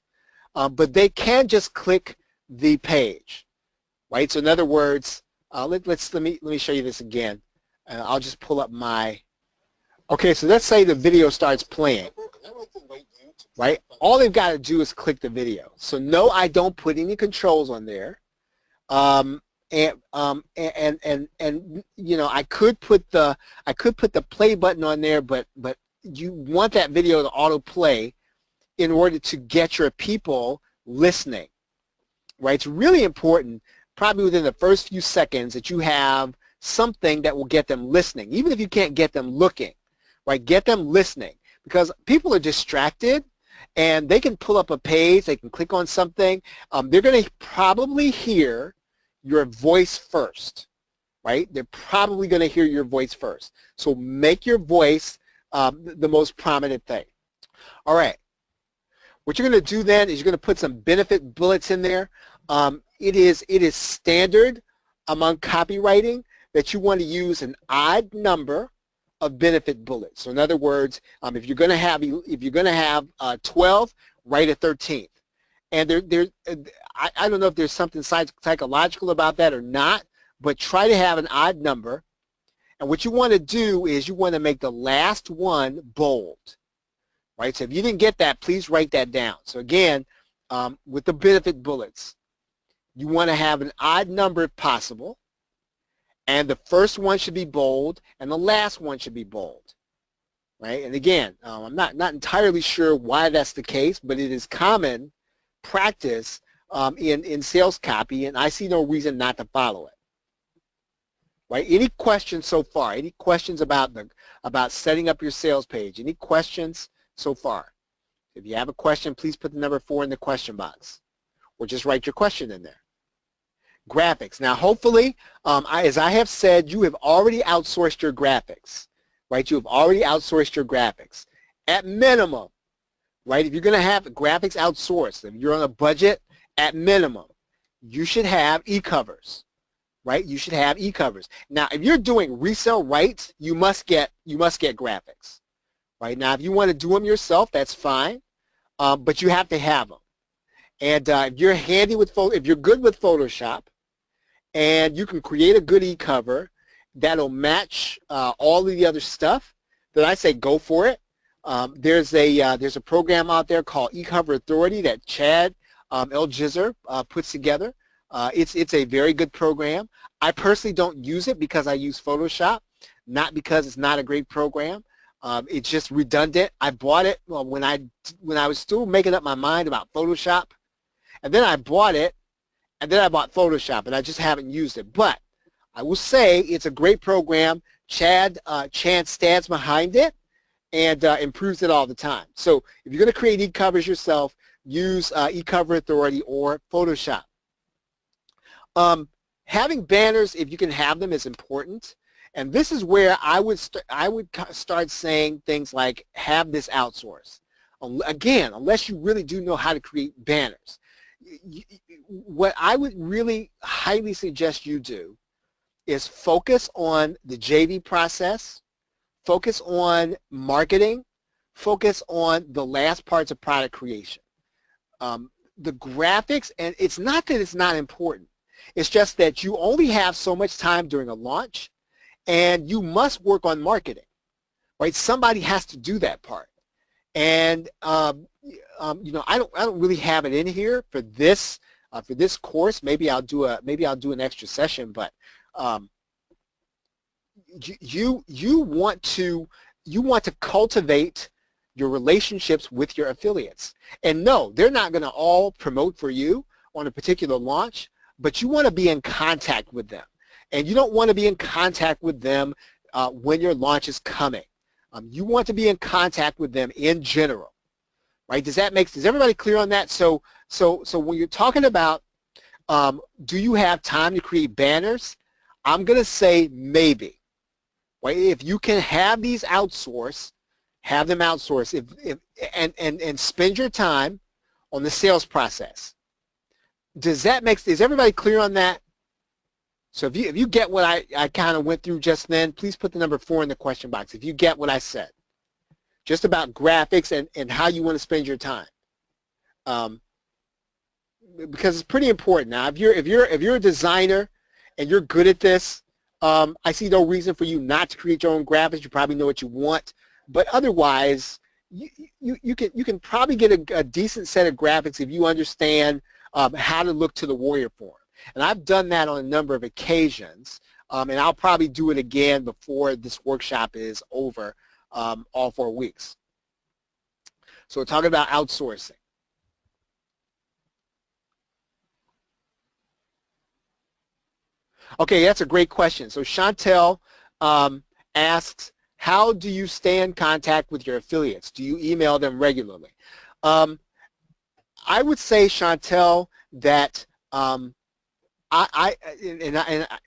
but they can just click the page, right? So in other words, let me show you this again. I'll just pull up my. Okay, so let's say the video starts playing, right? All they've got to do is click the video. So no, I don't put any controls on there. And you know, I could put the play button on there, but you want that video to autoplay in order to get your people listening, right? It's really important, probably within the first few seconds, that you have something that will get them listening, even if you can't get them looking, right? Get them listening, because people are distracted and they can pull up a page, they can click on something. They're going to probably hear your voice first, right? They're probably going to hear your voice first. So make your voice the most prominent thing. All right. What you're going to do then is you're going to put some benefit bullets in there. It is standard among copywriting that you want to use an odd number of benefit bullets. So in other words, if you're going to have 12, write a 13th. And I don't know if there's something psychological about that or not, but try to have an odd number. And what you want to do is you want to make the last one bold, right? So if you didn't get that, please write that down. So again, with the benefit bullets, you want to have an odd number if possible, and the first one should be bold, and the last one should be bold, right? And again, I'm not entirely sure why that's the case, but it is common practice in sales copy, and I see no reason not to follow it. Right? Any questions so far? Any questions about setting up your sales page? Any questions so far? If you have a question, please put the number 4 in the question box, or just write your question in there. Graphics. Now, hopefully, as I have said, you have already outsourced your graphics, right? You have already outsourced your graphics. At minimum, right? If you're going to have graphics outsourced, if you're on a budget, at minimum, you should have e-covers, right? You should have e-covers. Now, if you're doing resale rights, you must get graphics, right? Now, if you want to do them yourself, that's fine, but you have to have them. And if you're handy with if you're good with Photoshop, and you can create a good e-cover that'll match all of the other stuff, then I say go for it. There's a program out there called eCover Authority that Chad Elgizer puts together. It's a very good program. I personally don't use it because I use Photoshop, not because it's not a great program. It's just redundant. I bought it when I was still making up my mind about Photoshop, and then I bought it, and then I bought Photoshop, and I just haven't used it. But I will say it's a great program. Chad stands behind it and improves it all the time. So if you're going to create e-covers yourself, use eCover Authority or Photoshop. Having banners, if you can have them, is important. And this is where I would start saying things like, have this outsourced. Again, unless you really do know how to create banners. What I would really highly suggest you do is focus on the JV process, focus on marketing, focus on the last parts of product creation. The graphics, and it's not that it's not important. It's just that you only have so much time during a launch, and you must work on marketing, right? Somebody has to do that part. And you know, I don't really have it in here for this course. Maybe I'll do an extra session, but you want to cultivate your relationships with your affiliates. And no, they're not going to all promote for you on a particular launch, but you want to be in contact with them. And you don't want to be in contact with them when your launch is coming. You want to be in contact with them in general, right? Is everybody clear on that? So when you're talking about do you have time to create banners, I'm going to say maybe, right? If you can have these outsourced, have them outsource and spend your time on the sales process. Is everybody clear on that? So if you get what I kind of went through just then, please put the number 4 in the question box if you get what I said. Just about graphics and how you want to spend your time. Because it's pretty important. Now, if you're a designer and you're good at this, I see no reason for you not to create your own graphics. You probably know what you want. But otherwise, you can probably get a decent set of graphics if you understand how to look to the Warrior Forum. And I've done that on a number of occasions, and I'll probably do it again before this workshop is over, all 4 weeks. So we're talking about outsourcing. Okay, that's a great question. So Chantel asks, how do you stay in contact with your affiliates? Do you email them regularly? I would say, Chantel, that and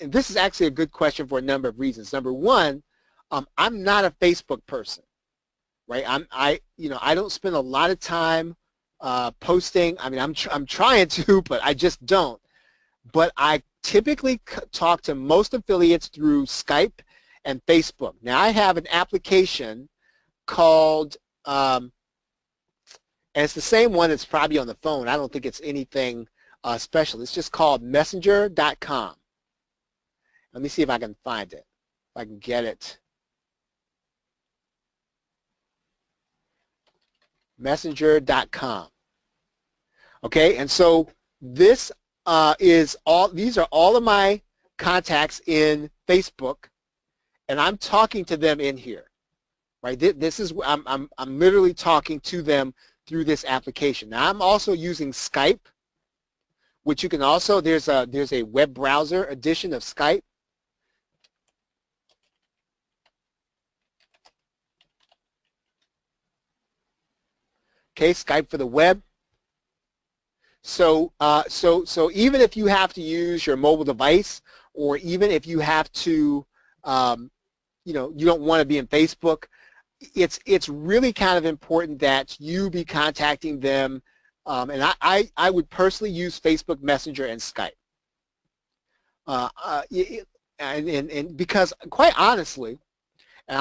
this is actually a good question for a number of reasons. Number one, I'm not a Facebook person, right? I don't spend a lot of time posting. I mean, I'm trying to, but I just don't. But I typically talk to most affiliates through Skype and Facebook. Now, I have an application called, and it's the same one that's probably on the phone. I don't think it's anything special. It's just called messenger.com. Let me see if I can find it, if I can get it. Messenger.com. Okay, and so this these are all of my contacts in Facebook, and I'm talking to them in here, right? This is I'm literally talking to them through this application. Now I'm also using Skype, which you can also there's a web browser edition of Skype. Okay, Skype for the web. So so even if you have to use your mobile device, or even if you have to, you don't want to be in Facebook, it's really kind of important that you be contacting them. And I would personally use Facebook Messenger and Skype. And because quite honestly, and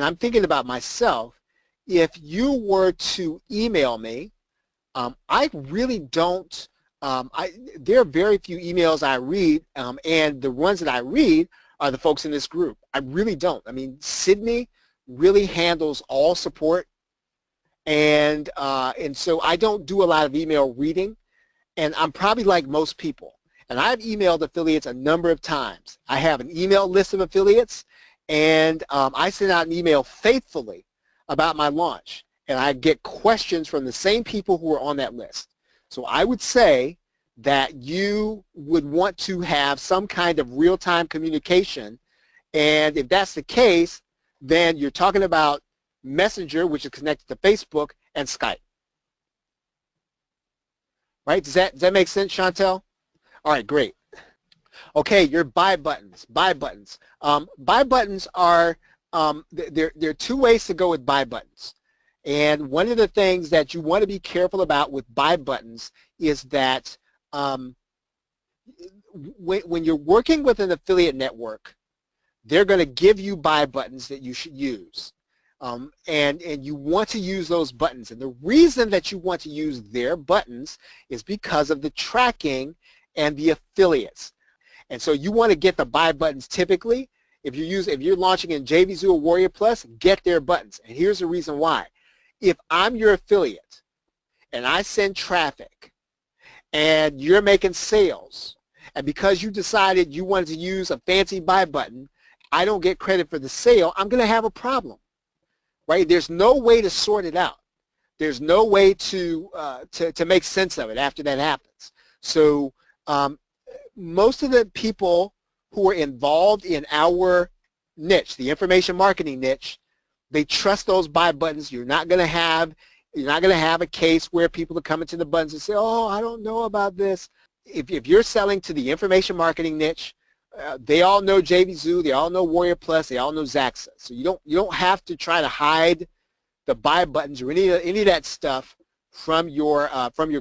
I'm thinking about myself, if you were to email me, I really don't, there are very few emails I read, and the ones that I read are the folks in this group. I really don't. I mean, Sydney really handles all support, and so I don't do a lot of email reading, and I'm probably like most people. And I've emailed affiliates a number of times. I have an email list of affiliates, and I send out an email faithfully about my launch, and I get questions from the same people who are on that list. So I would say that you would want to have some kind of real-time communication, and if that's the case, then you're talking about Messenger, which is connected to Facebook, and Skype. Right? Does that make sense, Chantel? All right, great. Okay, your buy buttons. Buy buttons. Buy buttons are there are two ways to go with buy buttons. And one of the things that you want to be careful about with buy buttons is that when you're working with an affiliate network, they're going to give you buy buttons that you should use. And you want to use those buttons. And the reason that you want to use their buttons is because of the tracking and the affiliates. And so you want to get the buy buttons typically. If you're launching in JVZoo or Warrior Plus, get their buttons. And here's the reason why. If I'm your affiliate and I send traffic and you're making sales, and because you decided you wanted to use a fancy buy button, I don't get credit for the sale, I'm going to have a problem, right? There's no way to sort it out. There's no way to make sense of it after that happens. So most of the people who are involved in our niche, the information marketing niche, they trust those buy buttons. You're not going to have a case where people are coming to the buttons and say, oh, I don't know about this. If you're selling to the information marketing niche, they all know JVZoo, they all know Warrior Plus, they all know Zaxxa. So you don't have to try to hide the buy buttons or any of that stuff from your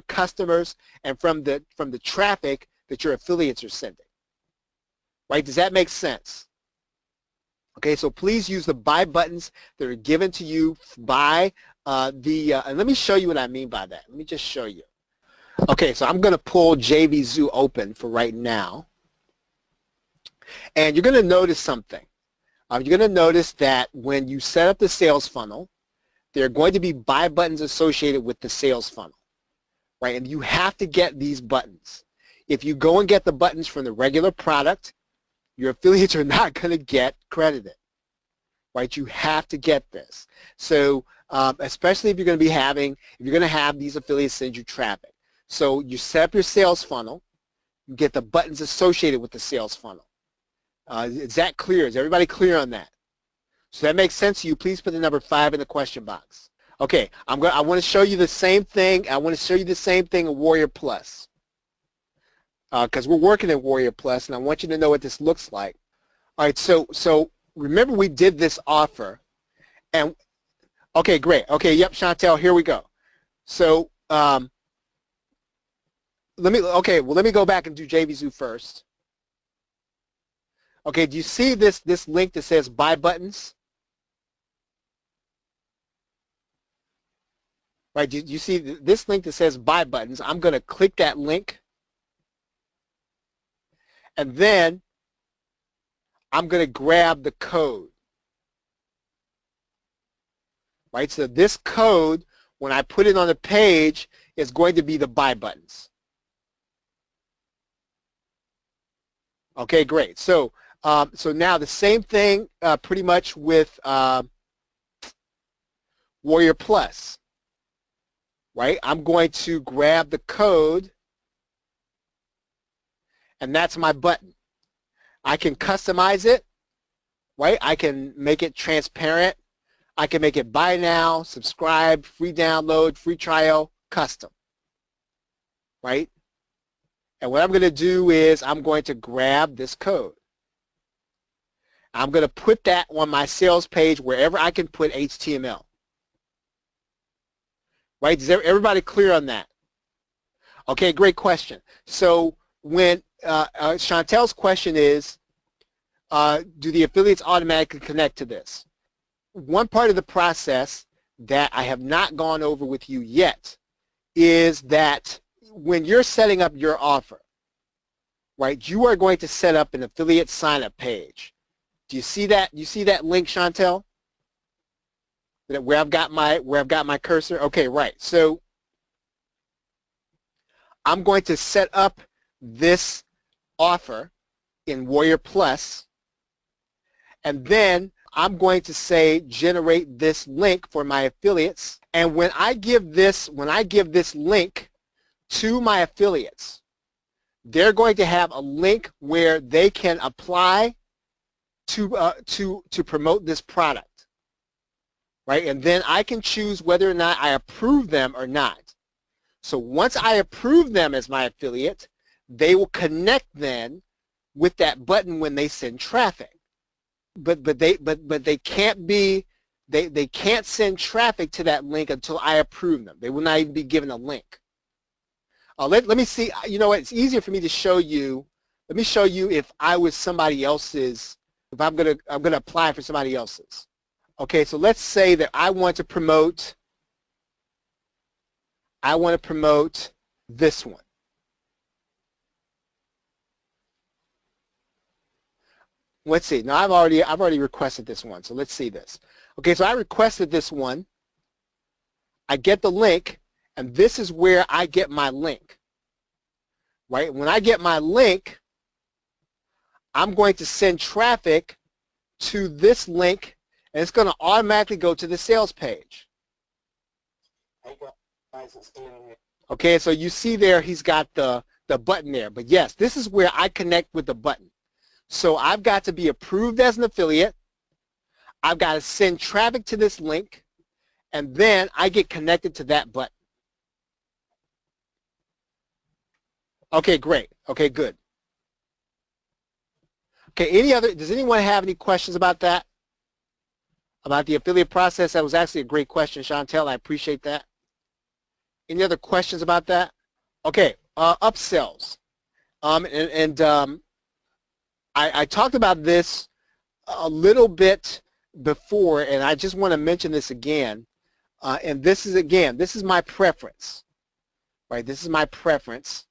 customers and from the traffic that your affiliates are sending. Right? Does that make sense? Okay, so please use the buy buttons that are given to you by and let me show you what I mean by that. Let me just show you. Okay, so I'm going to pull JVZoo open for right now. And you're going to notice something. You're going to notice that when you set up the sales funnel, there are going to be buy buttons associated with the sales funnel, right? And you have to get these buttons. If you go and get the buttons from the regular product, your affiliates are not going to get credited, right? You have to get this. So especially if you're going to have these affiliates send you traffic. So you set up your sales funnel, you get the buttons associated with the sales funnel. Is that clear? Is everybody clear on that? So that makes sense to you. Please put the number 5 in the question box. Okay, I want to show you the same thing. I want to show you the same thing in Warrior Plus. Because we're working in Warrior Plus, and I want you to know what this looks like. All right, so remember we did this offer, and okay, great. Okay, yep, Chantel, here we go. So let me go back and do JVZoo first. Okay, do you see this link that says buy buttons? Right, do you see this link that says buy buttons? I'm going to click that link. And then I'm going to grab the code. Right, so this code, when I put it on the page, is going to be the buy buttons. Okay, great. So now the same thing pretty much with Warrior Plus, right? I'm going to grab the code, and that's my button. I can customize it, right? I can make it transparent. I can make it buy now, subscribe, free download, free trial, custom, right? And what I'm going to do is I'm going to grab this code. I'm going to put that on my sales page wherever I can put HTML. Right? Is everybody clear on that? Okay, great question. So when Chantel's question is, do the affiliates automatically connect to this? One part of the process that I have not gone over with you yet is that when you're setting up your offer, right, you are going to set up an affiliate sign-up page. Do you see that? You see that link, Chantel? Where I've got my cursor? Okay, right. So I'm going to set up this offer in Warrior Plus, and then I'm going to say generate this link for my affiliates. And when I give this link to my affiliates, they're going to have a link where they can apply to promote this product, right? And then I can choose whether or not I approve them or not. So once I approve them as my affiliate, they will connect then with that button when they send traffic. But they can't send traffic to that link until I approve them. They will not even be given a link. Let me see. You know what? It's easier for me to show you let me show you if I was somebody else's, if I'm gonna apply for somebody else's. Okay, so let's say that I want to promote this one. Let's see. Now I've already requested this one, so let's see this. Okay, so I requested this one. I get the link, and this is where I get my link. Right? When I get my link, I'm going to send traffic to this link, and it's going to automatically go to the sales page. Okay, so you see there he's got the button there. But yes, this is where I connect with the button. So I've got to be approved as an affiliate. I've got to send traffic to this link, and then I get connected to that button. Okay, great. Okay, good. Okay, does anyone have any questions about that? About the affiliate process? That was actually a great question, Chantel. I appreciate that. Any other questions about that? Okay, upsells. I talked about this a little bit before, and I just want to mention this again. And this is my preference, right? This is my preference.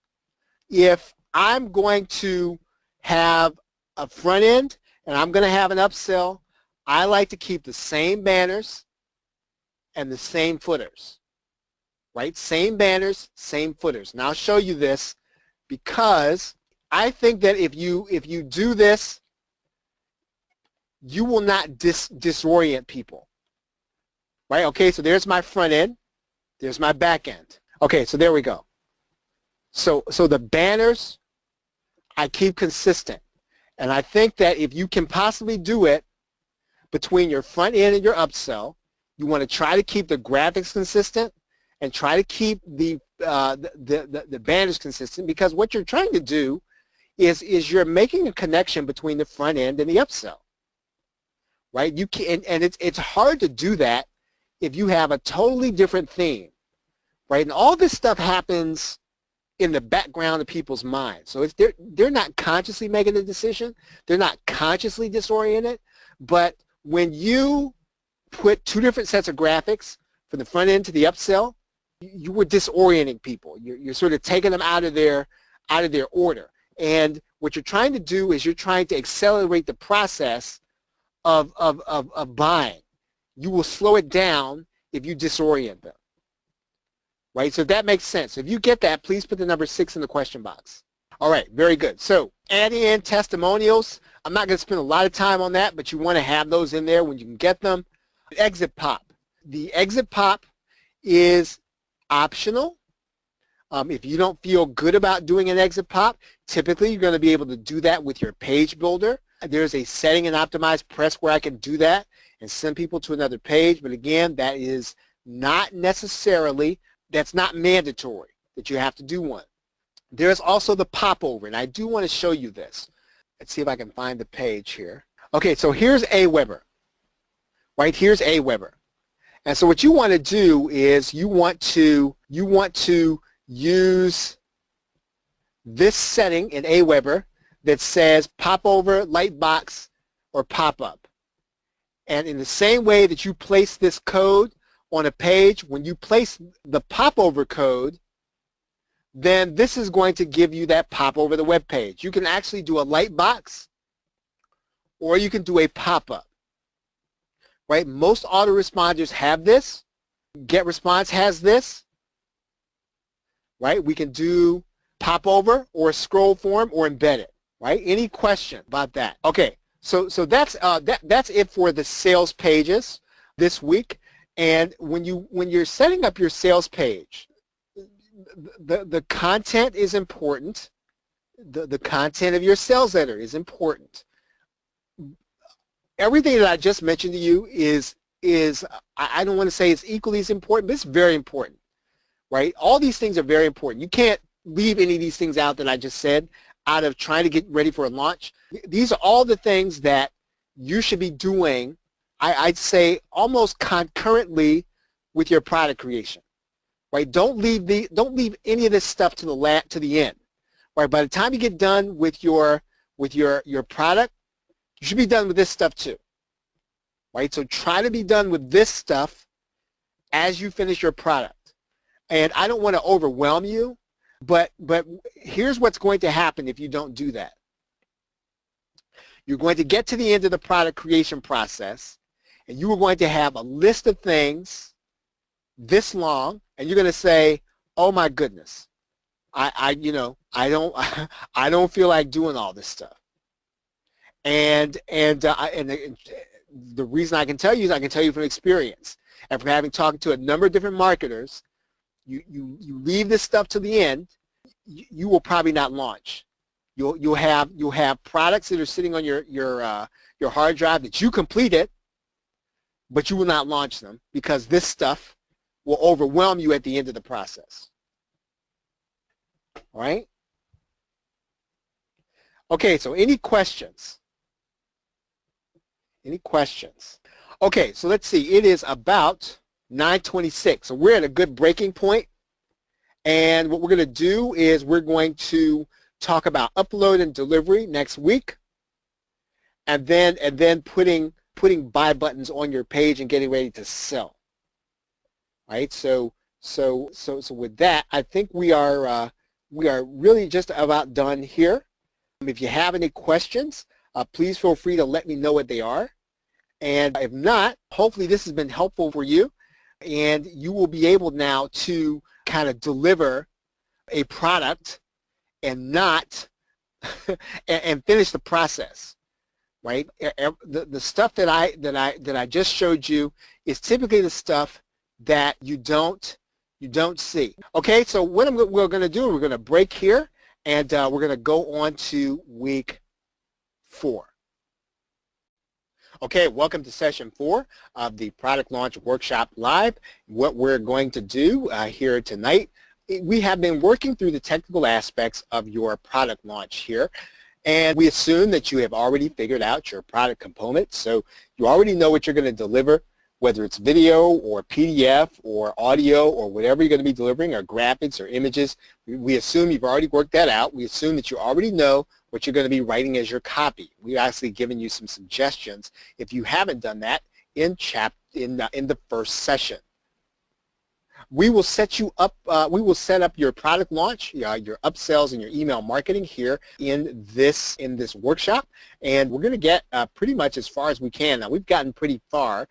If I'm going to have a front end and I'm going to have an upsell, I like to keep the same banners and the same footers, right? Same banners, same footers. Now I'll show you this because I think that if you do this, you will not disorient people, right? Okay, so there's my front end, there's my back end. Okay, so there we go. So the banners, I keep consistent. And I think that if you can possibly do it between your front end and your upsell, you want to try to keep the graphics consistent and try to keep the banners consistent, because what you're trying to do is you're making a connection between the front end and the upsell, right? You can, and it's hard to do that if you have a totally different theme, right? And all this stuff happens in the background of people's minds. So they're not consciously making the decision. They're not consciously disoriented. But when you put two different sets of graphics from the front end to the upsell, you were disorienting people. You're sort of taking them out of their order. And what you're trying to do is you're trying to accelerate the process of buying. You will slow it down if you disorient them. Right? So if that makes sense. If you get that, please put the number 6 in the question box. All right, very good. So adding in testimonials, I'm not going to spend a lot of time on that, but you want to have those in there when you can get them. Exit pop. The exit pop is optional. If you don't feel good about doing an exit pop, typically you're going to be able to do that with your page builder. There's a setting in Optimize Press where I can do that and send people to another page. But again, that is not necessarily, that's not mandatory that you have to do one. There's also the popover, and I do want to show you this. Let's see if I can find the page here. Okay, so here's Aweber, right? Here's Aweber. And so what you want to do is you want to use this setting in Aweber that says popover, lightbox, or pop-up. And in the same way that you place this code on a page, when you place the popover code, then this is going to give you that pop over the web page. You can actually do a lightbox, or you can do a pop-up. Right? Most autoresponders have this. GetResponse has this. Right? We can do popover or scroll form or embed it. Right? Any question about that? Okay. So that's it for the sales pages this week. And when you're setting up your sales page, the content is important. The content of your sales letter is important. Everything that I just mentioned to you is I don't want to say it's equally as important, but it's very important, right? All these things are very important. You can't leave any of these things out that I just said out of trying to get ready for a launch. These are all the things that you should be doing, I'd say, almost concurrently with your product creation, right? Don't leave any of this stuff to the end, right? By the time you get done with your product, you should be done with this stuff too, right? So try to be done with this stuff as you finish your product. And I don't want to overwhelm you, but here's what's going to happen if you don't do that. You're going to get to the end of the product creation process, and you are going to have a list of things this long, and you're going to say, "Oh my goodness, I don't feel like doing all this stuff." And the reason I can tell you is I can tell you from experience, and from having talked to a number of different marketers. You leave this stuff to the end, you will probably not launch. You'll have products that are sitting on your hard drive that you completed, but you will not launch them because this stuff will overwhelm you at the end of the process. All right? Okay, so any questions? Any questions? Okay, so let's see. It is about 9:26, so we're at a good breaking point, and what we're going to do is we're going to talk about upload and delivery next week, and then putting buy buttons on your page and getting ready to sell. Right? So with that, I think we are really just about done here. If you have any questions, please feel free to let me know what they are, and if not, hopefully this has been helpful for you. And you will be able now to kind of deliver a product and not and finish the process, right? The stuff that I just showed you is typically the stuff that you don't see. Okay, so what we're going to do, we're going to break here, and we're going to go on to week 4. Okay, welcome to session 4 of the Product Launch Workshop Live. What we're going to do here tonight, we have been working through the technical aspects of your product launch here, and we assume that you have already figured out your product components, so you already know what you're going to deliver, whether it's video or PDF or audio or whatever you're going to be delivering, or graphics or images. We assume you've already worked that out. We assume that you already know what you're going to be writing as your copy. We've actually given you some suggestions if you haven't done that in the first session. We will set you up. We will set up your product launch, your upsells, and your email marketing here in this workshop, and we're going to get pretty much as far as we can. Now we've gotten pretty far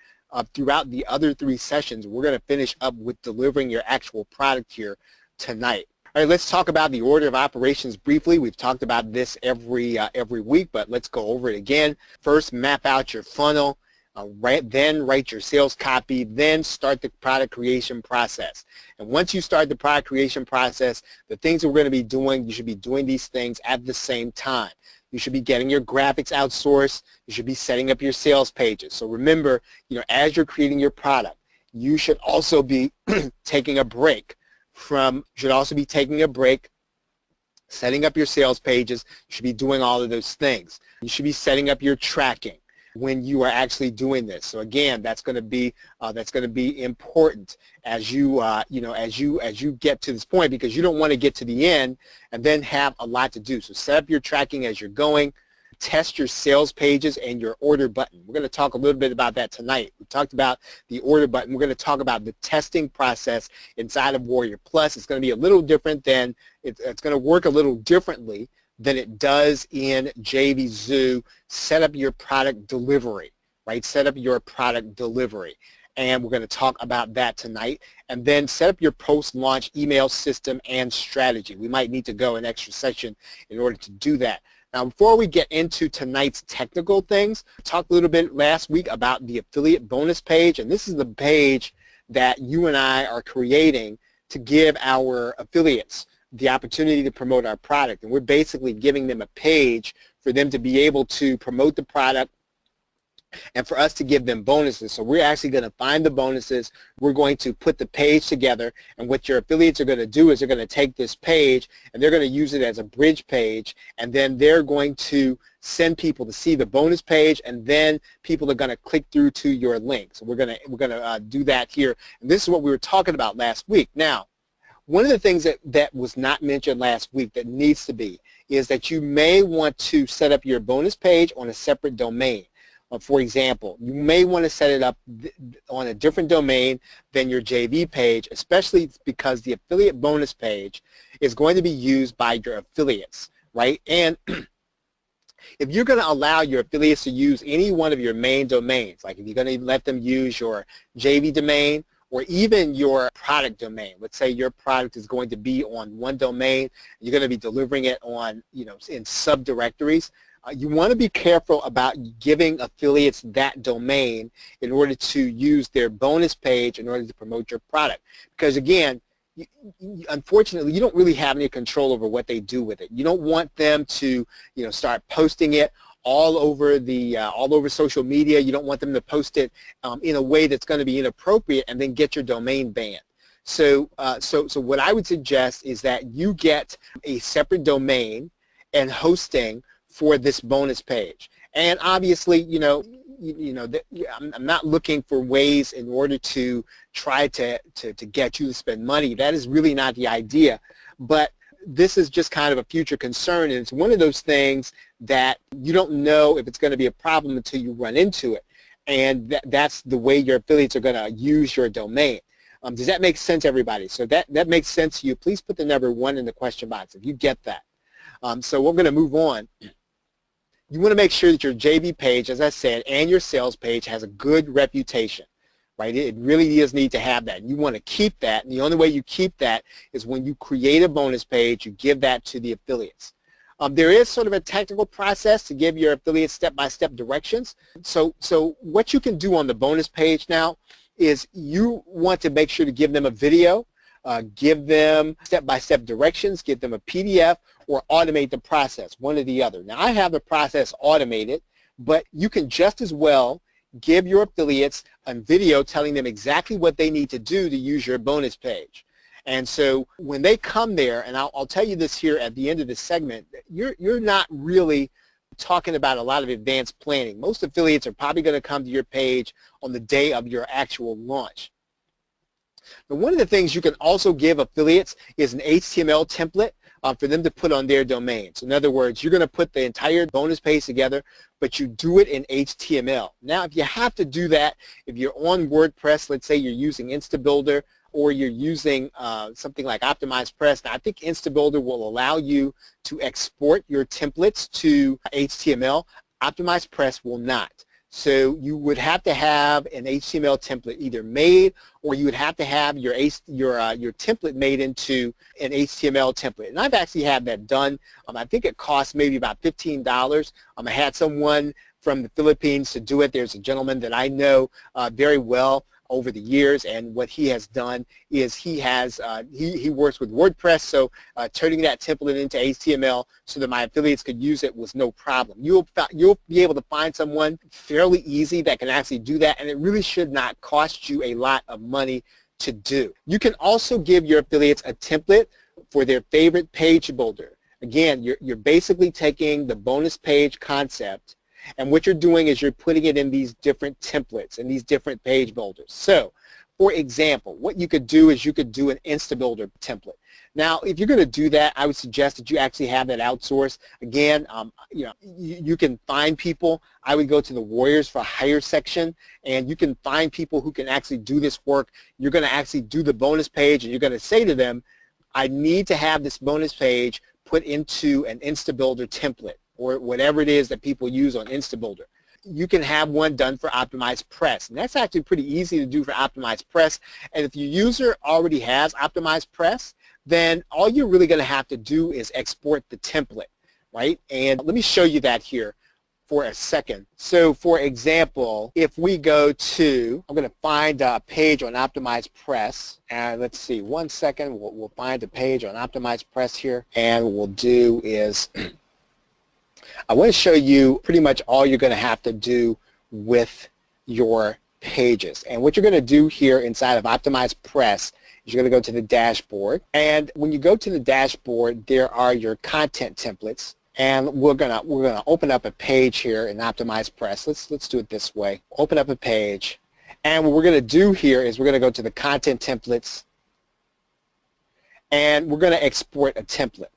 throughout the other 3 sessions. We're going to finish up with delivering your actual product here tonight. All right, let's talk about the order of operations briefly. We've talked about this every week, but let's go over it again. First, map out your funnel. Then write your sales copy, then start the product creation process. And once you start the product creation process, the things that we're going to be doing, you should be doing these things at the same time. You should be getting your graphics outsourced. You should be setting up your sales pages. So remember, as you're creating your product, you should also be taking a break setting up your sales pages. You should be doing all of those things. You should be setting up your tracking when you are actually doing this. So again, that's going to be important as you get to this point, because you don't want to get to the end and then have a lot to do. So set up your tracking as you're going. Test your sales pages and your order button. We're going to talk a little bit about that tonight. We talked about the order button. We're going to talk about the testing process inside of Warrior Plus. It's going to be a little different than, it's going to work a little differently than it does in JVZoo. Set up your product delivery, right? Set up your product delivery. And we're going to talk about that tonight. And then set up your post-launch email system and strategy. We might need to go an extra session in order to do that. Now, before we get into tonight's technical things, I talked a little bit last week about the affiliate bonus page, and this is the page that you and I are creating to give our affiliates the opportunity to promote our product. And we're basically giving them a page for them to be able to promote the product and for us to give them bonuses. So we're actually going to find the bonuses. We're going to put the page together, and what your affiliates are going to do is they're going to take this page and they're going to use it as a bridge page, and then they're going to send people to see the bonus page, and then people are going to click through to your link. So we're going to do that here, and this is what we were talking about last week. Now, one of the things that was not mentioned last week that needs to be is that you may want to set up your bonus page on a separate domain. For example, you may want to set it up on a different domain than your JV page, especially because the affiliate bonus page is going to be used by your affiliates, right? And if you're going to allow your affiliates to use any one of your main domains, like if you're going to let them use your JV domain or even your product domain, let's say your product is going to be on one domain, you're going to be delivering it on, in subdirectories, you want to be careful about giving affiliates that domain in order to use their bonus page in order to promote your product. Because again, unfortunately, you don't really have any control over what they do with it. You don't want them to, start posting it all over social media. You don't want them to post it in a way that's going to be inappropriate and then get your domain banned. So what I would suggest is that you get a separate domain and hosting for this bonus page. And obviously, I'm not looking for ways in order to try to get you to spend money. That is really not the idea. But this is just kind of a future concern, and it's one of those things that you don't know if it's going to be a problem until you run into it. And that's the way your affiliates are going to use your domain. Does that make sense, everybody? So that makes sense to you. Please put the number 1 in the question box if you get that. So we're going to move on. You want to make sure that your JV page, as I said, and your sales page has a good reputation, right? It really does need to have that. You want to keep that, and the only way you keep that is when you create a bonus page, you give that to the affiliates. There is sort of a technical process to give your affiliates step-by-step directions. So what you can do on the bonus page now is you want to make sure to give them a video, give them step-by-step directions, give them a PDF, or automate the process, one or the other. Now, I have the process automated, but you can just as well give your affiliates a video telling them exactly what they need to do to use your bonus page. And so when they come there, and I'll tell you this here at the end of this segment, you're not really talking about a lot of advanced planning. Most affiliates are probably going to come to your page on the day of your actual launch. But one of the things you can also give affiliates is an HTML template for them to put on their domains. In other words, you're going to put the entire bonus page together, but you do it in HTML. Now, if you have to do that, if you're on WordPress, let's say you're using InstaBuilder, or you're using something like OptimizePress. Now, I think InstaBuilder will allow you to export your templates to HTML. OptimizePress will not. So you would have to have an HTML template either made, or you would have to have your template made into an HTML template. And I've actually had that done. I think it costs maybe about $15. I had someone from the Philippines to do it. There's a gentleman that I know very well over the years, and what he has done is he works with WordPress, so turning that template into HTML so that my affiliates could use it was no problem. You'll be able to find someone fairly easy that can actually do that, and it really should not cost you a lot of money to do. You can also give your affiliates a template for their favorite page builder. Again, you're basically taking the bonus page concept, and what you're doing is you're putting it in these different templates and these different page builders. So, for example, what you could do is you could do an InstaBuilder template. Now, if you're going to do that, I would suggest that you actually have that outsourced. Again, you can find people. I would go to the Warriors for Hire section, and you can find people who can actually do this work. You're going to actually do the bonus page, and you're going to say to them, I need to have this bonus page put into an InstaBuilder template, or whatever it is that people use on InstaBuilder. You can have one done for OptimizePress, and that's actually pretty easy to do for OptimizePress. And if your user already has OptimizePress, then all you're really going to have to do is export the template, right? And let me show you that here for a second. So, for example, if we go to, I'm going to find a page on OptimizePress, and let's see, one second, we'll find a page on OptimizePress here, and what we'll do is I want to show you pretty much all you're going to have to do with your pages. And what you're going to do here inside of OptimizePress is you're going to go to the dashboard. And when you go to the dashboard, there are your content templates. And we're gonna open up a page here in OptimizePress. Let's do it this way. Open up a page. And what we're going to do here is we're going to go to the content templates. and we're going to export a template.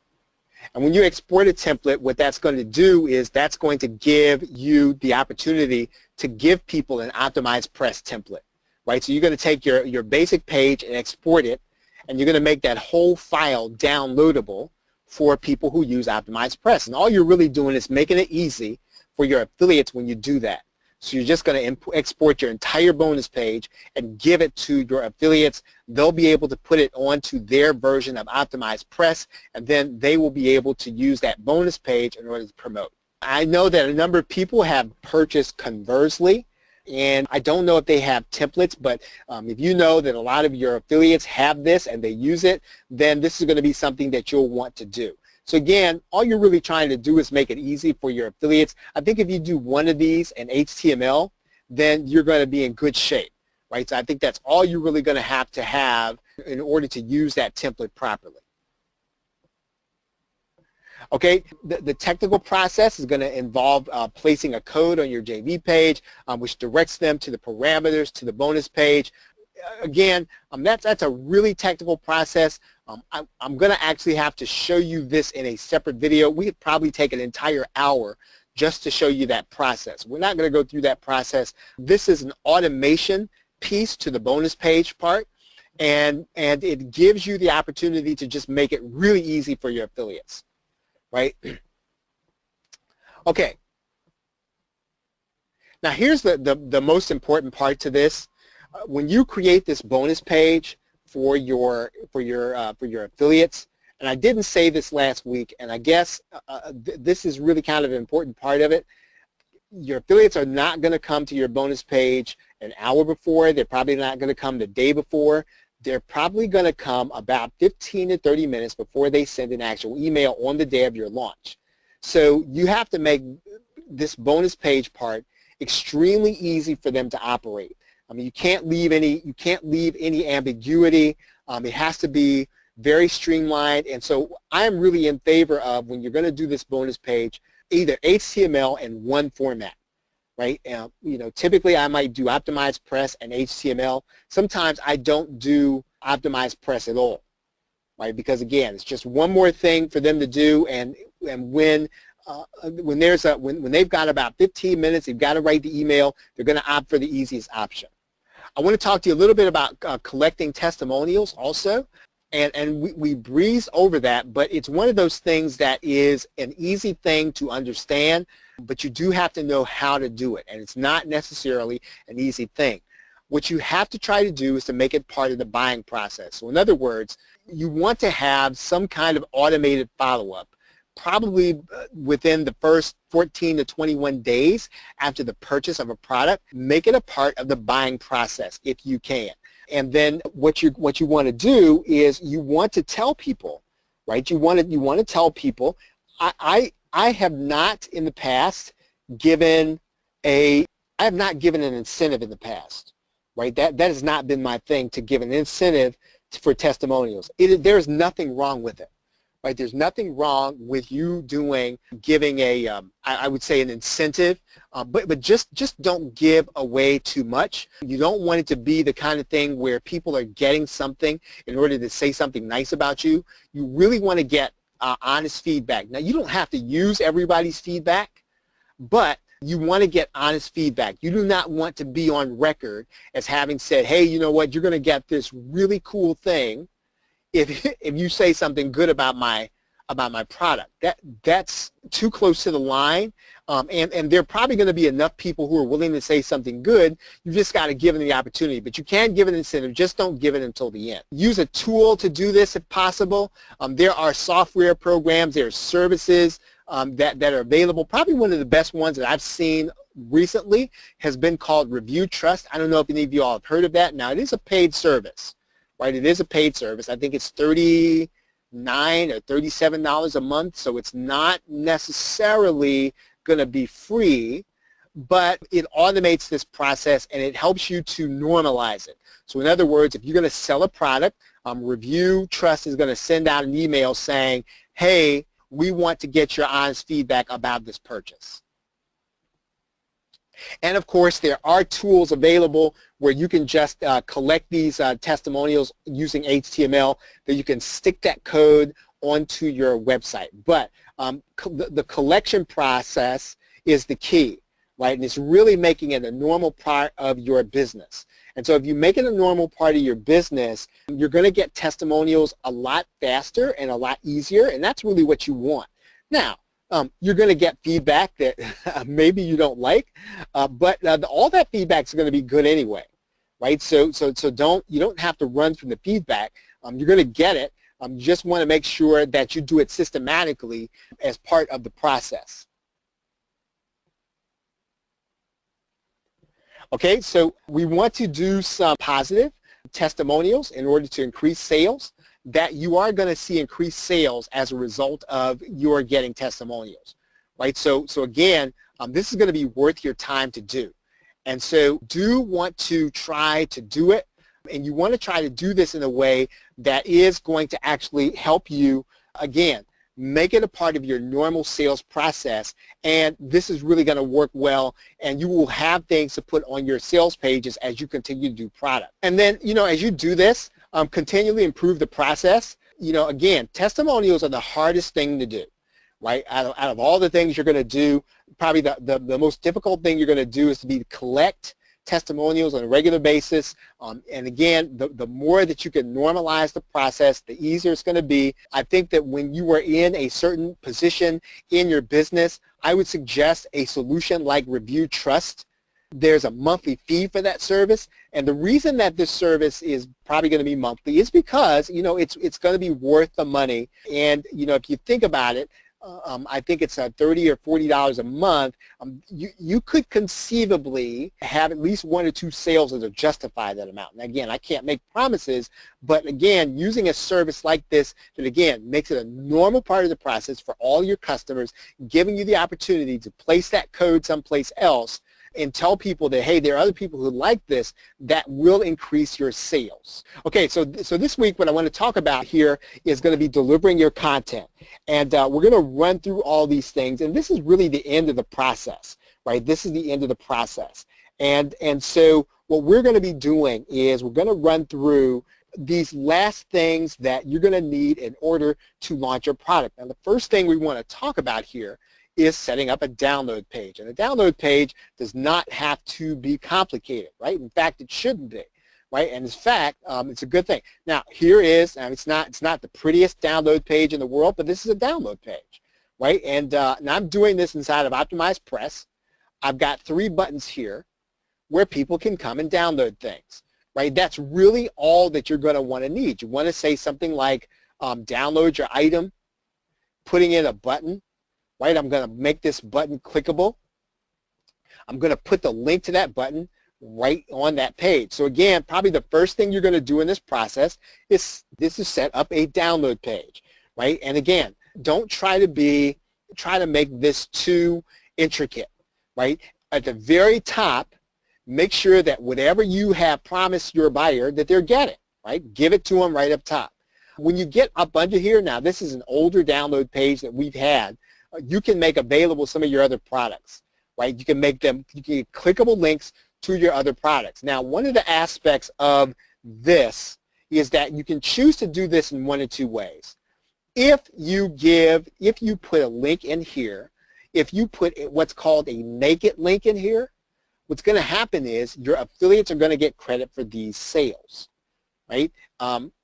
And when you export a template, what that's going to do is that's going to give you the opportunity to give people an optimized press template, right? So you're going to take your basic page and export it, and you're going to make that whole file downloadable for people who use optimized press. And all you're really doing is making it easy for your affiliates when you do that. So you're just going to export your entire bonus page and give it to your affiliates. They'll be able to put it onto their version of optimized press, and then they will be able to use that bonus page in order to promote. I know that a number of people have purchased Conversely, and I don't know if they have templates, but if you know that a lot of your affiliates have this and they use it, then this is going to be something that you'll want to do. So again, all you're really trying to do is make it easy for your affiliates. I think if you do one of these in HTML, then you're going to be in good shape, right? So I think that's all you're really going to have in order to use that template properly. Okay, the technical process is going to involve placing a code on your JV page, which directs them to the parameters, to the bonus page. Again, that's a really technical process. I'm going to actually have to show you this in a separate video. We could probably take an entire hour just to show you that process. We're not going to go through that process. This is an automation piece to the bonus page part, and it gives you the opportunity to just make it really easy for your affiliates, right? Okay. Now here's the most important part to this. When you create this bonus page for your affiliates, and I didn't say this last week, and I guess this is really kind of an important part of it. Your affiliates are not going to come to your bonus page an hour before. They're probably not going to come the day before. They're probably going to come about 15 to 30 minutes before they send an actual email on the day of your launch. So you have to make this bonus page part extremely easy for them to operate. I mean, you can't leave any ambiguity. It has to be very streamlined. And so I'm really in favor of, when you're going to do this bonus page, either HTML and one format, right? Typically I might do optimized press and HTML. Sometimes I don't do optimized press at all, right? Because again, it's just one more thing for them to do, and when they've got about 15 minutes, they've got to write the email, they're going to opt for the easiest option. I want to talk to you a little bit about collecting testimonials also, and we breeze over that, but it's one of those things that is an easy thing to understand, but you do have to know how to do it, and it's not necessarily an easy thing. What you have to try to do is to make it part of the buying process. So in other words, you want to have some kind of automated follow-up, probably within the first 14 to 21 days after the purchase of a product. Make it a part of the buying process if you can. And then what you want to do is you want to tell people, right? You want to tell people, I have not in the past given an incentive in the past, right? That has not been my thing, to give an incentive for testimonials. There's nothing wrong with it. Right, there's nothing wrong with you giving I would say an incentive, but just don't give away too much. You don't want it to be the kind of thing where people are getting something in order to say something nice about you. You really want to get honest feedback. Now, you don't have to use everybody's feedback, but you want to get honest feedback. You do not want to be on record as having said, hey, you know what, you're going to get this really cool thing if you say something good about my product. That's too close to the line, and there are probably going to be enough people who are willing to say something good. You just got to give them the opportunity, but you can give an incentive. Just don't give it until the end. Use a tool to do this if possible. There are software programs, there are services that are available. Probably one of the best ones that I've seen recently has been called ReviewTrust. I don't know if any of you all have heard of that. Now, it is a paid service. Right, it is a paid service. I think it's $39 or $37 a month, so it's not necessarily going to be free, but it automates this process and it helps you to normalize it. So in other words, if you're going to sell a product, ReviewTrust is going to send out an email saying, hey, we want to get your honest feedback about this purchase. And of course, there are tools available where you can just collect these testimonials using HTML, that you can stick that code onto your website. But the collection process is the key, right? And it's really making it a normal part of your business. And so if you make it a normal part of your business, you're going to get testimonials a lot faster and a lot easier, and that's really what you want. Now, you're going to get feedback that maybe you don't like, but all that feedback is going to be good anyway, right? So you don't have to run from the feedback. You're going to get it. You just want to make sure that you do it systematically as part of the process. Okay, so we want to do some positive testimonials in order to increase sales. That you are going to see increased sales as a result of your getting testimonials, right? So again, this is going to be worth your time to do. And so do want to try to do it, and you want to try to do this in a way that is going to actually help you, again, make it a part of your normal sales process, and this is really going to work well, and you will have things to put on your sales pages as you continue to do product. And then, as you do this, continually improve the process. Again, testimonials are the hardest thing to do, right? Out of all the things you're going to do, probably the most difficult thing you're going to do is to collect testimonials on a regular basis. And again, the more that you can normalize the process, the easier it's going to be. I think that when you are in a certain position in your business, I would suggest a solution like Review Trust. There's a monthly fee for that service, and the reason that this service is probably going to be monthly is because it's going to be worth the money. And if you think about it, I think it's $30 or $40 a month. You could conceivably have at least 1 or 2 sales that justify that amount. And again, I can't make promises, but again, using a service like this that again makes it a normal part of the process for all your customers, giving you the opportunity to place that code someplace else and tell people that, hey, there are other people who like this, that will increase your sales. Okay, so this week what I want to talk about here is going to be delivering your content. And we're going to run through all these things, and this is really the end of the process, right? This is the end of the process. And so what we're going to be doing is we're going to run through these last things that you're going to need in order to launch your product. Now, the first thing we want to talk about here is setting up a download page. And a download page does not have to be complicated, right? In fact, it shouldn't be, right? And in fact, it's a good thing. Now, here is, it's not the prettiest download page in the world, but this is a download page, right? And I'm doing this inside of OptimizePress. I've got 3 buttons here where people can come and download things, right? That's really all that you're going to want to need. You want to say something like download your item, putting in a button, right? I'm going to make this button clickable. I'm going to put the link to that button right on that page. So again, probably the first thing you're going to do in this process is set up a download page, right? And again, don't try to make this too intricate, right? At the very top, make sure that whatever you have promised your buyer that they're getting, right? Give it to them right up top. When you get up under here, now this is an older download page that we've had. You can make available some of your other products, right? You can get clickable links to your other products. Now, one of the aspects of this is that you can choose to do this in 1 or 2 ways. If you put a link in here, if you put what's called a naked link in here, what's going to happen is your affiliates are going to get credit for these sales, right?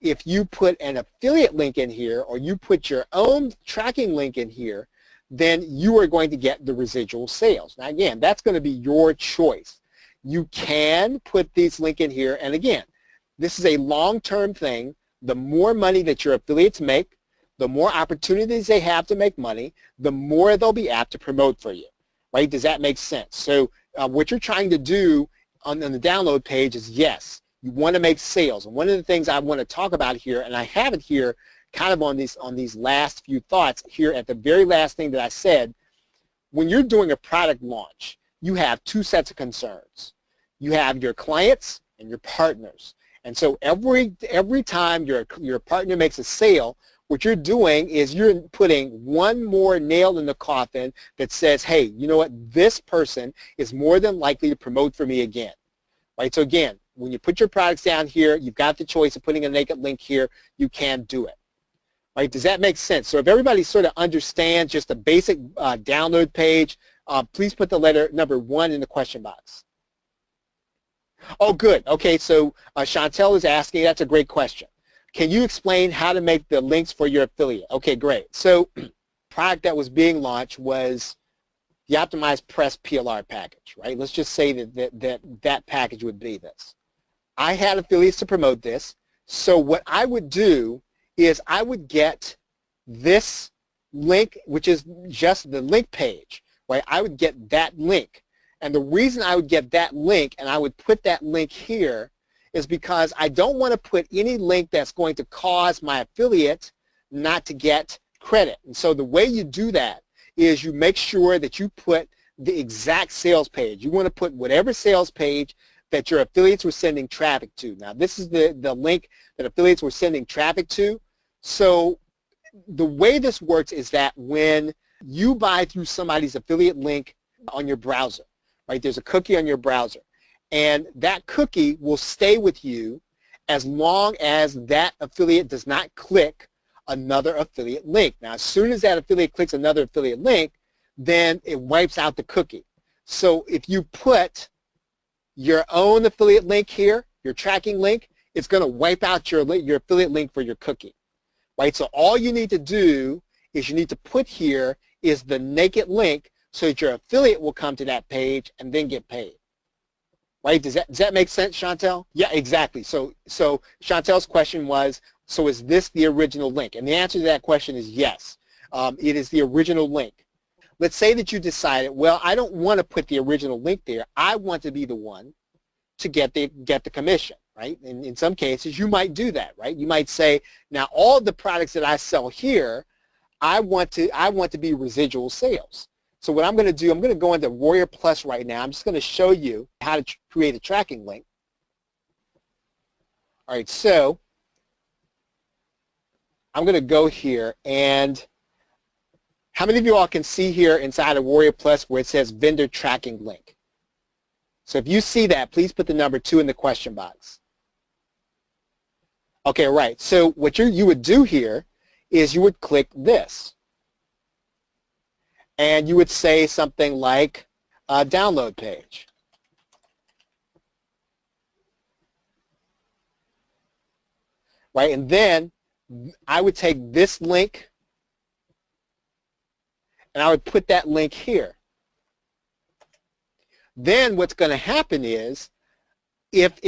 If you put an affiliate link in here, or you put your own tracking link in here, then you are going to get the residual sales. Now again, that's going to be your choice. You can put this link in here, and again, this is a long-term thing. The more money that your affiliates make, the more opportunities they have to make money, the more they'll be apt to promote for you, right? Does that make sense? So what you're trying to do on the download page is, yes, you want to make sales. And one of the things I want to talk about here, and I have it here kind of on these last few thoughts here at the very last thing that I said, when you're doing a product launch, you have 2 sets of concerns. You have your clients and your partners. And so every time your partner makes a sale, what you're doing is you're putting one more nail in the coffin that says, hey, you know what, this person is more than likely to promote for me again, right? So again, when you put your products down here, you've got the choice of putting a naked link here, you can do it, right? Does that make sense? So if everybody sort of understands just the basic download page, please put the letter number 1 in the question box. Oh, good. Okay, so Chantel is asking, that's a great question. Can you explain how to make the links for your affiliate? Okay, great. So product that was being launched was the Optimized Press PLR package, right? Let's just say that package would be this. I had affiliates to promote this, so what I would do is I would get this link, which is just the link page, right? I would get that link. And the reason I would get that link, and I would put that link here, is because I don't want to put any link that's going to cause my affiliate not to get credit. And so the way you do that is you make sure that you put the exact sales page. You want to put whatever sales page that your affiliates were sending traffic to. Now this is the link that affiliates were sending traffic to. So the way this works is that when you buy through somebody's affiliate link on your browser, right, there's a cookie on your browser. And that cookie will stay with you as long as that affiliate does not click another affiliate link. Now, as soon as that affiliate clicks another affiliate link, then it wipes out the cookie. So if you put your own affiliate link here, your tracking link, it's going to wipe out your affiliate link for your cookie, right? So all you need to do is you need to put here is the naked link so that your affiliate will come to that page and then get paid. Right? Does that make sense, Chantel? Yeah, exactly. So Chantel's question was, so is this the original link? And the answer to that question is yes. It is the original link. Let's say that you decided, well, I don't want to put the original link there. I want to be the one to get the commission, right? And in some cases, you might do that, right? You might say, now all the products that I sell here, I want to be residual sales. So what I'm going to do, I'm going to go into Warrior Plus right now. I'm just going to show you how to create a tracking link. All right, so I'm going to go here, and how many of you all can see here inside of Warrior Plus where it says vendor tracking link? So if you see that, please put the number 2 in the question box. Okay, right. So what you would do here is you would click this. And you would say something like download page. Right, and then I would take this link and I would put that link here. Then what's going to happen is even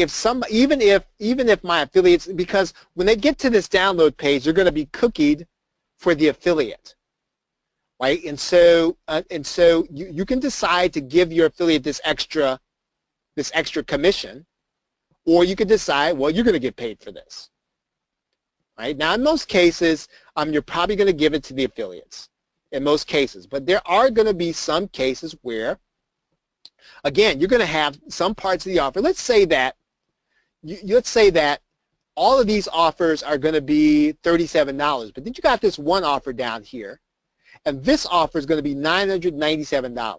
if my affiliates, because when they get to this download page, they're going to be cookied for the affiliate. Right, and so you can decide to give your affiliate this extra commission, or you could decide, well, you're going to get paid for this. Right, now in most cases, you're probably going to give it to the affiliates in most cases, but there are going to be some cases where, again, you're going to have some parts of the offer. Let's say that all of these offers are going to be $37, but then you got this one offer down here. And this offer is going to be $997.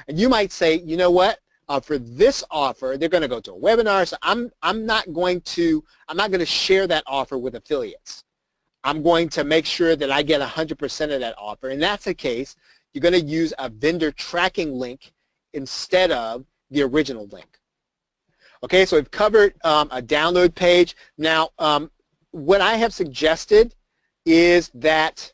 And you might say, you know what? For this offer, they're going to go to a webinar, so I'm not going to share that offer with affiliates. I'm going to make sure that I get 100% of that offer. And that's the case. You're going to use a vendor tracking link instead of the original link. Okay, so we've covered a download page. Now, what I have suggested is that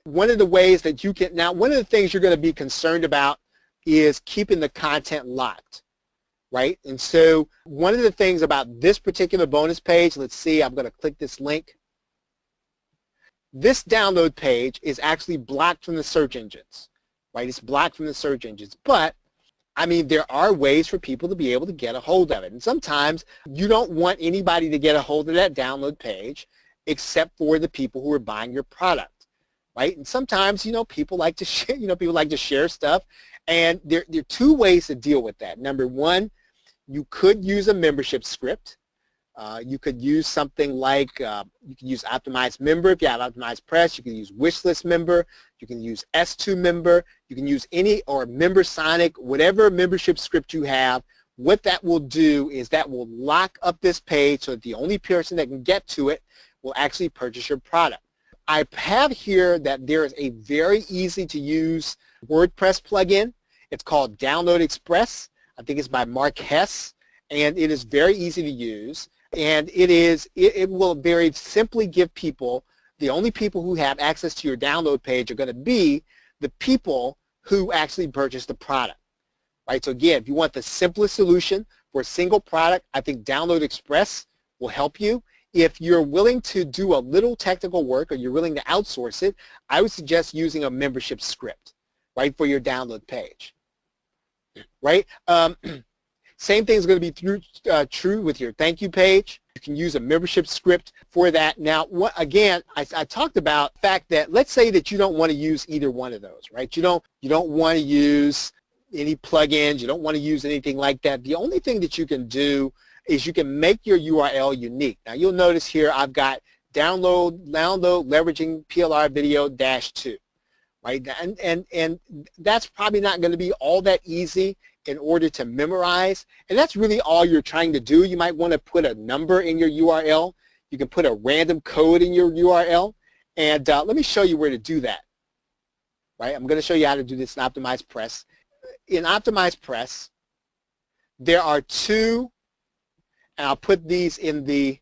one of the ways that you can, now one of the things you're going to be concerned about is keeping the content locked, right? And so one of the things about this particular bonus page, let's see, I'm going to click this link. This download page is actually blocked from the search engines, right? It's blocked from the search engines, but I mean, there are ways for people to be able to get a hold of it. And sometimes you don't want anybody to get a hold of that download page except for the people who are buying your product. Right, and sometimes people like to share, stuff, and there are 2 ways to deal with that. Number 1, you could use a membership script, You could use something like, you can use Optimized Member if you have Optimized Press. You can use Wishlist Member. You can use S2 Member. You can use any, or Member Sonic, whatever membership script you have. What that will do is that will lock up this page so that the only person that can get to it will actually purchase your product. I have here that there is a very easy to use WordPress plugin. It's called Download Express. I think it's by Mark Hess, and it is very easy to use. And it will very simply give people, the only people who have access to your download page are going to be the people who actually purchase the product. Right? So again, if you want the simplest solution for a single product, I think Download Express will help you. If you're willing to do a little technical work, or you're willing to outsource it, I would suggest using a membership script, right, for your download page. Right? Same thing is going to be true with your thank you page. You can use a membership script for that. Now, again, I talked about the fact that, let's say that you don't want to use either one of those, right? You don't want to use any plugins. You don't want to use anything like that. The only thing that you can do is you can make your URL unique. Now, you'll notice here I've got download leveraging PLR video -2, right? And that's probably not going to be all that easy in order to memorize, and that's really all you're trying to do. You might want to put a number in your URL. You can put a random code in your URL, and let me show you where to do that. Right? I'm going to show you how to do this in Optimized Press. In Optimized Press, there are two, and I'll put these in there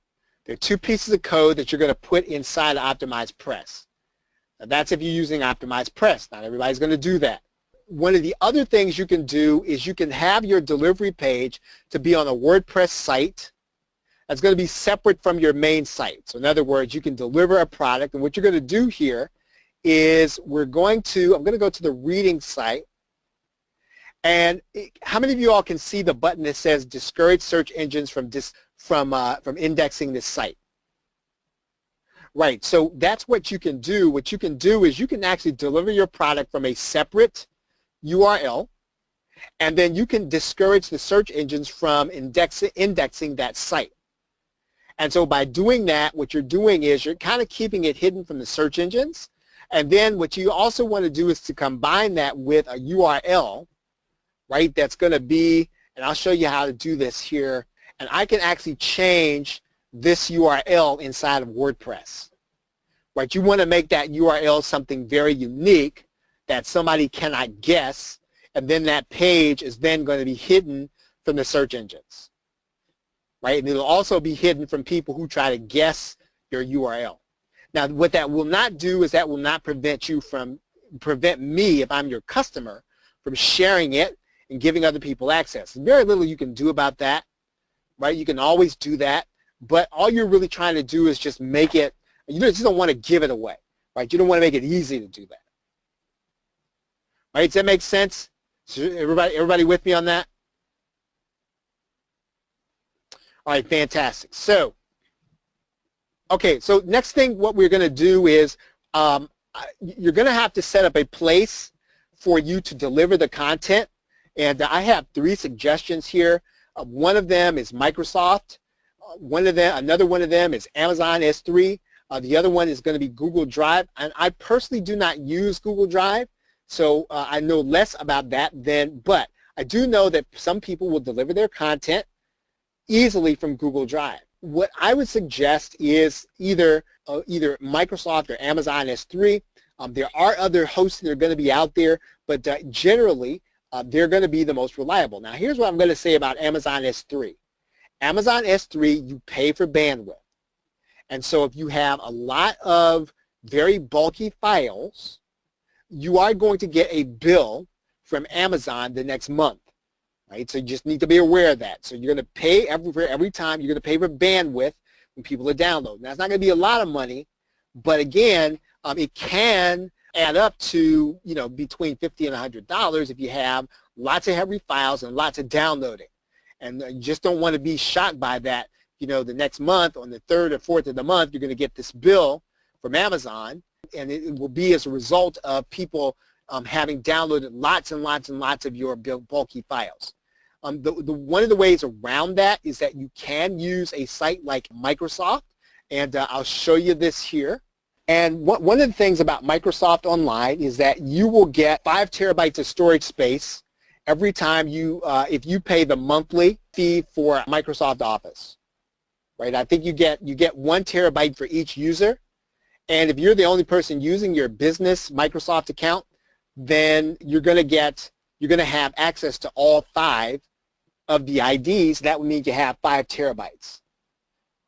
are two pieces of code that you're going to put inside of Optimized Press. Now, that's if you're using Optimized Press. Not everybody's going to do that. One of the other things you can do is you can have your delivery page to be on a WordPress site that's going to be separate from your main site. So in other words, you can deliver a product, and what you're going to do here is I'm going to go to the reading site, and how many of you all can see the button that says discourage search engines from indexing this site? Right, so that's what you can do. What you can do is you can actually deliver your product from a separate URL, and then you can discourage the search engines from indexing that site. And so by doing that, what you're doing is you're kind of keeping it hidden from the search engines. And then what you also want to do is to combine that with a URL, right, that's going to be, and I'll show you how to do this here, and I can actually change this URL inside of WordPress. Right, you want to make that URL something very unique that somebody cannot guess, and then that page is then going to be hidden from the search engines, right? And it'll also be hidden from people who try to guess your URL. Now, what that will not do is that will not prevent me, if I'm your customer, from sharing it and giving other people access. There's very little you can do about that, right? You can always do that, but all you're really trying to do is just make it, you just don't want to give it away, right? You don't want to make it easy to do that. Right, does that make sense? So everybody with me on that? All right, fantastic. So, okay, so next thing what we're going to do is you're going to have to set up a place for you to deliver the content. And I have 3 suggestions here. One of them is Microsoft. Another one of them is Amazon S3. The other one is going to be Google Drive. And I personally do not use Google Drive. So I know less about that but I do know that some people will deliver their content easily from Google Drive. What I would suggest is either Microsoft or Amazon S3. There are other hosts that are going to be out there, but generally they're going to be the most reliable. Now here's what I'm going to say about Amazon S3. Amazon S3, you pay for bandwidth. And so if you have a lot of very bulky files, you are going to get a bill from Amazon the next month, right? So you just need to be aware of that. So you're going to pay every time. You're going to pay for bandwidth when people are downloading. Now, it's not going to be a lot of money, but again, it can add up to, between $50 and $100 if you have lots of heavy files and lots of downloading. And you just don't want to be shocked by that. The next month, on the 3rd or 4th of the month, you're going to get this bill from Amazon, and it will be as a result of people having downloaded lots and lots and lots of your bulky files. One of the ways around that is that you can use a site like Microsoft, and I'll show you this here. And one of the things about Microsoft Online is that you will get 5 terabytes of storage space every time you, if you pay the monthly fee for Microsoft Office, right? I think you get 1 terabyte for each user, and if you're the only person using your business Microsoft account, then you're going to have access to all 5 of the IDs. That would mean you have 5 terabytes,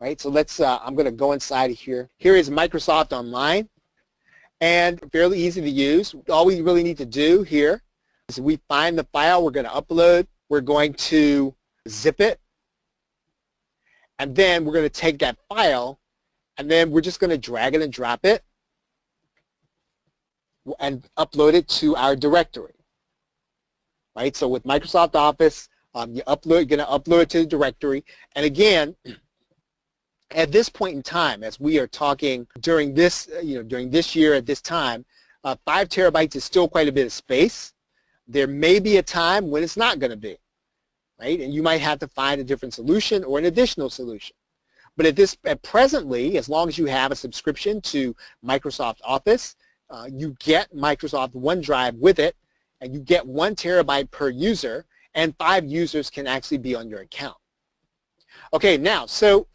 right? So let's, I'm going to go inside of here. Here is Microsoft Online, and fairly easy to use. All we really need to do here is we find the file we're going to upload. We're going to zip it, and then we're going to take that file, and then we're just going to drag it and drop it and upload it to our directory, right? So with Microsoft Office, you're going to upload it to the directory. And again, at this point in time, as we are talking during this, during this year at this time, 5 terabytes is still quite a bit of space. There may be a time when it's not going to be, right? And you might have to find a different solution or an additional solution. But at presently, as long as you have a subscription to Microsoft Office, you get Microsoft OneDrive with it, and you get 1 terabyte per user, and 5 users can actually be on your account. Okay, now, so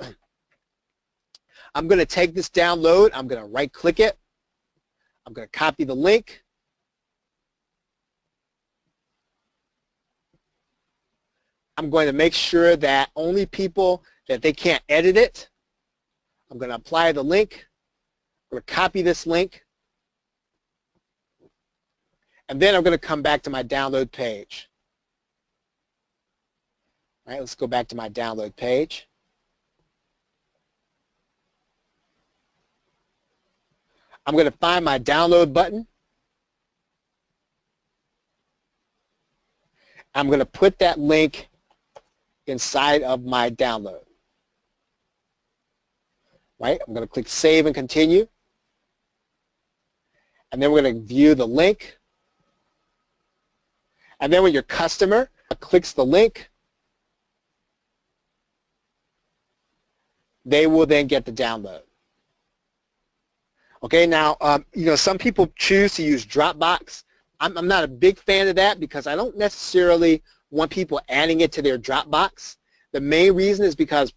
I'm going to take this download. I'm going to right-click it. I'm going to copy the link. I'm going to make sure that only people that they can't edit it. I'm going to apply the link. I'm going to copy this link. And then I'm going to come back to my download page. All right, let's go back to my download page. I'm going to find my download button. I'm going to put that link inside of my download. Right? I'm going to click Save and Continue. And then we're going to view the link. And then when your customer clicks the link, they will then get the download. Okay, now, some people choose to use Dropbox. I'm not a big fan of that because I don't necessarily want people adding it to their Dropbox. The main reason is because,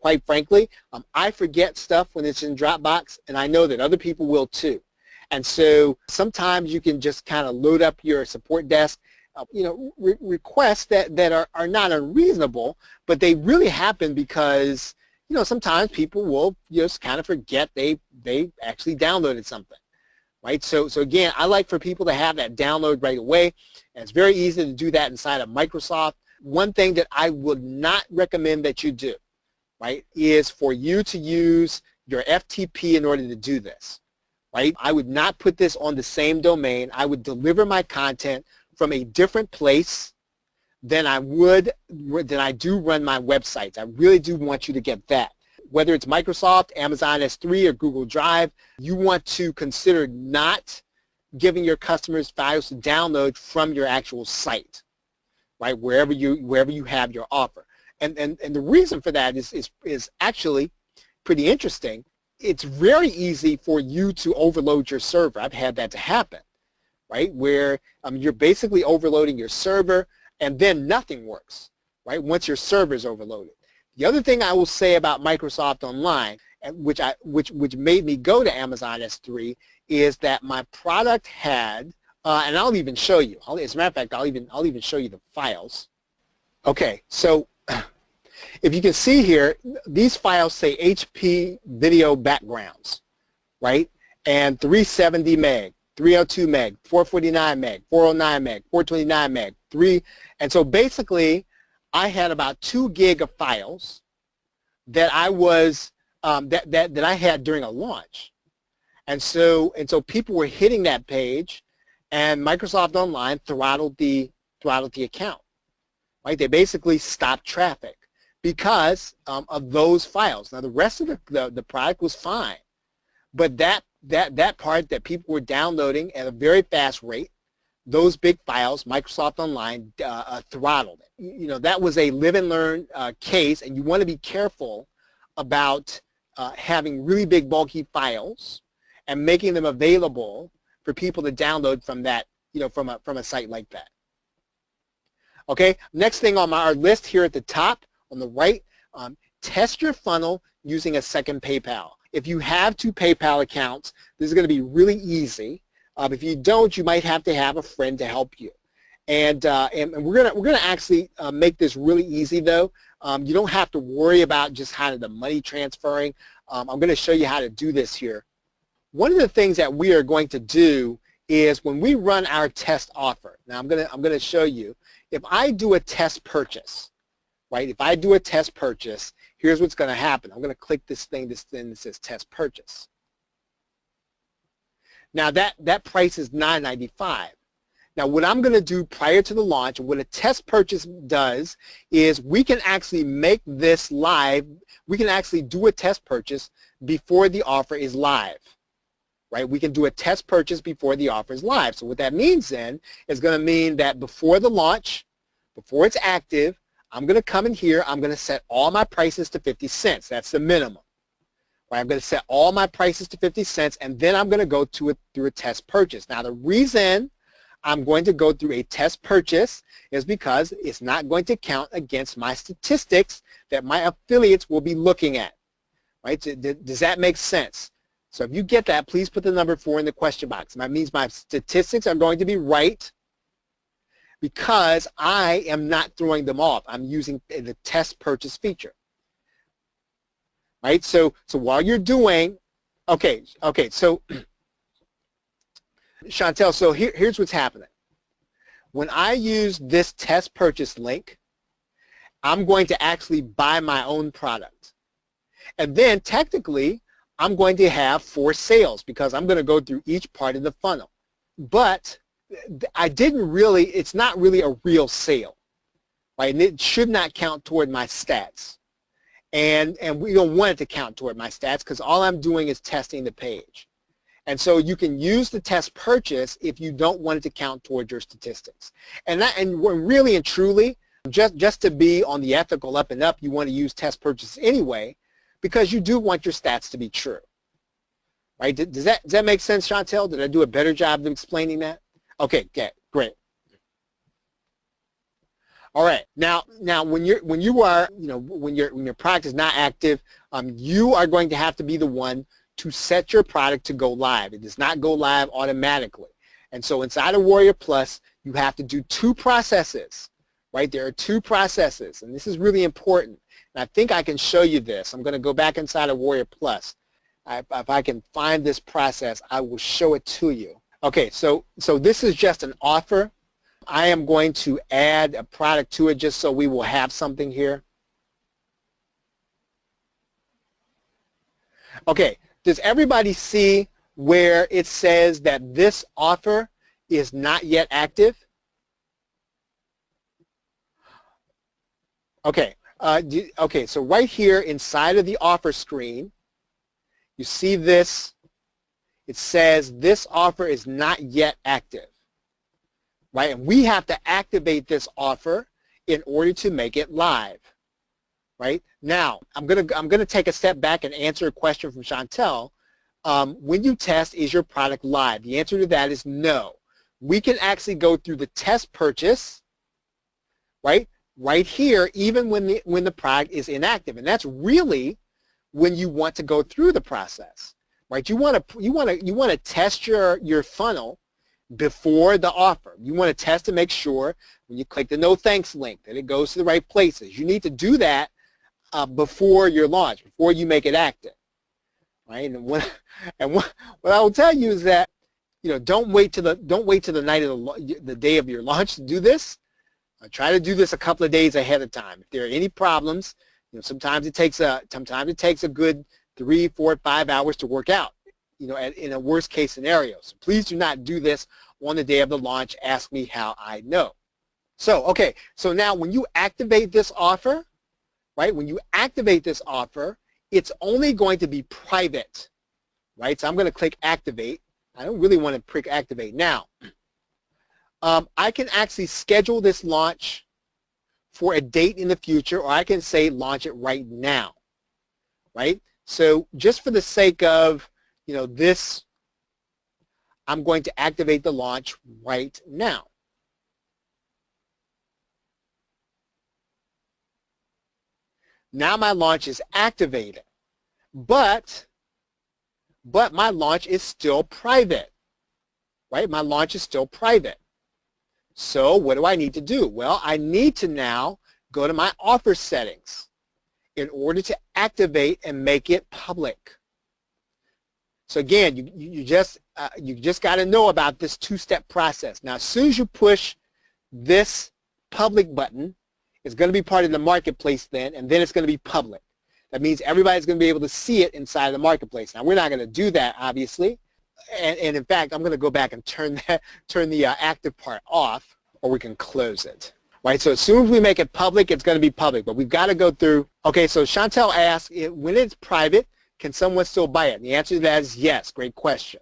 quite frankly, I forget stuff when it's in Dropbox, and I know that other people will too. And so sometimes you can just kind of load up your support desk, requests that are not unreasonable, but they really happen because, sometimes people will just kind of forget they actually downloaded something. Right? So again, I like for people to have that download right away, and it's very easy to do that inside of Microsoft. One thing that I would not recommend that you do, right, is for you to use your FTP in order to do this. Right? I would not put this on the same domain. I would deliver my content from a different place than I do run my websites. I really do want you to get that. Whether it's Microsoft, Amazon S3, or Google Drive, you want to consider not giving your customers files to download from your actual site, right? Wherever you have your offer. And the reason for that is actually pretty interesting. It's very easy for you to overload your server. I've had that to happen, right? Where you're basically overloading your server, and then nothing works, right? Once your server is overloaded. The other thing I will say about Microsoft Online, which made me go to Amazon S3, is that my product had, and I'll even show you. As a matter of fact, I'll even show you the files. Okay, so if you can see here, these files say HP video backgrounds, right? And 370 meg, 302 meg, 449 meg, 409 meg, 429 meg, and so basically, I had about 2 gig of files that I was that I had during a launch, and so people were hitting that page, and Microsoft Online throttled the account, right? They basically stopped traffic because of those files. Now the rest of the product was fine, but that part that people were downloading at a very fast rate, those big files, Microsoft Online throttled it. That was a live and learn case, and you want to be careful about having really big bulky files and making them available for people to download from that, from a site like that. Okay, next thing on our list here at the top on the right, test your funnel using a second PayPal. If you have 2 PayPal accounts, this is going to be really easy. If you don't, you might have to have a friend to help you. And we're gonna actually make this really easy though. You don't have to worry about just how the money transferring. I'm going to show you how to do this here. One of the things that we are going to do is when we run our test offer. Now I'm gonna show you. If I do a test purchase, right? If I do a test purchase, here's what's going to happen. I'm going to click this thing that says test purchase. Now that price is $9.95. Now what I'm going to do prior to the launch, what a test purchase does is we can actually make this live. We can actually do a test purchase before the offer is live. Right? We can do a test purchase before the offer is live. So what that means then is going to mean that before the launch, before it's active, I'm going to come in here, I'm going to set all my prices to 50 cents. That's the minimum. Right? I'm going to set all my prices to 50 cents, and then I'm going to go through a test purchase. Now the reason I'm going to go through a test purchase is because it's not going to count against my statistics that my affiliates will be looking at. Right? Does that make sense? So if you get that, please put the number 4 in the question box. That means my statistics are going to be right because I am not throwing them off. I'm using the test purchase feature. Right? So while you're doing, okay, so Chantel, so here's what's happening. When I use this test purchase link, I'm going to actually buy my own product. And then technically, I'm going to have 4 sales because I'm going to go through each part of the funnel. But it's not really a real sale, right? And it should not count toward my stats. And we don't want it to count toward my stats because all I'm doing is testing the page. And so you can use the test purchase if you don't want it to count toward your statistics. And really and truly, just to be on the ethical up and up, you want to use test purchase anyway, because you do want your stats to be true, right? Does that make sense, Chantel? Did I do a better job of explaining that? Okay, great. All right, now when your product is not active, you are going to have to be the one to set your product to go live. It does not go live automatically, and so inside of Warrior Plus, you have to do 2 processes, right? There are 2 processes, and this is really important. And I think I can show you this. I'm going to go back inside of Warrior Plus. If I can find this process, I will show it to you. Okay, so this is just an offer. I am going to add a product to it just so we will have something here. Okay, does everybody see where it says that this offer is not yet active? Okay. Okay, so right here inside of the offer screen, you see this. It says this offer is not yet active, right? And we have to activate this offer in order to make it live, right? Now, I'm gonna take a step back and answer a question from Chantel. When you test, is your product live? The answer to that is no. We can actually go through the test purchase, right? Right here, even when the product is inactive, and that's really when you want to go through the process, right? You want to test your funnel before the offer. You want to test to make sure when you click the no thanks link that it goes to the right places. You need to do that before your launch, before you make it active, right? And what I will tell you is that don't wait till the night of the day of your launch to do this. Try to do this a couple of days ahead of time. If there are any problems, sometimes it takes a good 3, 4, 5 hours to work out, in a worst case scenario. So please do not do this on the day of the launch. Ask me how I know. So, okay, so now when you activate this offer, right, when you activate this offer, it's only going to be private, right? So I'm going to click activate. I don't really want to click activate now. I can actually schedule this launch for a date in the future, or I can say launch it right now, right? So just for the sake of, this, I'm going to activate the launch right now. Now my launch is activated, but my launch is still private, right? My launch is still private. So what do I need to do? Well, I need to now go to my offer settings in order to activate and make it public. So again, you just got to know about this two-step process. Now, as soon as you push this public button, it's going to be part of the marketplace then, and then it's going to be public. That means everybody's going to be able to see it inside of the marketplace. Now, we're not going to do that, obviously. And in fact, I'm going to go back and turn the active part off, or we can close it. Right? So as soon as we make it public, it's going to be public. But we've got to go through. Okay, so Chantel asked, when it's private, can someone still buy it? And the answer to that is yes. Great question.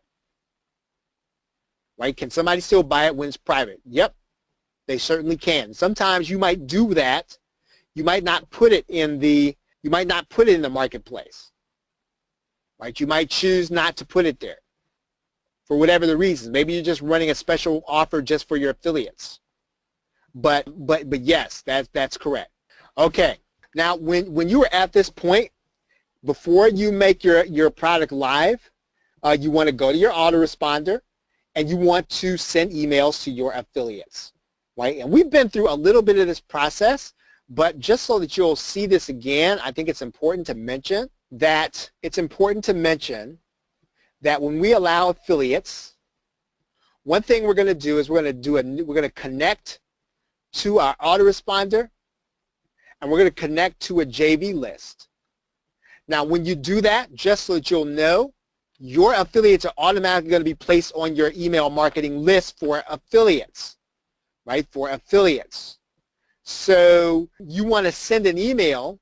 Right? Can somebody still buy it when it's private? Yep, they certainly can. Sometimes you might do that. You might not put it in the marketplace. Right? You might choose not to put it there for whatever the reason. Maybe you're just running a special offer just for your affiliates. But yes, that's correct. Okay. Now, when you are at this point, before you make your product live, you want to go to your autoresponder and you want to send emails to your affiliates, right? And we've been through a little bit of this process, but just so that you'll see this again, I think it's important to mention that when we allow affiliates, one thing we're going to do is we're going to connect to our autoresponder, and we're going to connect to a JV list. Now, when you do that, just so that you'll know, your affiliates are automatically going to be placed on your email marketing list for affiliates, right? For affiliates. So you want to send an email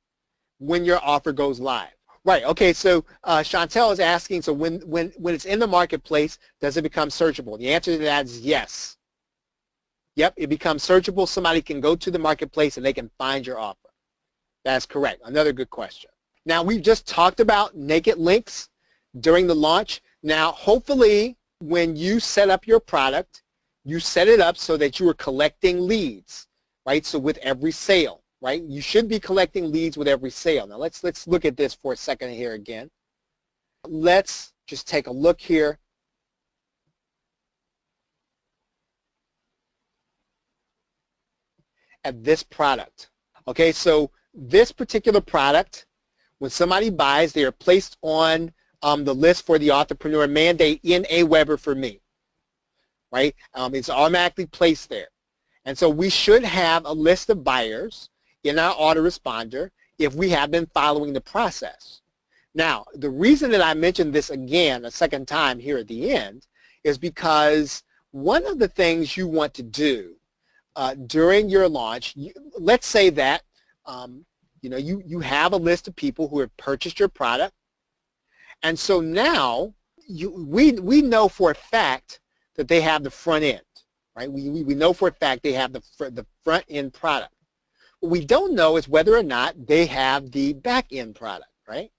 when your offer goes live. Right. Okay. So Chantel is asking, so when it's in the marketplace, does it become searchable? The answer to that is yes. Yep, it becomes searchable. Somebody can go to the marketplace and they can find your offer. That's correct. Another good question. Now, we've just talked about naked links during the launch. Now, hopefully, when you set up your product, you set it up so that you are collecting leads, right? So with every sale, right? You should be collecting leads with every sale. Now, let's look at this for a second here again. Let's just take a look here. At this product. Okay, so this particular product, when somebody buys, they are placed on the list for the Authorpreneur Mandate in Aweber for me, right? It's automatically placed there. And so we should have a list of buyers in our autoresponder if we have been following the process. Now, the reason that I mentioned this again a second time here at the end is because one of the things you want to do during your launch, let's say that you have a list of people who have purchased your product, and so now we know for a fact that they have the front end, right? We know for a fact they have the front end product. What we don't know is whether or not they have the back end product, right?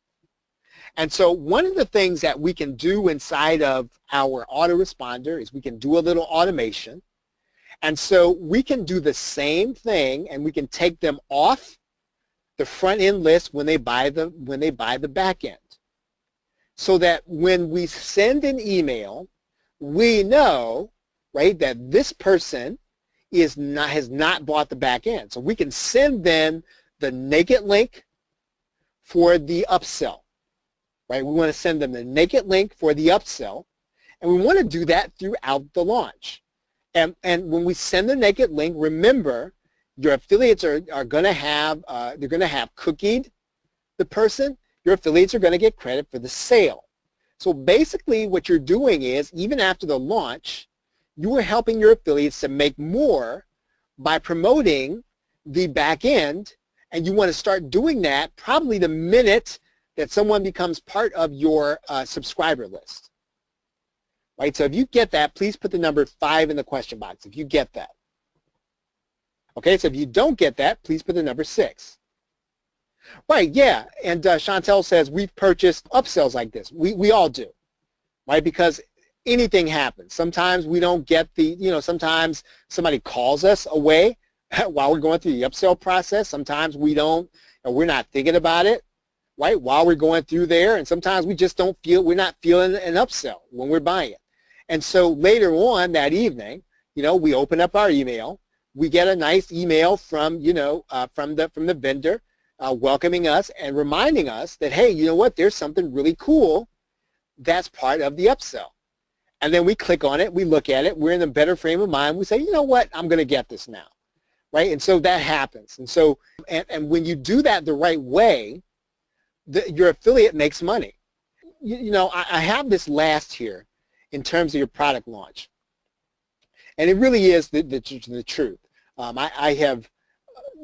And so one of the things that we can do inside of our autoresponder is we can do a little automation. And so we can do the same thing, and we can take them off the front end list when they buy the back end, so that when we send an email, we know, right, that this person has not bought the back end. So we can send them the naked link for the upsell, right? We want to send them the naked link for the upsell, and we want to do that throughout the launch. And when we send the naked link, remember, your affiliates are going to have, they're going to have cookied the person. Your affiliates are going to get credit for the sale. So basically what you're doing is, even after the launch, you are helping your affiliates to make more by promoting the back end, and you want to start doing that probably the minute that someone becomes part of your subscriber list. right? So if you get that, please put the number 5 in the question box if you get that. Okay, so if you don't get that, please put the number 6. Right, yeah, and Chantel says we've purchased upsells like this. We all do, right? Because anything happens. Sometimes we don't get the, sometimes somebody calls us away while we're going through the upsell process. Sometimes we don't, and we're not thinking about it, right, while we're going through there. And sometimes we just don't feel, we're not feeling an upsell when we're buying it. And so later on that evening, we open up our email. We get a nice email from, from the vendor welcoming us and reminding us that, hey, you know what, there's something really cool that's part of the upsell. And then we click on it, we look at it, we're in a better frame of mind, we say, you know what, I'm going to get this now, right? And so that happens. And so, and when you do that the right way, your affiliate makes money. I have this last here in terms of your product launch. And it really is the truth. I have,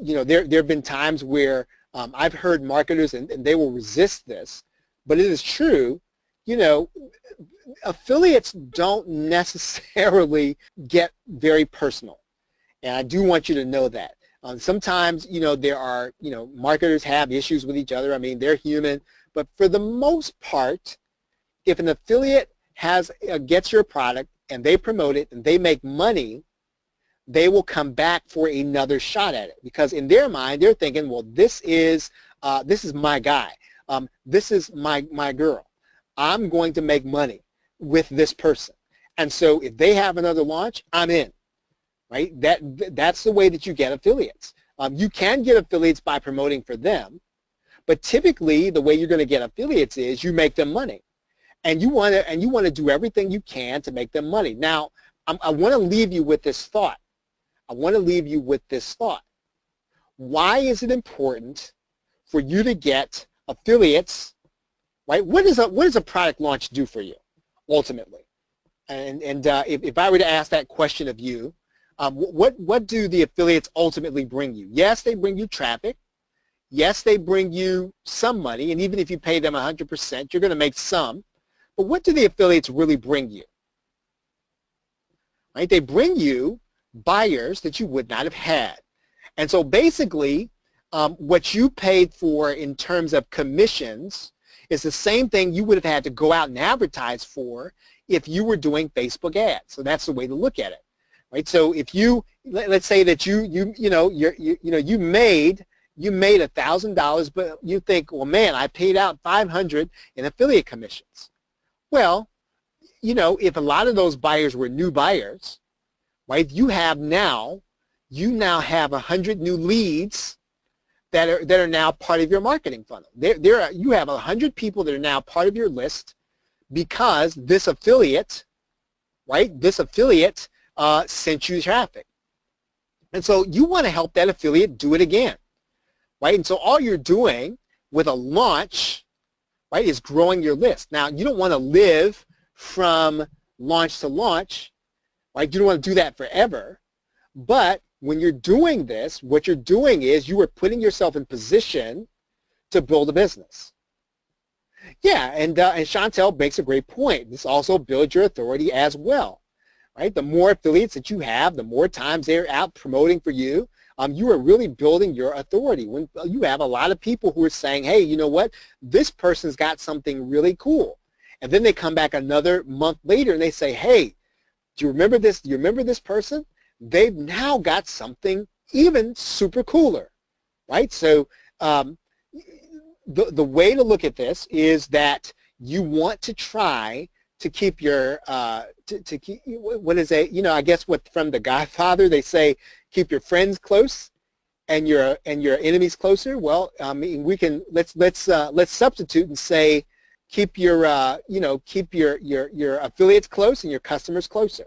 there have been times where I've heard marketers, and they will resist this, but it is true, affiliates don't necessarily get very personal. And I do want you to know that. Sometimes, there are, marketers have issues with each other. I mean, they're human. But for the most part, if an affiliate gets your product and they promote it and they make money, they will come back for another shot at it, because in their mind they're thinking, well, this is my guy, this is my girl. I'm going to make money with this person, and so if they have another launch, I'm in. Right? That's the way that you get affiliates. You can get affiliates by promoting for them, but typically the way you're going to get affiliates is you make them money, and you want to do everything you can to make them money. Now, I want to leave you with this thought. Why is it important for you to get affiliates, right? What does a product launch do for you, ultimately? And if I were to ask that question of you, what do the affiliates ultimately bring you? Yes, they bring you traffic. Yes, they bring you some money, and even if you pay them 100%, you're going to make some. But what do the affiliates really bring you? Right? They bring you buyers that you would not have had. And so basically, what you paid for in terms of commissions is the same thing you would have had to go out and advertise for if you were doing Facebook ads. So that's the way to look at it, right? So if let's say that you made $1,000, but you think, well, man, I paid out $500 in affiliate commissions. Well, if a lot of those buyers were new buyers, right? You now have 100 new leads that are now part of your marketing funnel. You have 100 people that are now part of your list because this affiliate, right? This affiliate sent you traffic, and so you want to help that affiliate do it again, right? And so all you're doing with a launch, right, is growing your list. Now, you don't want to live from launch to launch. Right? You don't want to do that forever, but when you're doing this, what you're doing is you are putting yourself in position to build a business. Yeah, and Chantel makes a great point. This also builds your authority as well, right? The more affiliates that you have, the more times they're out promoting for you, you are really building your authority. When you have a lot of people who are saying, hey, you know what, this person's got something really cool, and then they come back another month later and they say, hey, do you remember this? Do you remember this person? They've now got something even super cooler, right? So the way to look at this is that you want to try to keep your to keep, what is a, I guess what from The Godfather they say, keep your friends close and your enemies closer. Well, I mean, we can let's substitute and say keep your keep your affiliates close and your customers closer,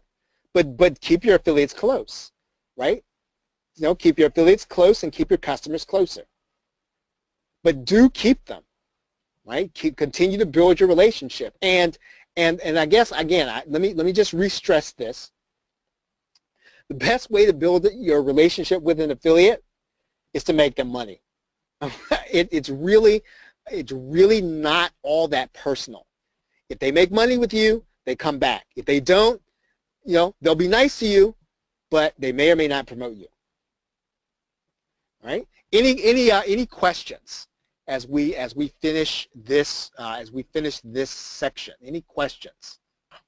but keep your affiliates close, right? Keep your affiliates close and keep your customers closer, but do keep them, right? Continue to build your relationship, and I guess again, let me just re-stress this. The best way to build your relationship with an affiliate is to make them money. It's really not all that personal. If they make money with you, they come back. If they don't, they'll be nice to you, but they may or may not promote you. All right? Any questions as we finish this section? Any questions?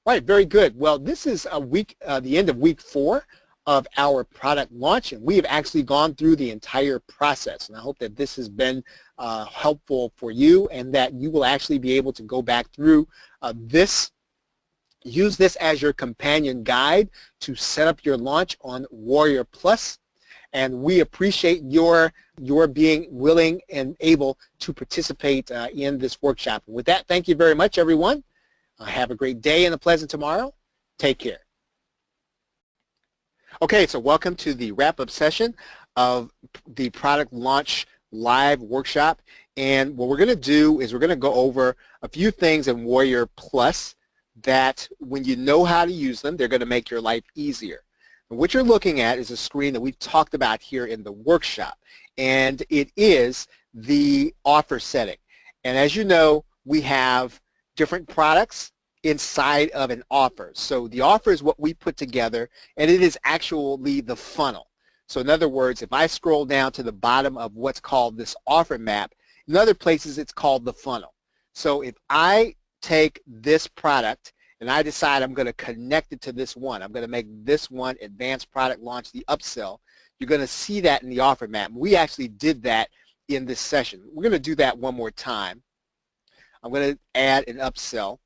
All right, very good. Well, this is the end of week 4 of our product launch, and we have actually gone through the entire process. And I hope that this has been helpful for you, and that you will actually be able to go back through this. Use this as your companion guide to set up your launch on Warrior Plus. And we appreciate your being willing and able to participate in this workshop. With that, thank you very much, everyone. Have a great day and a pleasant tomorrow. Take care. Okay, so welcome to the wrap-up session of the product launch live workshop. And what we're going to do is we're going to go over a few things in Warrior Plus that when you know how to use them, they're going to make your life easier. And what you're looking at is a screen that we've talked about here in the workshop, and it is the offer setting. And as you know, we have different products inside of an offer. So the offer is what we put together, and it is actually the funnel. So in other words, if I scroll down to the bottom of what's called this offer map, in other places it's called the funnel. So if I take this product and I decide I'm going to connect it to this one, I'm going to make this one advanced product launch, the upsell, you're going to see that in the offer map. We actually did that in this session. We're going to do that one more time. I'm going to add an upsell,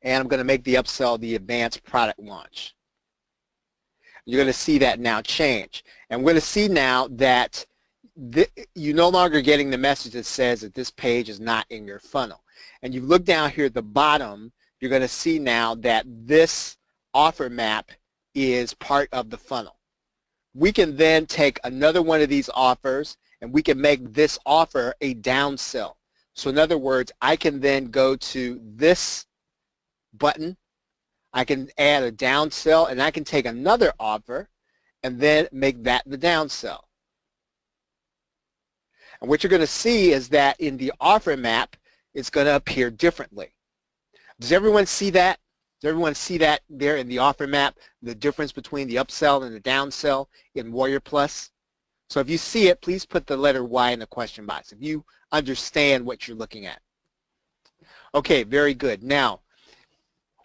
and I'm going to make the upsell the advanced product launch. You're going to see that now change. And we're going to see now that you're no longer getting the message that says that this page is not in your funnel. And you look down here at the bottom, you're going to see now that this offer map is part of the funnel. We can then take another one of these offers and we can make this offer a downsell. So in other words, I can then go to this button, I can add a downsell, and I can take another offer and then make that the downsell. And what you're going to see is that in the offer map, it's going to appear differently. Does everyone see that? Does everyone see that there in the offer map, the difference between the upsell and the downsell in Warrior Plus? So if you see it, please put the letter Y in the question box if you understand what you're looking at. Okay, very good. Now,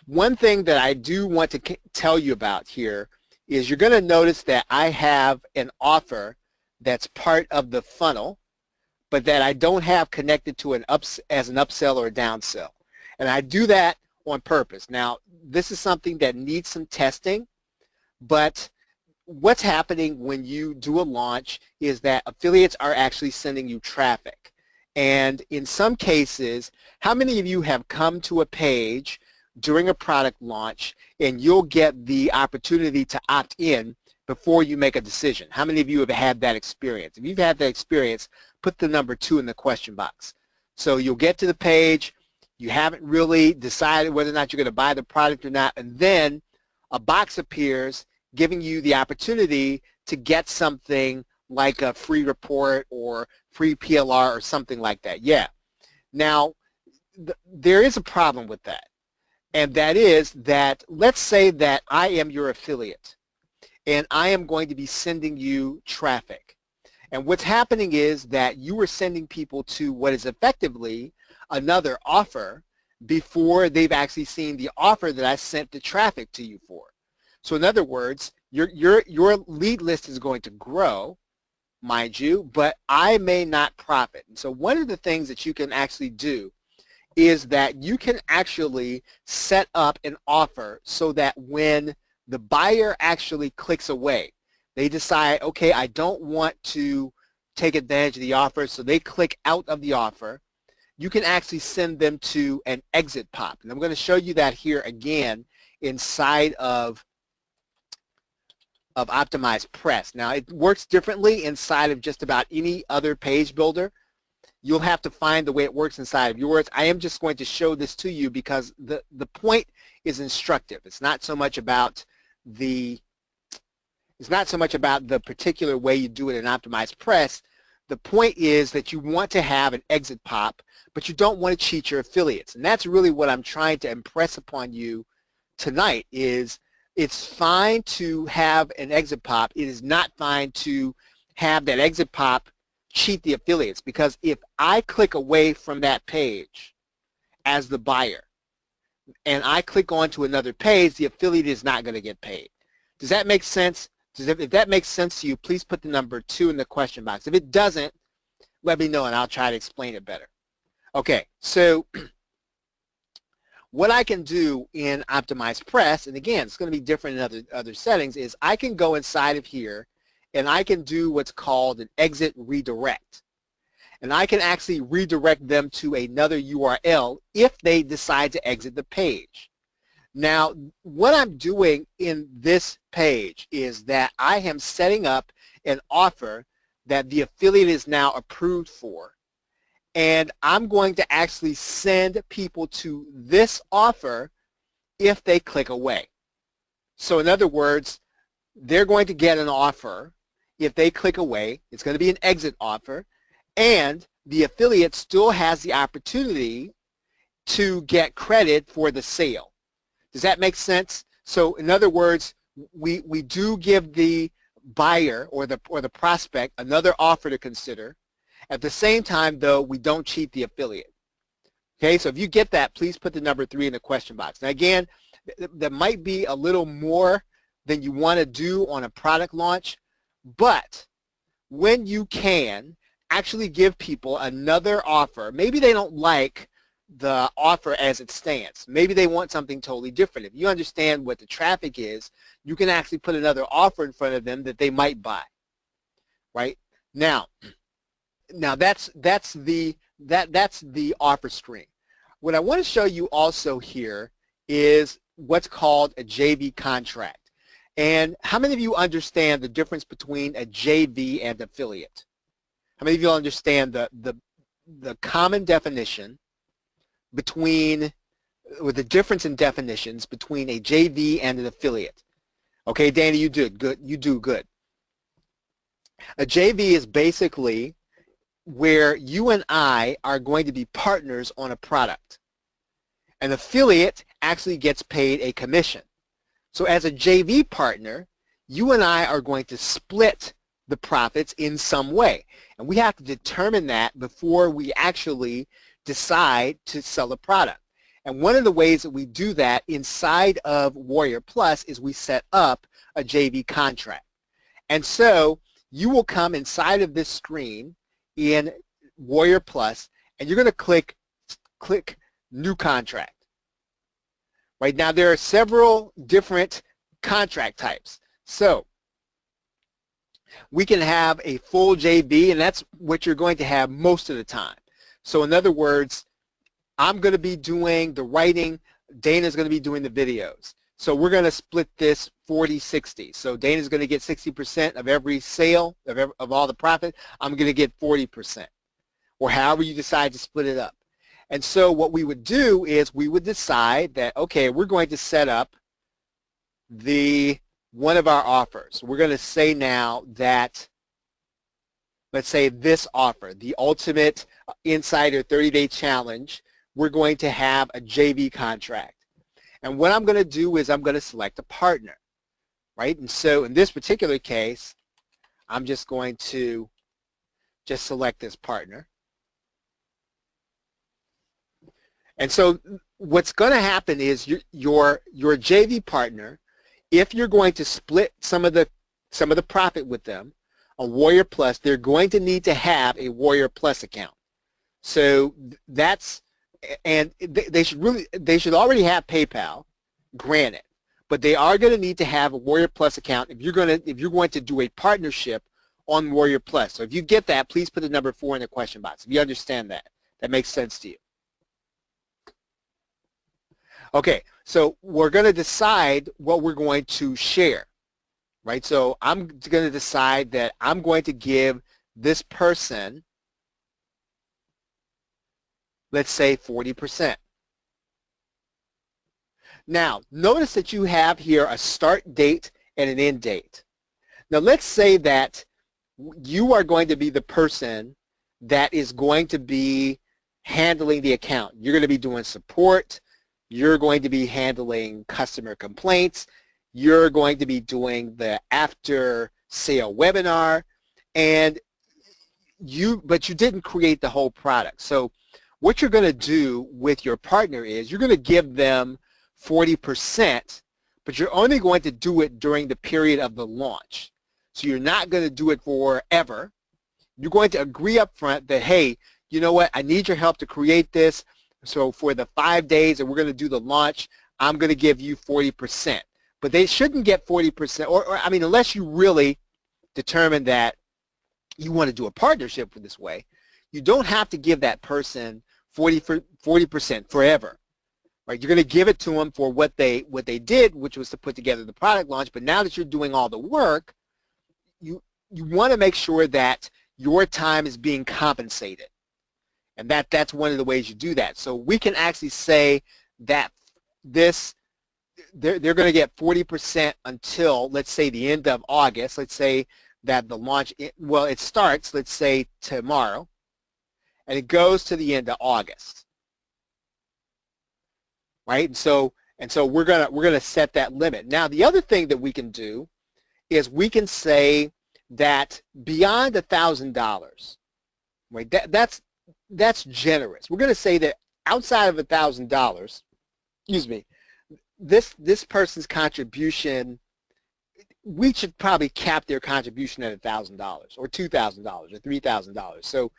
one thing that I do want to tell you about here is you're going to notice that I have an offer that's part of the funnel, but that I don't have connected to as an upsell or a downsell. And I do that on purpose. Now, this is something that needs some testing, but what's happening when you do a launch is that affiliates are actually sending you traffic. And in some cases, how many of you have come to a page during a product launch and you'll get the opportunity to opt in before you make a decision? How many of you have had that experience? If you've had that experience, put the number 2 in the question box. So you'll get to the page, you haven't really decided whether or not you're going to buy the product or not, and then a box appears giving you the opportunity to get something like a free report or free PLR or something like that. Yeah. Now, there is a problem with that. And that is that, let's say that I am your affiliate and I am going to be sending you traffic. And what's happening is that you are sending people to what is effectively another offer before they've actually seen the offer that I sent the traffic to you for. So in other words, your lead list is going to grow, mind you, but I may not profit. And so one of the things that you can actually do is that you can actually set up an offer so that when the buyer actually clicks away, they decide, okay, I don't want to take advantage of the offer, so they click out of the offer. You can actually send them to an exit pop. And I'm going to show you that here again inside of OptimizePress. Now, it works differently inside of just about any other page builder. You'll have to find the way it works inside of yours. I am just going to show this to you because the point is instructive. It's not so much about the particular way you do it in OptimizePress, the point is that you want to have an exit pop, but you don't want to cheat your affiliates. And that's really what I'm trying to impress upon you tonight is it's fine to have an exit pop. It is not fine to have that exit pop cheat the affiliates, because if I click away from that page as the buyer and I click on to another page, the affiliate is not going to get paid. Does that make sense? If that makes sense to you, please put the number 2 in the question box. If it doesn't, let me know and I'll try to explain it better. Okay, so what I can do in OptimizePress, and again, it's going to be different in other settings, is I can go inside of here and I can do what's called an exit redirect. And I can actually redirect them to another URL if they decide to exit the page. Now, what I'm doing in this page is that I am setting up an offer that the affiliate is now approved for. And I'm going to actually send people to this offer if they click away. So in other words, they're going to get an offer. If they click away, it's going to be an exit offer, and the affiliate still has the opportunity to get credit for the sale. Does that make sense? So in other words, we do give the buyer or the prospect another offer to consider. At the same time, though, we don't cheat the affiliate. Okay, so if you get that, please put the number 3 in the question box. Now again, there might be a little more than you want to do on a product launch, but when you can actually give people another offer, maybe they don't like the offer as it stands. Maybe they want something totally different. If you understand what the traffic is, you can actually put another offer in front of them that they might buy. Right? Now that's the offer screen. What I want to show you also here is what's called a JV contract. And how many of you understand the difference between a JV and affiliate? How many of you understand the common definition between, or the difference in definitions between a JV and an affiliate? Okay, Danny, you did good. You do good. A JV is basically where you and I are going to be partners on a product. An affiliate actually gets paid a commission. So as a JV partner, you and I are going to split the profits in some way. And we have to determine that before we actually decide to sell a product. And one of the ways that we do that inside of Warrior Plus is we set up a JV contract. And so you will come inside of this screen in Warrior Plus, and you're going to click New Contract. Right now, there are several different contract types. So we can have a full JV, and that's what you're going to have most of the time. So in other words, I'm going to be doing the writing, Dana's going to be doing the videos. So we're going to split this 40-60. So Dana's going to get 60% of every sale, of all the profit. I'm going to get 40%, or however you decide to split it up. And so what we would do is we would decide that, okay, we're going to set up one of our offers. We're going to say now that, let's say this offer, the Ultimate Insider 30-Day Challenge, we're going to have a JV contract. And what I'm going to do is I'm going to select a partner, right? And so in this particular case, I'm just going to just select this partner. And so what's going to happen is your JV partner, if you're going to split some of the profit with them on Warrior Plus, they're going to need to have a Warrior Plus account. So that's, and they should already have PayPal, granted, but they are going to need to have a Warrior Plus account if you're going to do a partnership on Warrior Plus. So if you get that, please put the number 4 in the question box. If you understand that makes sense to you. Okay, so we're going to decide what we're going to share, right? So I'm going to decide that I'm going to give this person, let's say 40%. Now, notice that you have here a start date and an end date. Now, let's say that you are going to be the person that is going to be handling the account. You're going to be doing support. You're going to be handling customer complaints. You're going to be doing the after sale webinar, but you didn't create the whole product. So what you're going to do with your partner is you're going to give them 40%, but you're only going to do it during the period of the launch. So you're not going to do it forever. You're going to agree up front that, hey, you know what, I need your help to create this. So for the 5 days that we're going to do the launch, I'm going to give you 40%. But they shouldn't get 40%, or I mean, unless you really determine that you want to do a partnership with this way, you don't have to give that person 40% forever. Right? You're going to give it to them for what they did, which was to put together the product launch. But now that you're doing all the work, you want to make sure that your time is being compensated. And that's one of the ways you do that. So we can actually say that they're going to get 40% until, let's say, the end of August. Let's say that the launch, well, it starts, let's say, tomorrow, and it goes to the end of August. Right? And so we're gonna set that limit. Now, the other thing that we can do is we can say that beyond $1,000, right? That's generous. We're going to say that outside of $1,000, excuse me, this person's contribution, we should probably cap their contribution at $1,000 or $2,000 or $3,000. So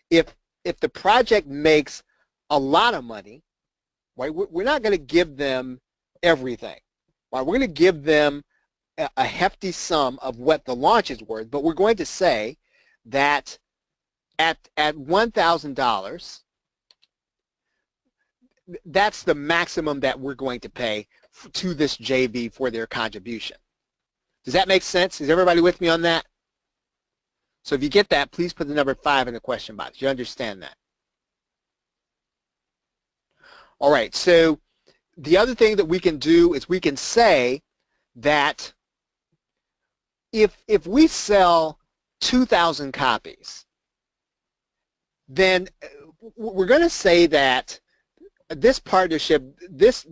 if the project makes a lot of money, right, we're not going to give them everything. Right? We're going to give them a hefty sum of what the launch is worth, but we're going to say that at $1,000, that's the maximum that we're going to pay to this JV for their contribution. Does that make sense? Is everybody with me on that? So if you get that, please put the number 5 in the question box. You understand that? All right, so the other thing that we can do is we can say that if we sell 2,000 copies, then we're going to say that this partnership, this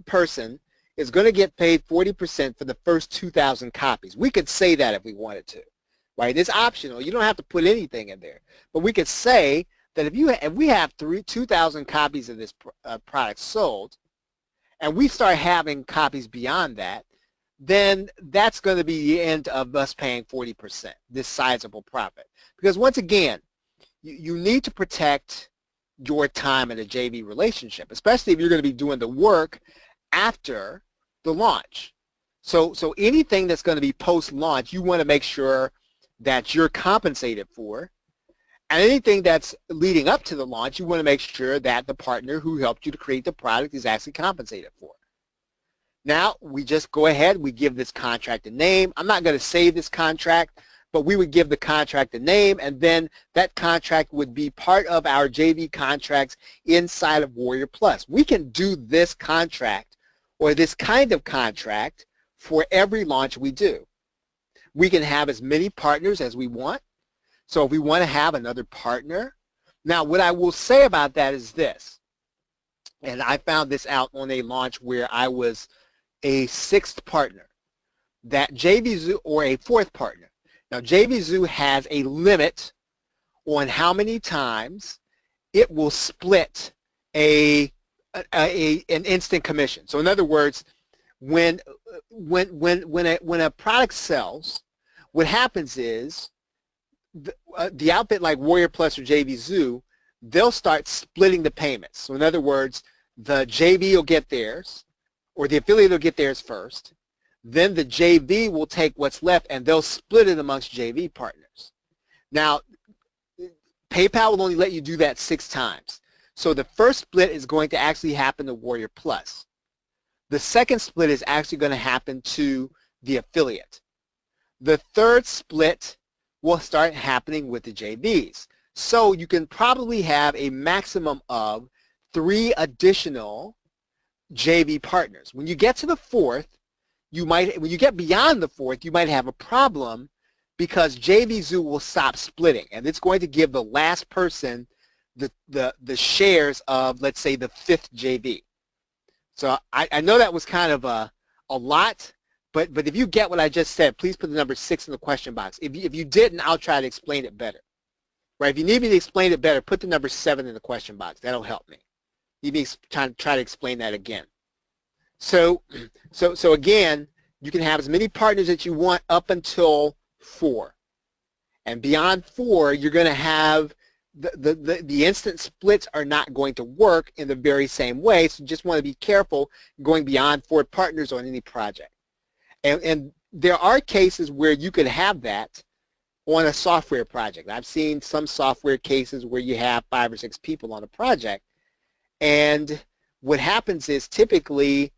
person is going to get paid 40% for the first 2,000 copies. We could say that if we wanted to, right? It's optional. You don't have to put anything in there. But we could say that if we have 2,000 copies of this product sold, and we start having copies beyond that, then that's going to be the end of us paying 40%, this sizable profit. Because once again, you need to protect your time in a JV relationship, especially if you're going to be doing the work after the launch. So anything that's going to be post-launch, you want to make sure that you're compensated for. And anything that's leading up to the launch, you want to make sure that the partner who helped you to create the product is actually compensated for. Now, we just go ahead, we give this contract a name. I'm not going to save this contract, but we would give the contract a name, and then that contract would be part of our JV contracts inside of Warrior Plus. We can do this contract or this kind of contract for every launch we do. We can have as many partners as we want. So if we want to have another partner, now what I will say about that is this, and I found this out on a launch where I was a 6th partner, that JVZoo, or a 4th partner. Now JVZoo has a limit on how many times it will split an instant commission. So in other words, when a product sells, what happens is the outfit like Warrior Plus or JVZoo, they'll start splitting the payments. So in other words, the JV will get theirs, or the affiliate will get theirs first. Then the JV will take what's left and they'll split it amongst JV partners. Now, PayPal will only let you do that 6 times. So the first split is going to actually happen to Warrior Plus. The second split is actually going to happen to the affiliate. The third split will start happening with the JVs. So you can probably have a maximum of 3 additional JV partners. When you get to the 4th, when you get beyond the 4th, you might have a problem because JVZoo will stop splitting, and it's going to give the last person the shares of, let's say, the 5th JV. So I know that was kind of a lot, but if you get what I just said, please put the number 6 in the question box. If you didn't, I'll try to explain it better. Right? If you need me to explain it better, put the number 7 in the question box. That'll help me. You need to try to explain that again. So again, you can have as many partners as you want up until 4. And beyond 4, you're going to have the instant splits are not going to work in the very same way. So you just want to be careful going beyond 4 partners on any project. And there are cases where you could have that on a software project. I've seen some software cases where you have 5 or 6 people on a project. And what happens is typically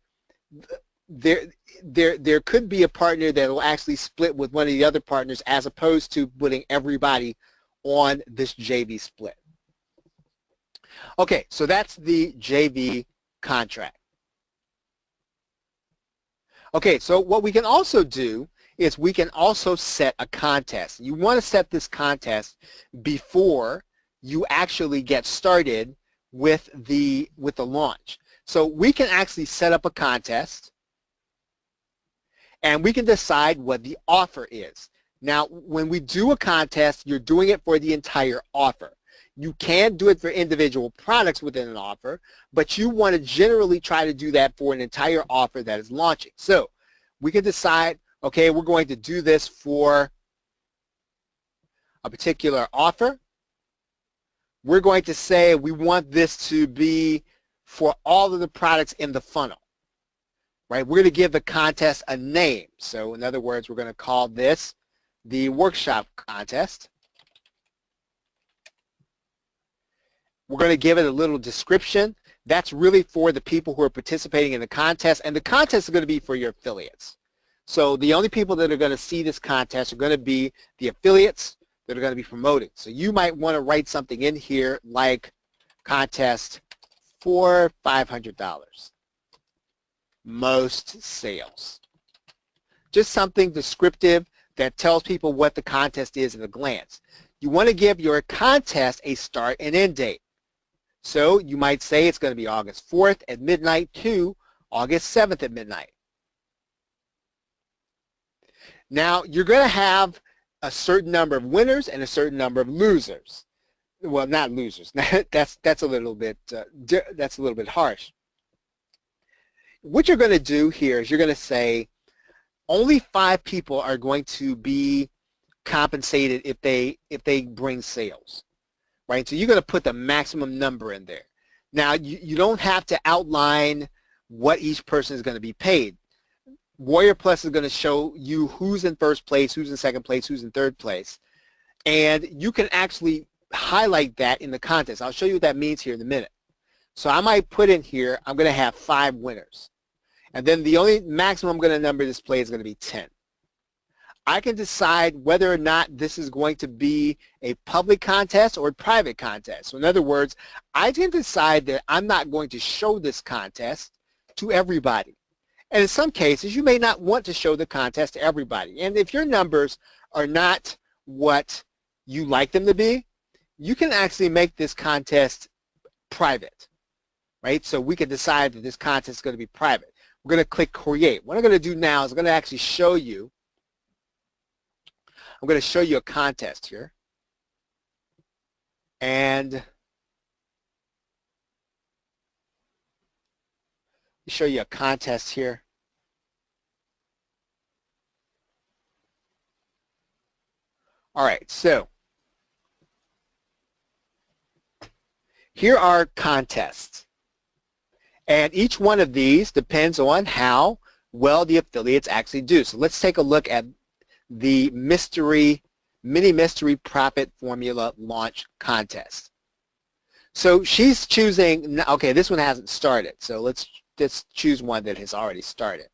there could be a partner that will actually split with one of the other partners as opposed to putting everybody on this JV split. Okay, so that's the JV contract. Okay, so what we can also do is we can also set a contest. You want to set this contest before you actually get started with the launch. So we can actually set up a contest, and we can decide what the offer is. Now, when we do a contest, you're doing it for the entire offer. You can do it for individual products within an offer, but you want to generally try to do that for an entire offer that is launching. So we can decide, okay, we're going to do this for a particular offer. We're going to say we want this to be for all of the products in the funnel, right? We're going to give the contest a name. So in other words, we're going to call this the workshop contest. We're going to give it a little description. That's really for the people who are participating in the contest, and the contest is going to be for your affiliates. So the only people that are going to see this contest are going to be the affiliates that are going to be promoted. So you might want to write something in here like contest for $500. Most sales. Just something descriptive that tells people what the contest is at a glance. You want to give your contest a start and end date. So you might say it's going to be August 4th at midnight to August 7th at midnight. Now, you're going to have a certain number of winners and a certain number of losers. Well, not losers. That's a little bit harsh. What you're going to do here is you're going to say only 5 people are going to be compensated if they bring sales, right? So you're going to put the maximum number in there. Now, you don't have to outline what each person is going to be paid. Warrior Plus is going to show you who's in first place, who's in second place, who's in third place. And you can actually highlight that in the contest. I'll show you what that means here in a minute. So I might put in here, I'm going to have 5 winners. And then the only maximum I'm going to number display is going to be 10. I can decide whether or not this is going to be a public contest or a private contest. So in other words, I can decide that I'm not going to show this contest to everybody. And in some cases, you may not want to show the contest to everybody. And if your numbers are not what you like them to be, you can actually make this contest private, right? So we can decide that this contest is going to be private. We're going to click Create. What I'm going to do now is I'm going to actually show you, I'm going to show you a contest here. And show you a contest here. All right, so here are contests. And each one of these depends on how well the affiliates actually do. So let's take a look at the mini mystery profit formula launch contest. So she's choosing, okay, this one hasn't started. So let's choose one that has already started.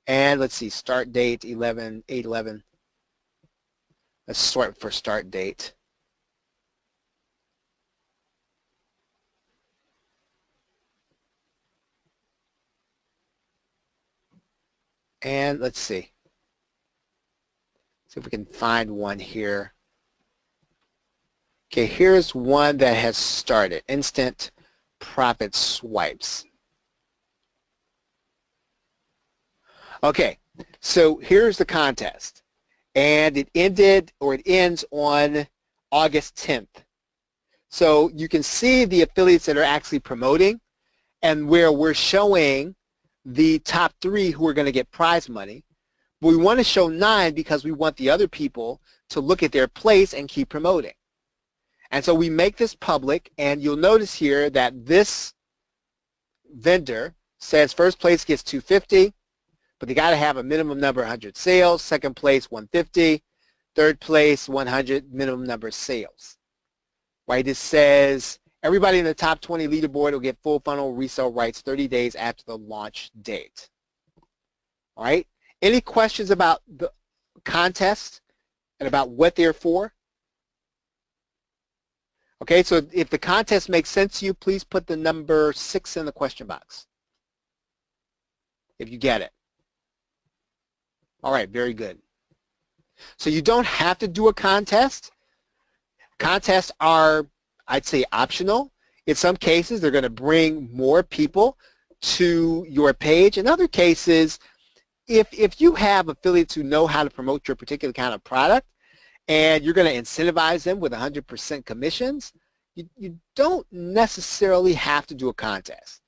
And let's see, start date 8/11. Let's sort for start date. And let's see. See if we can find one here. Okay, here's one that has started, Instant Profit Swipes. Okay, so here's the contest, and it ends on August 10th. So you can see the affiliates that are actually promoting, and where we're showing the top 3 who are going to get prize money. But we want to show 9 because we want the other people to look at their place and keep promoting. And so we make this public, and you'll notice here that this vendor says first place gets $250, but they got to have a minimum number of 100 sales. Second place, $150. Third place, 100 minimum number of sales. Right? It says everybody in the top 20 leaderboard will get full funnel resale rights 30 days after the launch date. All right? Any questions about the contest and about what they're for? Okay, so if the contest makes sense to you, please put the number 6 in the question box if you get it. All right, very good. So you don't have to do a contest. Contests are, I'd say, optional. In some cases, they're going to bring more people to your page. In other cases, if you have affiliates who know how to promote your particular kind of product and you're going to incentivize them with 100% commissions, you don't necessarily have to do a contest,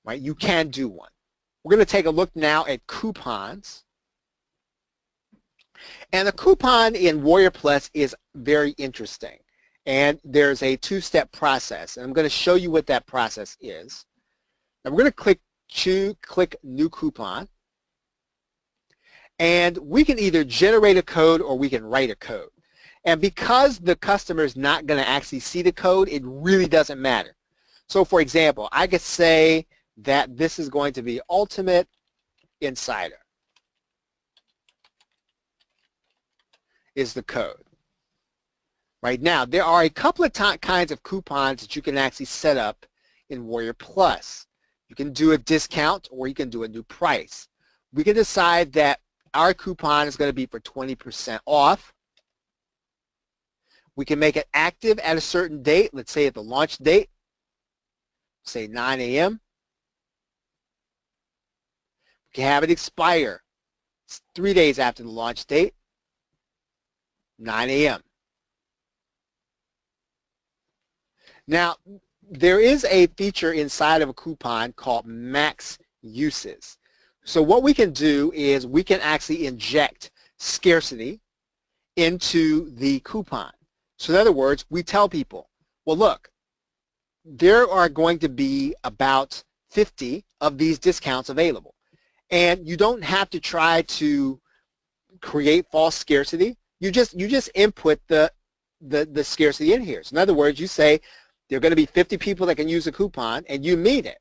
right? You can do one. We're going to take a look now at coupons. And the coupon in Warrior Plus is very interesting. And there's a 2-step process. And I'm going to show you what that process is. And we're going to click New Coupon. And we can either generate a code or we can write a code. And because the customer is not going to actually see the code, it really doesn't matter. So for example, I could say that this is going to be Ultimate Insider is the code. Right now, there are a couple of kinds of coupons that you can actually set up in Warrior Plus. You can do a discount or you can do a new price. We can decide that our coupon is going to be for 20% off. We can make it active at a certain date, let's say at the launch date, say 9 a.m. We can have it expire 3 days after the launch date, 9 a.m. Now, there is a feature inside of a coupon called max uses. So what we can do is we can actually inject scarcity into the coupon. So in other words, we tell people, well, look, there are going to be about 50 of these discounts available. And you don't have to try to create false scarcity. You just input the scarcity in here. So in other words, you say there are going to be 50 people that can use a coupon, and you mean it.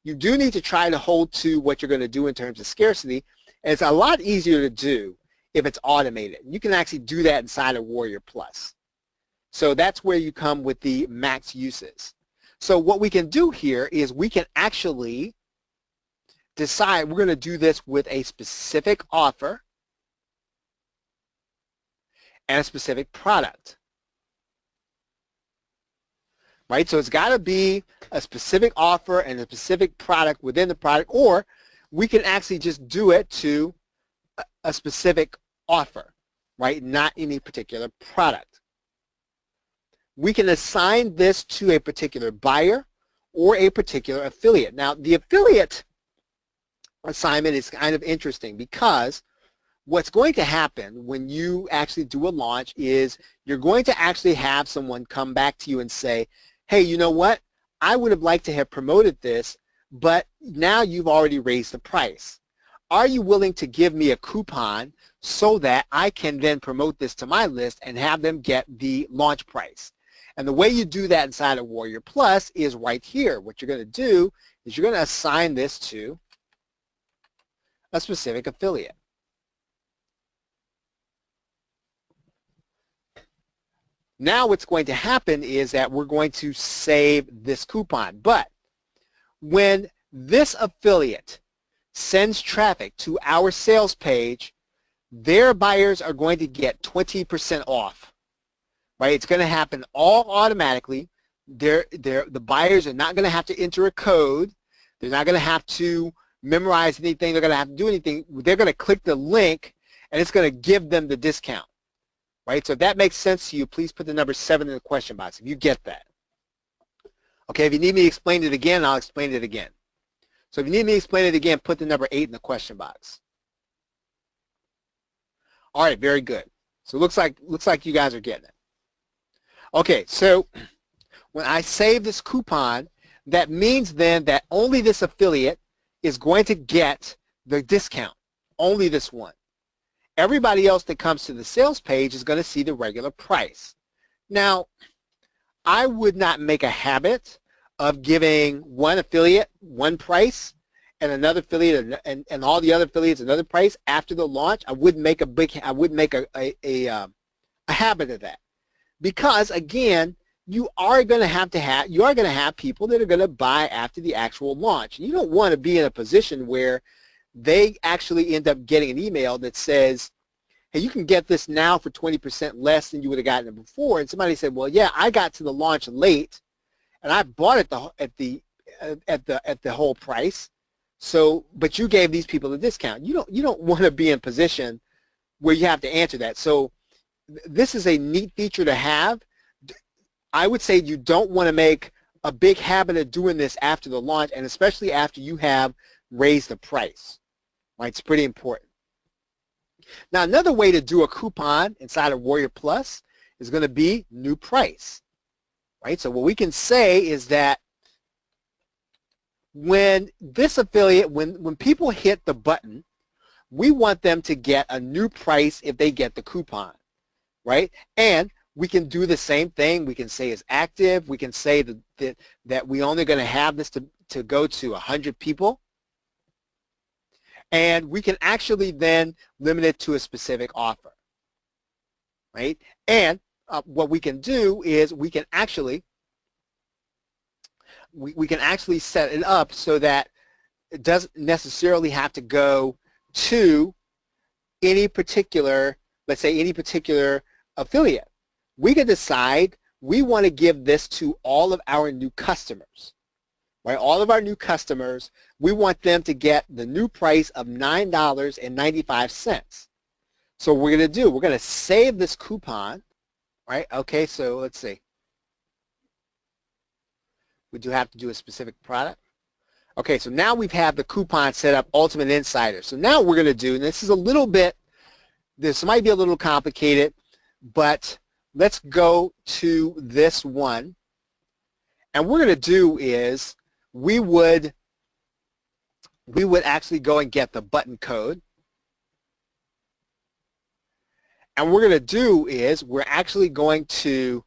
You do need to try to hold to what you're going to do in terms of scarcity, and it's a lot easier to do if it's automated. You can actually do that inside of Warrior Plus. So that's where you come with the max uses. So what we can do here is we can actually decide we're going to do this with a specific offer and a specific product. Right? So it's got to be a specific offer and a specific product within the product, or we can actually just do it to a specific offer, right? Not any particular product. We can assign this to a particular buyer or a particular affiliate. Now, the affiliate assignment is kind of interesting because what's going to happen when you actually do a launch is you're going to actually have someone come back to you and say, hey, you know what? I would have liked to have promoted this, but now you've already raised the price. Are you willing to give me a coupon so that I can then promote this to my list and have them get the launch price? And the way you do that inside of Warrior Plus is right here. What you're going to do is you're going to assign this to a specific affiliate. Now what's going to happen is that we're going to save this coupon. But when this affiliate sends traffic to our sales page, their buyers are going to get 20% off, right? It's going to happen all automatically. The buyers are not going to have to enter a code. They're not going to have to memorize anything. They're going to have to do anything. They're going to click the link, and it's going to give them the discount, right? So if that makes sense to you, please put the number 7 in the question box if you get that. Okay, if you need me to explain it again, I'll explain it again. So if you need me to explain it again, put the number 8 in the question box. All right, very good. So looks like you guys are getting it. Okay, so when I save this coupon, that means then that only this affiliate is going to get the discount, only this one. Everybody else that comes to the sales page is going to see the regular price. Now, I would not make a habit of giving one affiliate one price and another affiliate and all the other affiliates another price after the launch. I wouldn't make a habit of that, because again, you are going to have people that are going to buy after the actual launch. You don't want to be in a position where they actually end up getting an email that says, hey, you can get this now for 20% less than you would have gotten it before. And somebody said, well, yeah, I got to the launch late and I bought it at the whole price. So, but you gave these people a discount. You don't want to be in a position where you have to answer that. So this is a neat feature to have. I would say you don't want to make a big habit of doing this after the launch, and especially after you have raised the price. Right? It's pretty important. Now, another way to do a coupon inside of Warrior Plus is going to be new price. Right? So what we can say is that when this affiliate, when people hit the button, we want them to get a new price if they get the coupon. Right? And we can do the same thing. We can say it's active. We can say that we're only going to have this to go to 100 people. And we can actually then limit it to a specific offer. Right? And what we can do is we can actually set it up so that it doesn't necessarily have to go to any particular, let's say any particular affiliate. We can decide we want to give this to all of our new customers, right? All of our new customers, we want them to get the new price of $9.95. So what we're going to do, we're going to save this coupon, right? Okay, so let's see. We do have to do a specific product. Okay, so now we've had the coupon set up, Ultimate Insider. So now what we're going to do, and this is a little bit, this might be a little complicated, but let's go to this one. And what we're going to do is we would actually go and get the button code. And what we're going to do is we're actually going to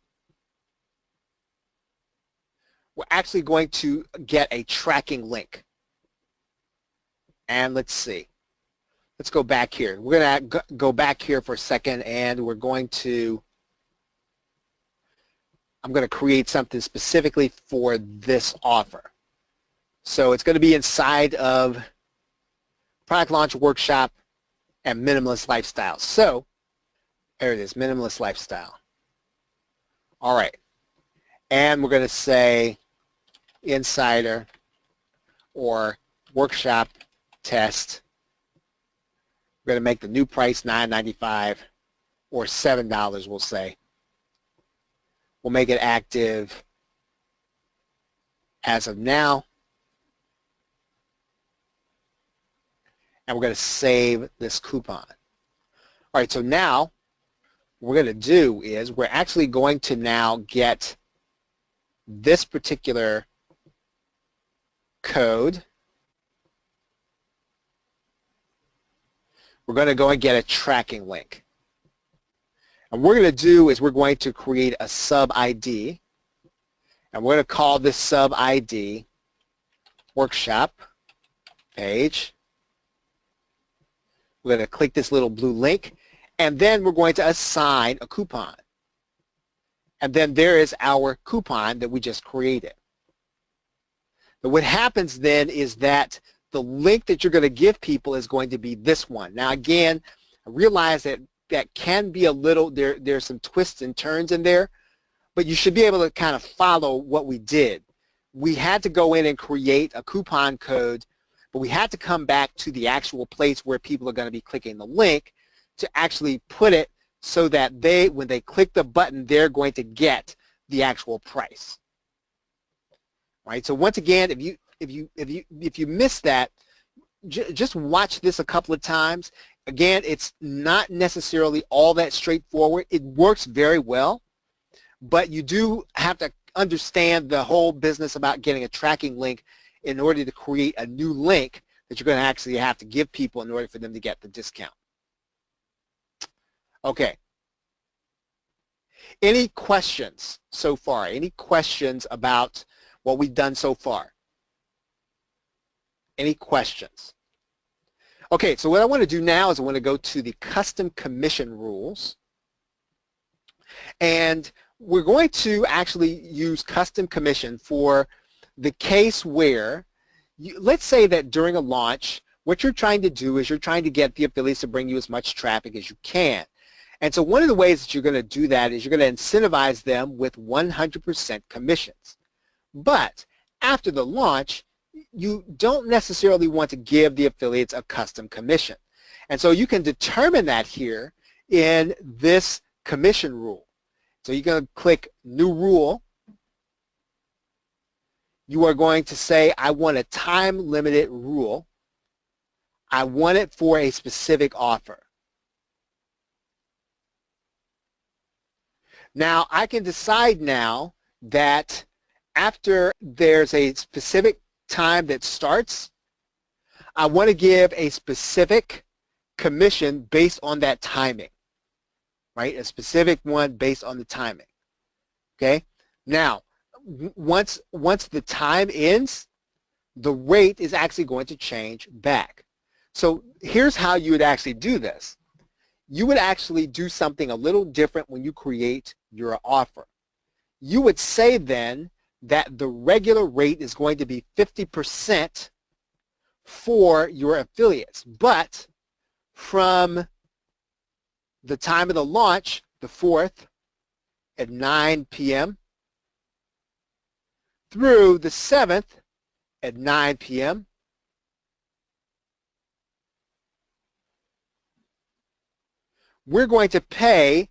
get a tracking link. And let's see. Let's go back here. We're going to go back here for a second, and I'm going to create something specifically for this offer. So it's going to be inside of Product Launch Workshop and Minimalist Lifestyle. So there it is, Minimalist Lifestyle. All right. And we're going to say Insider or Workshop Test. We're going to make the new price $9.95 or $7, we'll say. We'll make it active as of now. And we're going to save this coupon. All right, so now what we're going to do is we're actually going to now get this particular code. We're going to go and get a tracking link. And what we're going to do is we're going to create a sub ID. And we're going to call this sub ID Workshop Page. We're going to click this little blue link. And then we're going to assign a coupon. And then there is our coupon that we just created. But what happens then is that the link that you're going to give people is going to be this one. Now again, I realize that that can be a little, there's some twists and turns in there, but you should be able to kind of follow what we did. We had to go in and create a coupon code, but we had to come back to the actual place where people are going to be clicking the link to actually put it so that they, when they click the button, they're going to get the actual price. Right? So once again, if you miss that, just watch this a couple of times. Again, it's not necessarily all that straightforward. It works very well, but you do have to understand the whole business about getting a tracking link in order to create a new link that you're going to actually have to give people in order for them to get the discount. Okay. Any questions so far? Any questions about what we've done so far? Any questions? Okay, so what I want to do now is I want to go to the custom commission rules. And we're going to actually use custom commission for the case where, let's say that during a launch, what you're trying to do is you're trying to get the affiliates to bring you as much traffic as you can. And so one of the ways that you're going to do that is you're going to incentivize them with 100% commissions. But after the launch, you don't necessarily want to give the affiliates a custom commission. And so you can determine that here in this commission rule. So you're going to click New Rule. You are going to say, I want a time-limited rule. I want it for a specific offer. Now, I can decide now that after there's a specific time that starts, I want to give a specific commission based on that timing, right? A specific one based on the timing, okay? Now, once the time ends, the rate is actually going to change back. So here's how you would actually do this. You would actually do something a little different when you create your offer. You would say then that the regular rate is going to be 50% for your affiliates, but from the time of the launch, the 4th at 9 p.m. through the 7th at 9 p.m. we're going to pay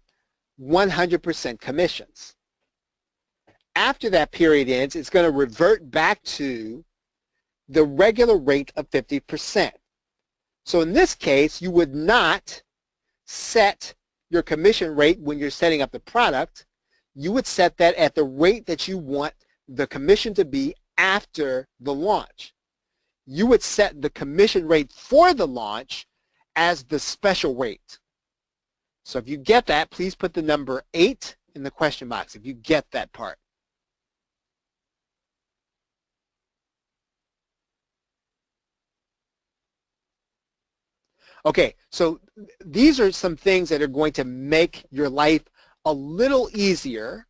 100% commissions. After that period ends, it's going to revert back to the regular rate of 50%. So in this case, you would not set your commission rate when you're setting up the product. You would set that at the rate that you want the commission to be after the launch. You would set the commission rate for the launch as the special rate. So if you get that, please put the number 8 in the question box if you get that part. Okay, so these are some things that are going to make your life a little easier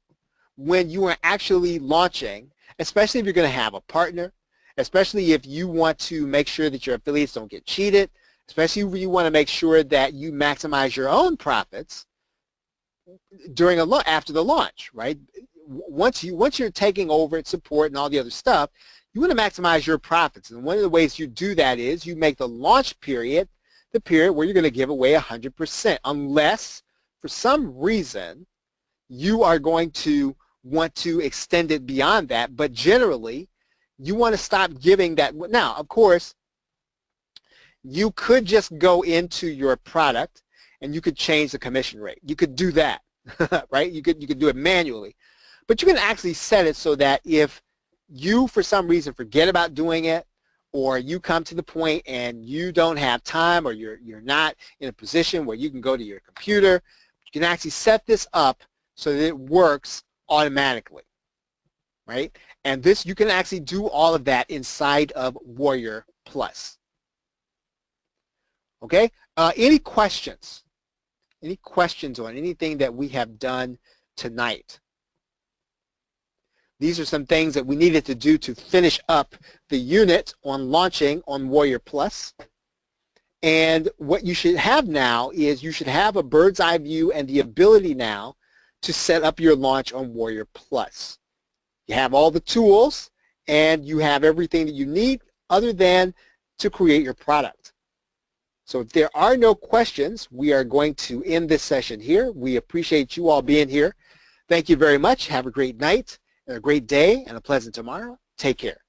when you are actually launching, especially if you're going to have a partner, especially if you want to make sure that your affiliates don't get cheated, especially if you want to make sure that you maximize your own profits during after the launch, right? Once you're taking over and support and all the other stuff, you want to maximize your profits. And one of the ways you do that is you make the launch period the period where you're going to give away 100%, unless for some reason you are going to want to extend it beyond that. But generally, you want to stop giving that. Now, of course, you could just go into your product and you could change the commission rate. You could do that, right? You could do it manually. But you can actually set it so that if you, for some reason, forget about doing it, or you come to the point and you don't have time, or you're not in a position where you can go to your computer, you can actually set this up so that it works automatically, right? And this, you can actually do all of that inside of Warrior Plus. Okay, any questions? Any questions on anything that we have done tonight? These are some things that we needed to do to finish up the unit on launching on Warrior Plus. And what you should have now is you should have a bird's eye view and the ability now to set up your launch on Warrior Plus. You have all the tools and you have everything that you need other than to create your product. So if there are no questions, we are going to end this session here. We appreciate you all being here. Thank you very much. Have a great night, and a great day, and a pleasant tomorrow. Take care.